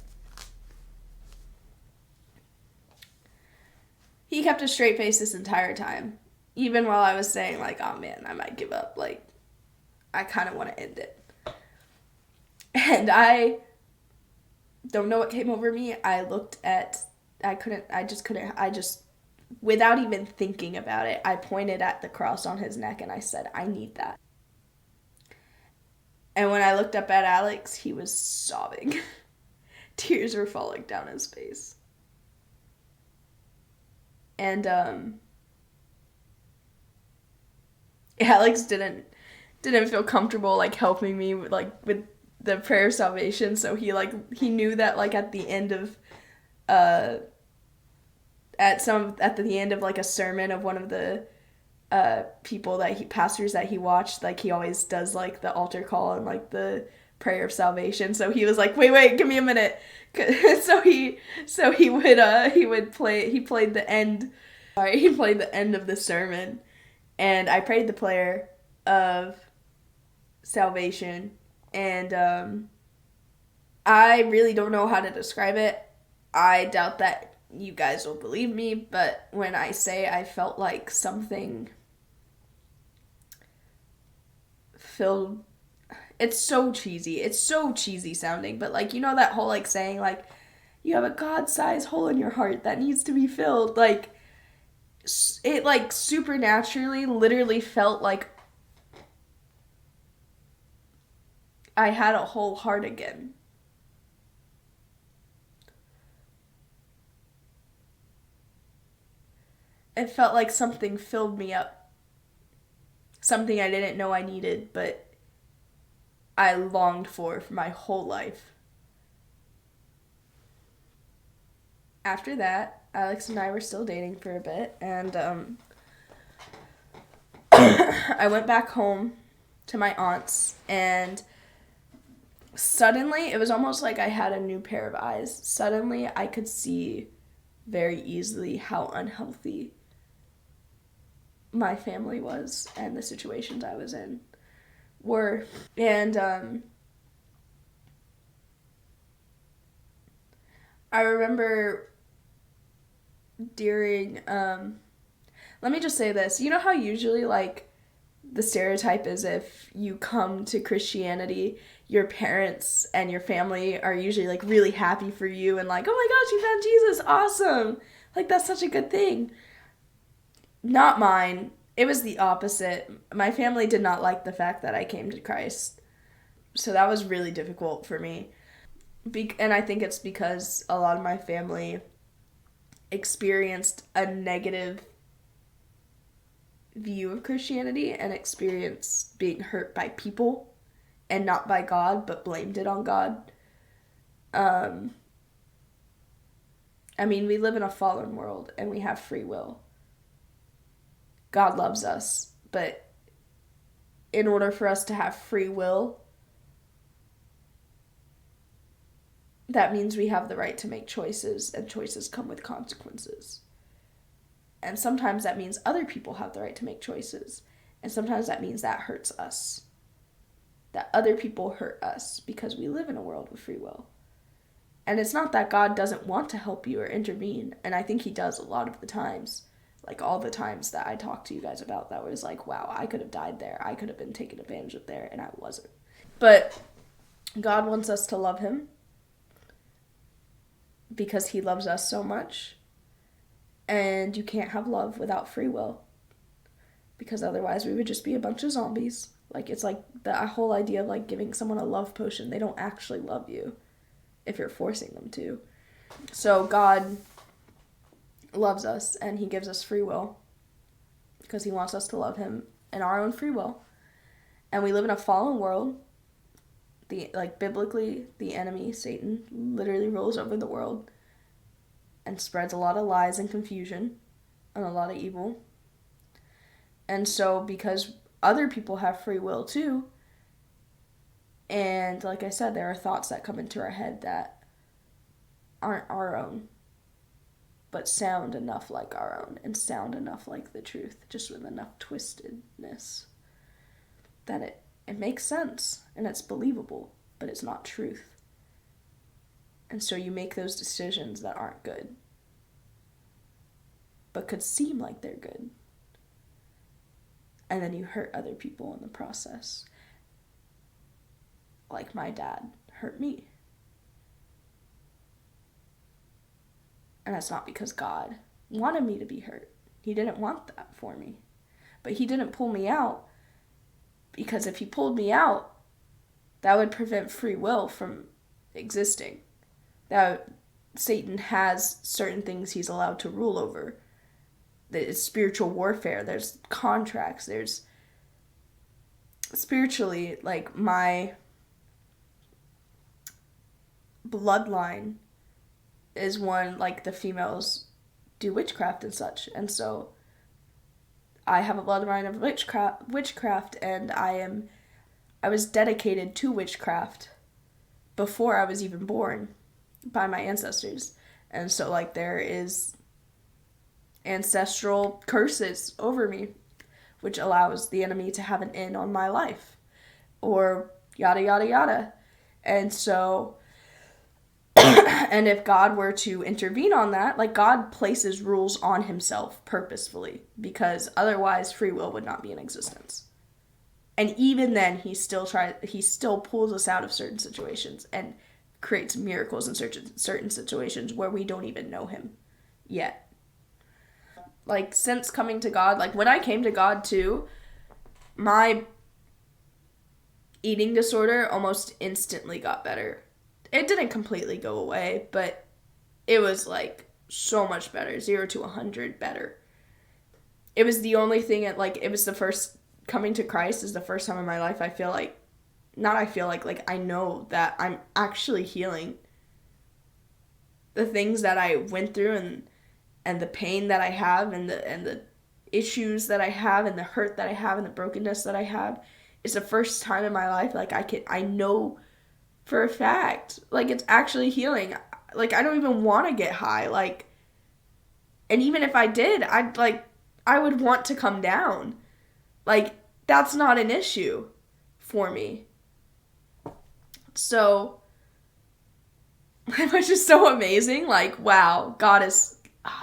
Speaker 1: He kept a straight face this entire time. Even while I was saying, like, oh man, I might give up. Like, I kind of want to end it. And I don't know what came over me. I just, without even thinking about it, I pointed at the cross on his neck and I said, I need that. And when I looked up at Alex, he was sobbing. Tears were falling down his face. And Alex didn't feel comfortable like helping me with the prayer of salvation, so he knew that like at the end of at the end of like a sermon of one of the pastors that he watched, like he always does like the altar call and like the prayer of salvation. So he was like, wait, give me a minute. So he played the end of the sermon, and I prayed the prayer of salvation, and I really don't know how to describe it. I doubt that you guys will believe me, but when I say I felt like something filled, it's so cheesy sounding, but like, you know that whole like saying like you have a God-sized hole in your heart that needs to be filled, like it like supernaturally literally felt like I had a whole heart again. It felt like something filled me up. Something I didn't know I needed, but I longed for my whole life. After that, Alex and I were still dating for a bit, and I went back home to my aunt's, and suddenly, it was almost like I had a new pair of eyes. Suddenly, I could see very easily how unhealthy my family was and the situations I was in were. And I remember during, let me just say this. You know how usually, like, the stereotype is if you come to Christianity, your parents and your family are usually, like, really happy for you and, like, oh my gosh, you found Jesus, awesome. Like, that's such a good thing. Not mine. It was the opposite. My family did not like the fact that I came to Christ. So that was really difficult for me. And I think it's because a lot of my family experienced a negative view of Christianity and experienced being hurt by people and not by God, but blamed it on God. I mean, we live in a fallen world and we have free will. God loves us, but in order for us to have free will, that means we have the right to make choices, and choices come with consequences. And sometimes that means other people have the right to make choices, and sometimes that means that hurts us. That other people hurt us because we live in a world with free will. And it's not that God doesn't want to help you or intervene, and I think he does a lot of the times. Like all the times that I talked to you guys about that was like, wow, I could have died there. I could have been taken advantage of there, and I wasn't. But God wants us to love him because he loves us so much. And you can't have love without free will, because otherwise we would just be a bunch of zombies. Like, it's like the whole idea of like giving someone a love potion. They don't actually love you if you're forcing them to. So God loves us, and he gives us free will because he wants us to love him in our own free will. And we live in a fallen world. Biblically, the enemy, Satan, literally rules over the world and spreads a lot of lies and confusion and a lot of evil. And so because other people have free will too, and like I said, there are thoughts that come into our head that aren't our own, but sound enough like our own and sound enough like the truth, just with enough twistedness that it makes sense and it's believable. but it's not truth. And so you make those decisions that aren't good, but could seem like they're good. And then you hurt other people in the process. Like my dad hurt me. And that's not because God wanted me to be hurt. He didn't want that for me. But he didn't pull me out, because if he pulled me out, that would prevent free will from existing. That Satan has certain things he's allowed to rule over. There's spiritual warfare. There's contracts. There's spiritually, like, my bloodline is one, like, the females do witchcraft and such. And so I have a bloodline of witchcraft, and I was dedicated to witchcraft before I was even born by my ancestors. And so, like, there is ancestral curses over me, which allows the enemy to have an in on my life, or yada, yada, yada. And so, and if God were to intervene on that, like, God places rules on himself purposefully, because otherwise free will would not be in existence. And even then, he still pulls us out of certain situations and creates miracles in certain situations where we don't even know him yet. Like, since coming to God, like, when I came to God too, my eating disorder almost instantly got better. It didn't completely go away, but it was, like, so much better. 0 to 100 better. It was the only thing, it was the first, coming to Christ is the first time in my life I know that I'm actually healing. The things that I went through and the pain that I have and the issues that I have and the hurt that I have and the brokenness that I have, it's the first time in my life, like, I know for a fact, like, it's actually healing. Like, I don't even want to get high, like, and even if I did, I would want to come down. Like, that's not an issue for me. So, it was just so amazing. Like, wow, God is,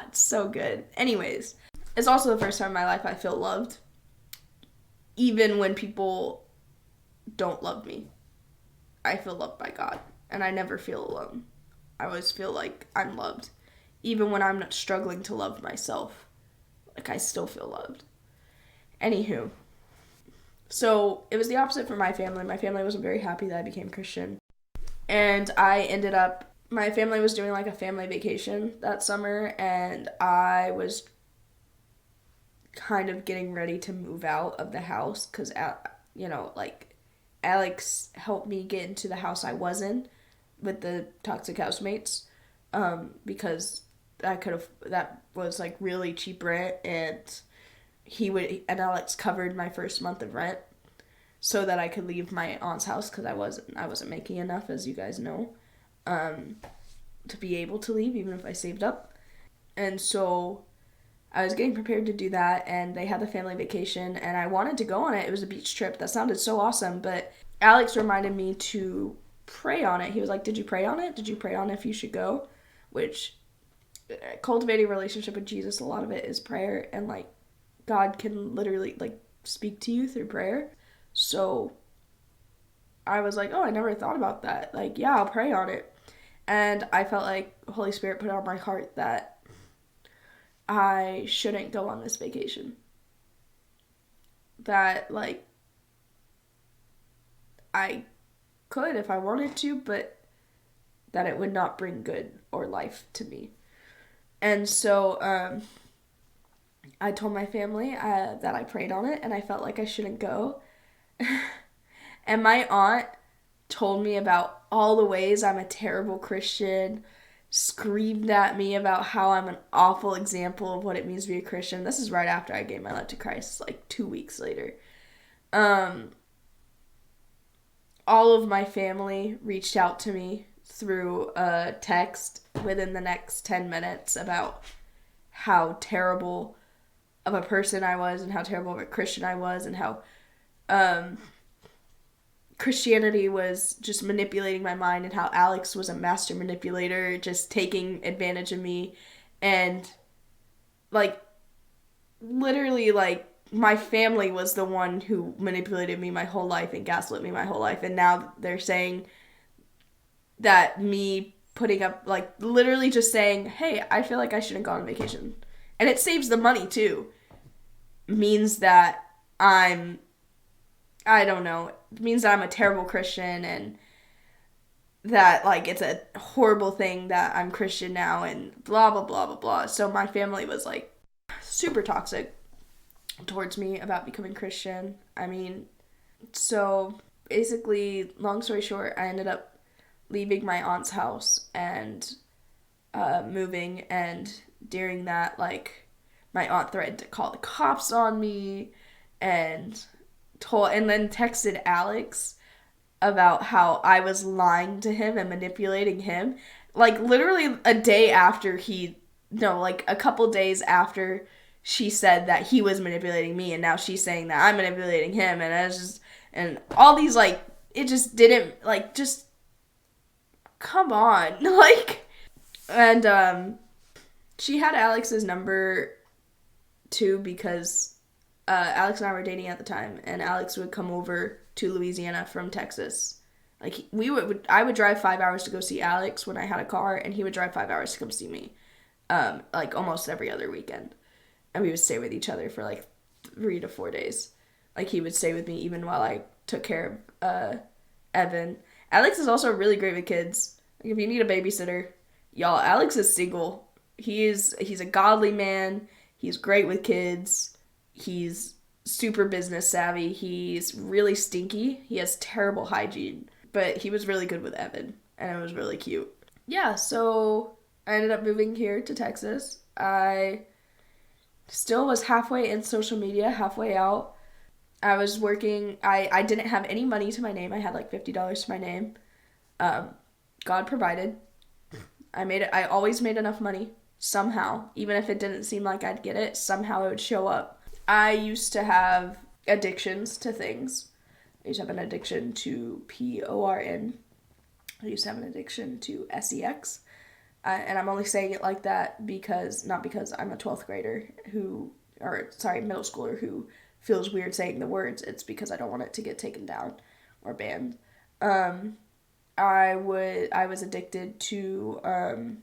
Speaker 1: it's so good. Anyways, it's also the first time in my life I feel loved, even when people don't love me. I feel loved by God, and I never feel alone. I always feel like I'm loved. Even when I'm not struggling to love myself, like, I still feel loved. Anywho, so it was the opposite for my family. My family wasn't very happy that I became Christian. And my family was doing, like, a family vacation that summer, and I was kind of getting ready to move out of the house because, Alex helped me get into the house I was in with the toxic housemates, because that was, like, really cheap rent, and Alex covered my first month of rent so that I could leave my aunt's house, because I wasn't making enough, as you guys know, to be able to leave, even if I saved up. And so I was getting prepared to do that, and they had the family vacation, and I wanted to go on it. It was a beach trip. That sounded so awesome, but Alex reminded me to pray on it. He was like, did you pray on it? Did you pray on if you should go? Which, cultivating a relationship with Jesus, a lot of it is prayer, and, like, God can literally, like, speak to you through prayer. So I was like, oh, I never thought about that. Like, yeah, I'll pray on it. And I felt like Holy Spirit put it on my heart that I shouldn't go on this vacation. That, like, I could if I wanted to, but that it would not bring good or life to me. And so I told my family that I prayed on it, and I felt like I shouldn't go. And my aunt told me about all the ways I'm a terrible Christian, screamed at me about how I'm an awful example of what it means to be a Christian. This is right after I gave my life to Christ, like 2 weeks later. All of my family reached out to me through a text within the next 10 minutes about how terrible of a person I was and how terrible of a Christian I was, and how Christianity was just manipulating my mind, and how Alex was a master manipulator, just taking advantage of me. And, like, literally, like, my family was the one who manipulated me my whole life and gaslit me my whole life. And now they're saying that me putting up, like, literally just saying, hey, I feel like I shouldn't go on vacation. And it saves the money, too. Means that I don't know, it means that I'm a terrible Christian, and that, like, it's a horrible thing that I'm Christian now, and blah, blah, blah, blah, blah. So my family was, like, super toxic towards me about becoming Christian. I mean, so basically, long story short, I ended up leaving my aunt's house and moving, and during that, like, my aunt threatened to call the cops on me, and then texted Alex about how I was lying to him and manipulating him. Like, literally a couple days after she said that he was manipulating me, and now she's saying that I'm manipulating him, and and all these, like, it just didn't, like, just, come on, like, and, she had Alex's number, too, because Alex and I were dating at the time, and Alex would come over to Louisiana from Texas. Like, I would drive 5 hours to go see Alex when I had a car, and he would drive 5 hours to come see me, like, almost every other weekend. And we would stay with each other for, like, 3 to 4 days. Like, he would stay with me even while I took care of Evan. Alex is also really great with kids. Like, if you need a babysitter, y'all, Alex is single. He's a godly man. He's great with kids. He's super business savvy. He's really stinky. He has terrible hygiene. But he was really good with Evan, and it was really cute. Yeah, so I ended up moving here to Texas. I still was halfway in social media, halfway out. I was working. I didn't have any money to my name. I had like $50 to my name. God provided. I always made enough money. Somehow. Even if it didn't seem like I'd get it, somehow it would show up. I used to have addictions to things. I used to have an addiction to PORN. I used to have an addiction to SEX. And I'm only saying it like that not because I'm a 12th grader middle schooler who feels weird saying the words. It's because I don't want it to get taken down or banned. I was addicted to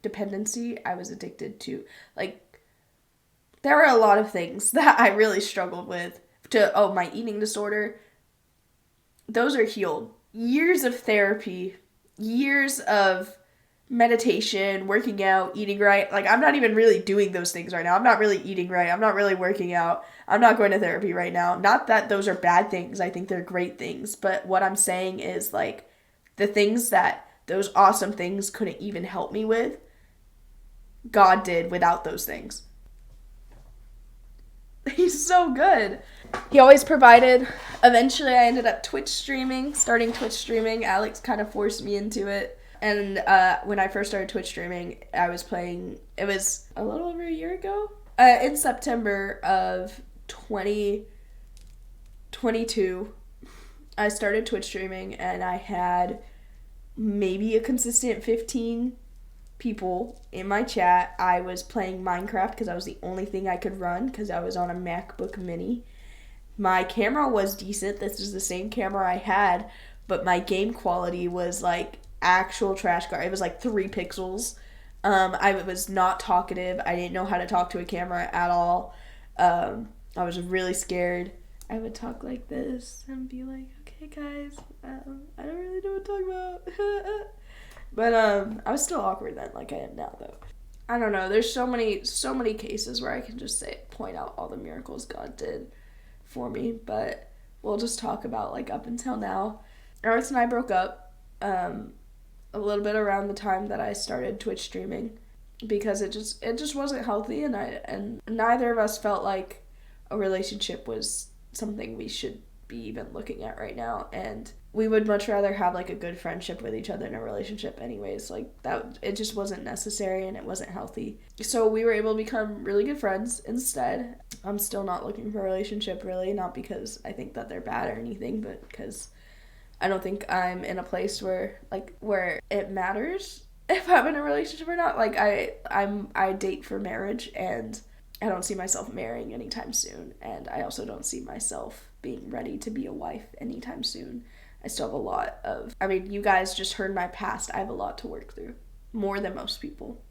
Speaker 1: dependency. I was addicted to, like, there were a lot of things that I really struggled with. My eating disorder. Those are healed. Years of therapy, years of meditation, working out, eating right. Like, I'm not even really doing those things right now. I'm not really eating right. I'm not really working out. I'm not going to therapy right now. Not that those are bad things. I think they're great things. But what I'm saying is, like, the things that those awesome things couldn't even help me with, God did without those things. He's so good. He always provided. Eventually, I ended up starting Twitch streaming. Alex kind of forced me into it. And when I first started Twitch streaming, I was playing, it was a little over a year ago. In September of 2022, I started Twitch streaming, and I had maybe a consistent 15 people in my chat. I was playing Minecraft because that was the only thing I could run because I was on a MacBook Mini. My camera was decent. This is the same camera I had, but my game quality was like actual trash car. It was like 3 pixels. I was not talkative. I didn't know how to talk to a camera at all. I was really scared. I would talk like this and be like, okay guys, I don't really know what to talk about. But I was still awkward then, like I am now, though. I don't know. There's so many cases where I can just point out all the miracles God did for me. But we'll just talk about, like, up until now. Alex and I broke up a little bit around the time that I started Twitch streaming because it just wasn't healthy, and neither of us felt like a relationship was something we should be even looking at right now, and we would much rather have like a good friendship with each other in a relationship anyways. Like, that, it just wasn't necessary and it wasn't healthy. So we were able to become really good friends instead. I'm still not looking for a relationship, really, not because I think that they're bad or anything, but because I don't think I'm in a place where it matters if I'm in a relationship or not. Like, I date for marriage, and I don't see myself marrying anytime soon, and I also don't see myself being ready to be a wife anytime soon. I still have a lot of, you guys just heard my past. I have a lot to work through, more than most people.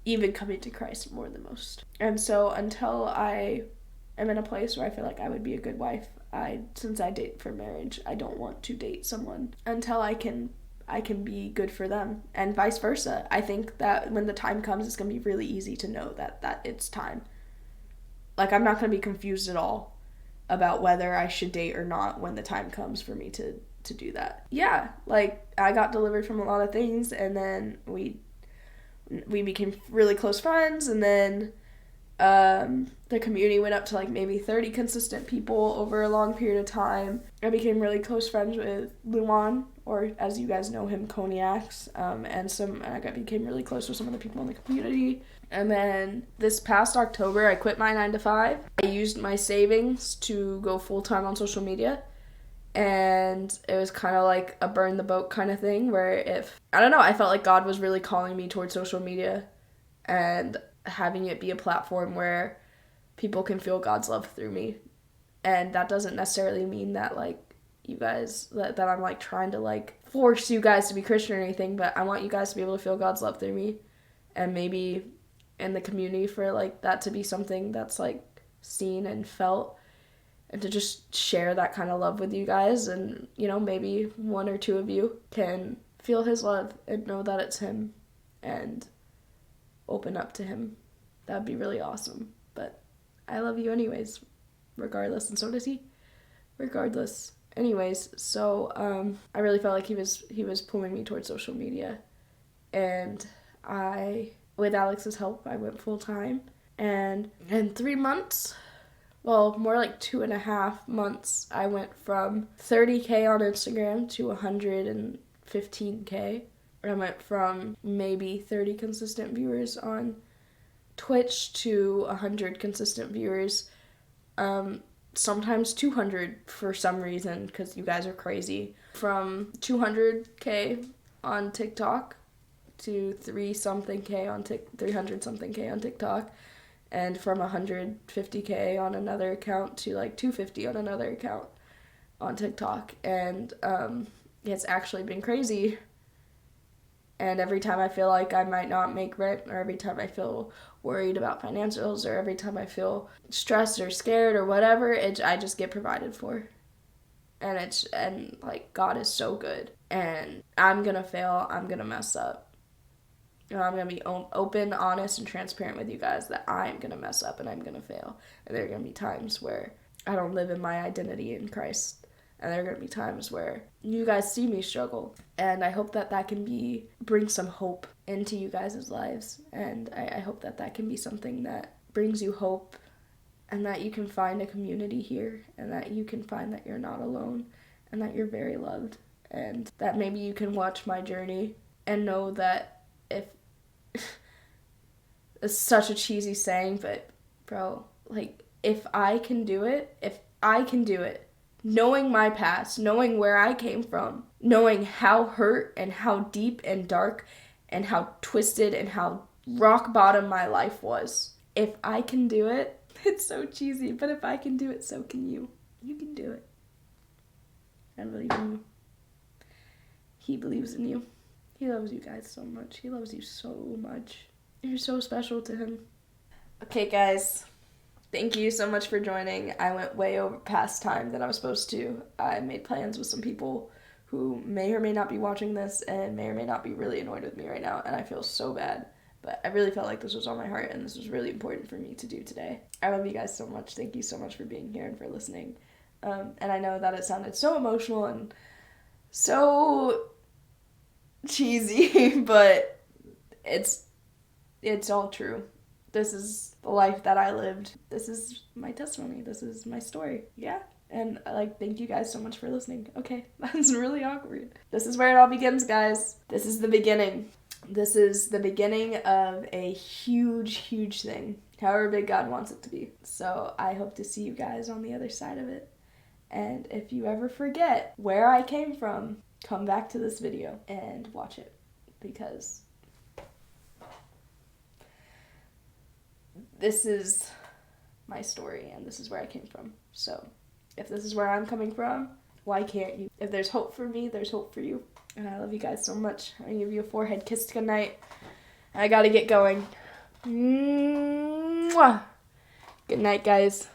Speaker 1: Even coming to Christ more than most. And so until I am in a place where I feel like I would be a good wife, since I date for marriage, I don't want to date someone until I can be good for them, and vice versa. I think that when the time comes, it's going to be really easy to know that it's time. Like, I'm not going to be confused at all about whether I should date or not when the time comes for me to do that. Yeah, like, I got delivered from a lot of things, and then we became really close friends, and then the community went up to like maybe 30 consistent people over a long period of time. I became really close friends with Luan, or as you guys know him, Cognacs, and I became really close with some of the people in the community. And then this past October, I quit my 9-to-5. I used my savings to go full-time on social media. And it was kind of like a burn the boat kind of thing where I felt like God was really calling me towards social media and having it be a platform where people can feel God's love through me. And that doesn't necessarily mean that like you guys, that I'm like trying to like force you guys to be Christian or anything, but I want you guys to be able to feel God's love through me, and maybe in the community for like that to be something that's like seen and felt, and to just share that kind of love with you guys. And, maybe one or two of you can feel his love and know that it's him and open up to him. That would be really awesome. But I love you anyways, regardless, and so does he. Regardless. Anyways, so I really felt like he was pulling me towards social media. And with Alex's help, I went full time. And in 3 months, well, more like 2.5 months, I went from 30K on Instagram to 115K. I went from maybe 30 consistent viewers on Twitch to 100 consistent viewers. Sometimes 200 for some reason, because you guys are crazy. From 200K on TikTok to 300-something K on TikTok. And from 150K on another account to like 250 on another account on TikTok. And it's actually been crazy. And every time I feel like I might not make rent, or every time I feel worried about financials, or every time I feel stressed or scared or whatever, I just get provided for. And like, God is so good. And I'm gonna fail. I'm gonna mess up. I'm going to be open, honest, and transparent with you guys that I'm going to mess up and I'm going to fail. And there are going to be times where I don't live in my identity in Christ. And there are going to be times where you guys see me struggle. And I hope that can bring some hope into you guys' lives. And I hope that can be something that brings you hope, and that you can find a community here, and that you can find that you're not alone, and that you're very loved. And that maybe you can watch my journey and know that it's such a cheesy saying, but bro, like, if I can do it, knowing my past, knowing where I came from, knowing how hurt and how deep and dark and how twisted and how rock bottom my life was, if I can do it, it's so cheesy, but if I can do it, so can you. You can do it. I believe in you. He believes in you. He loves you guys so much. He loves you so much. You're so special to him. Okay, guys. Thank you so much for joining. I went way over past time than I was supposed to. I made plans with some people who may or may not be watching this and may or may not be really annoyed with me right now, and I feel so bad. But I really felt like this was on my heart, and this was really important for me to do today. I love you guys so much. Thank you so much for being here and for listening. And I know that it sounded so emotional and so cheesy, but it's all true. This is the life that I lived. This is my testimony. This is my story. Yeah. And thank you guys so much for listening. Okay, that's really awkward. This is where it all begins, guys. This is the beginning. This is the beginning of a huge, huge thing. however big God wants it to be. So I hope to see you guys on the other side of it. And if you ever forget where I came from, come back to this video and watch it, because this is my story and this is where I came from. So if this is where I'm coming from, why can't you? If there's hope for me, there's hope for you. And I love you guys so much. I give you a forehead kiss goodnight. I gotta get going. Mwah! Good night, guys.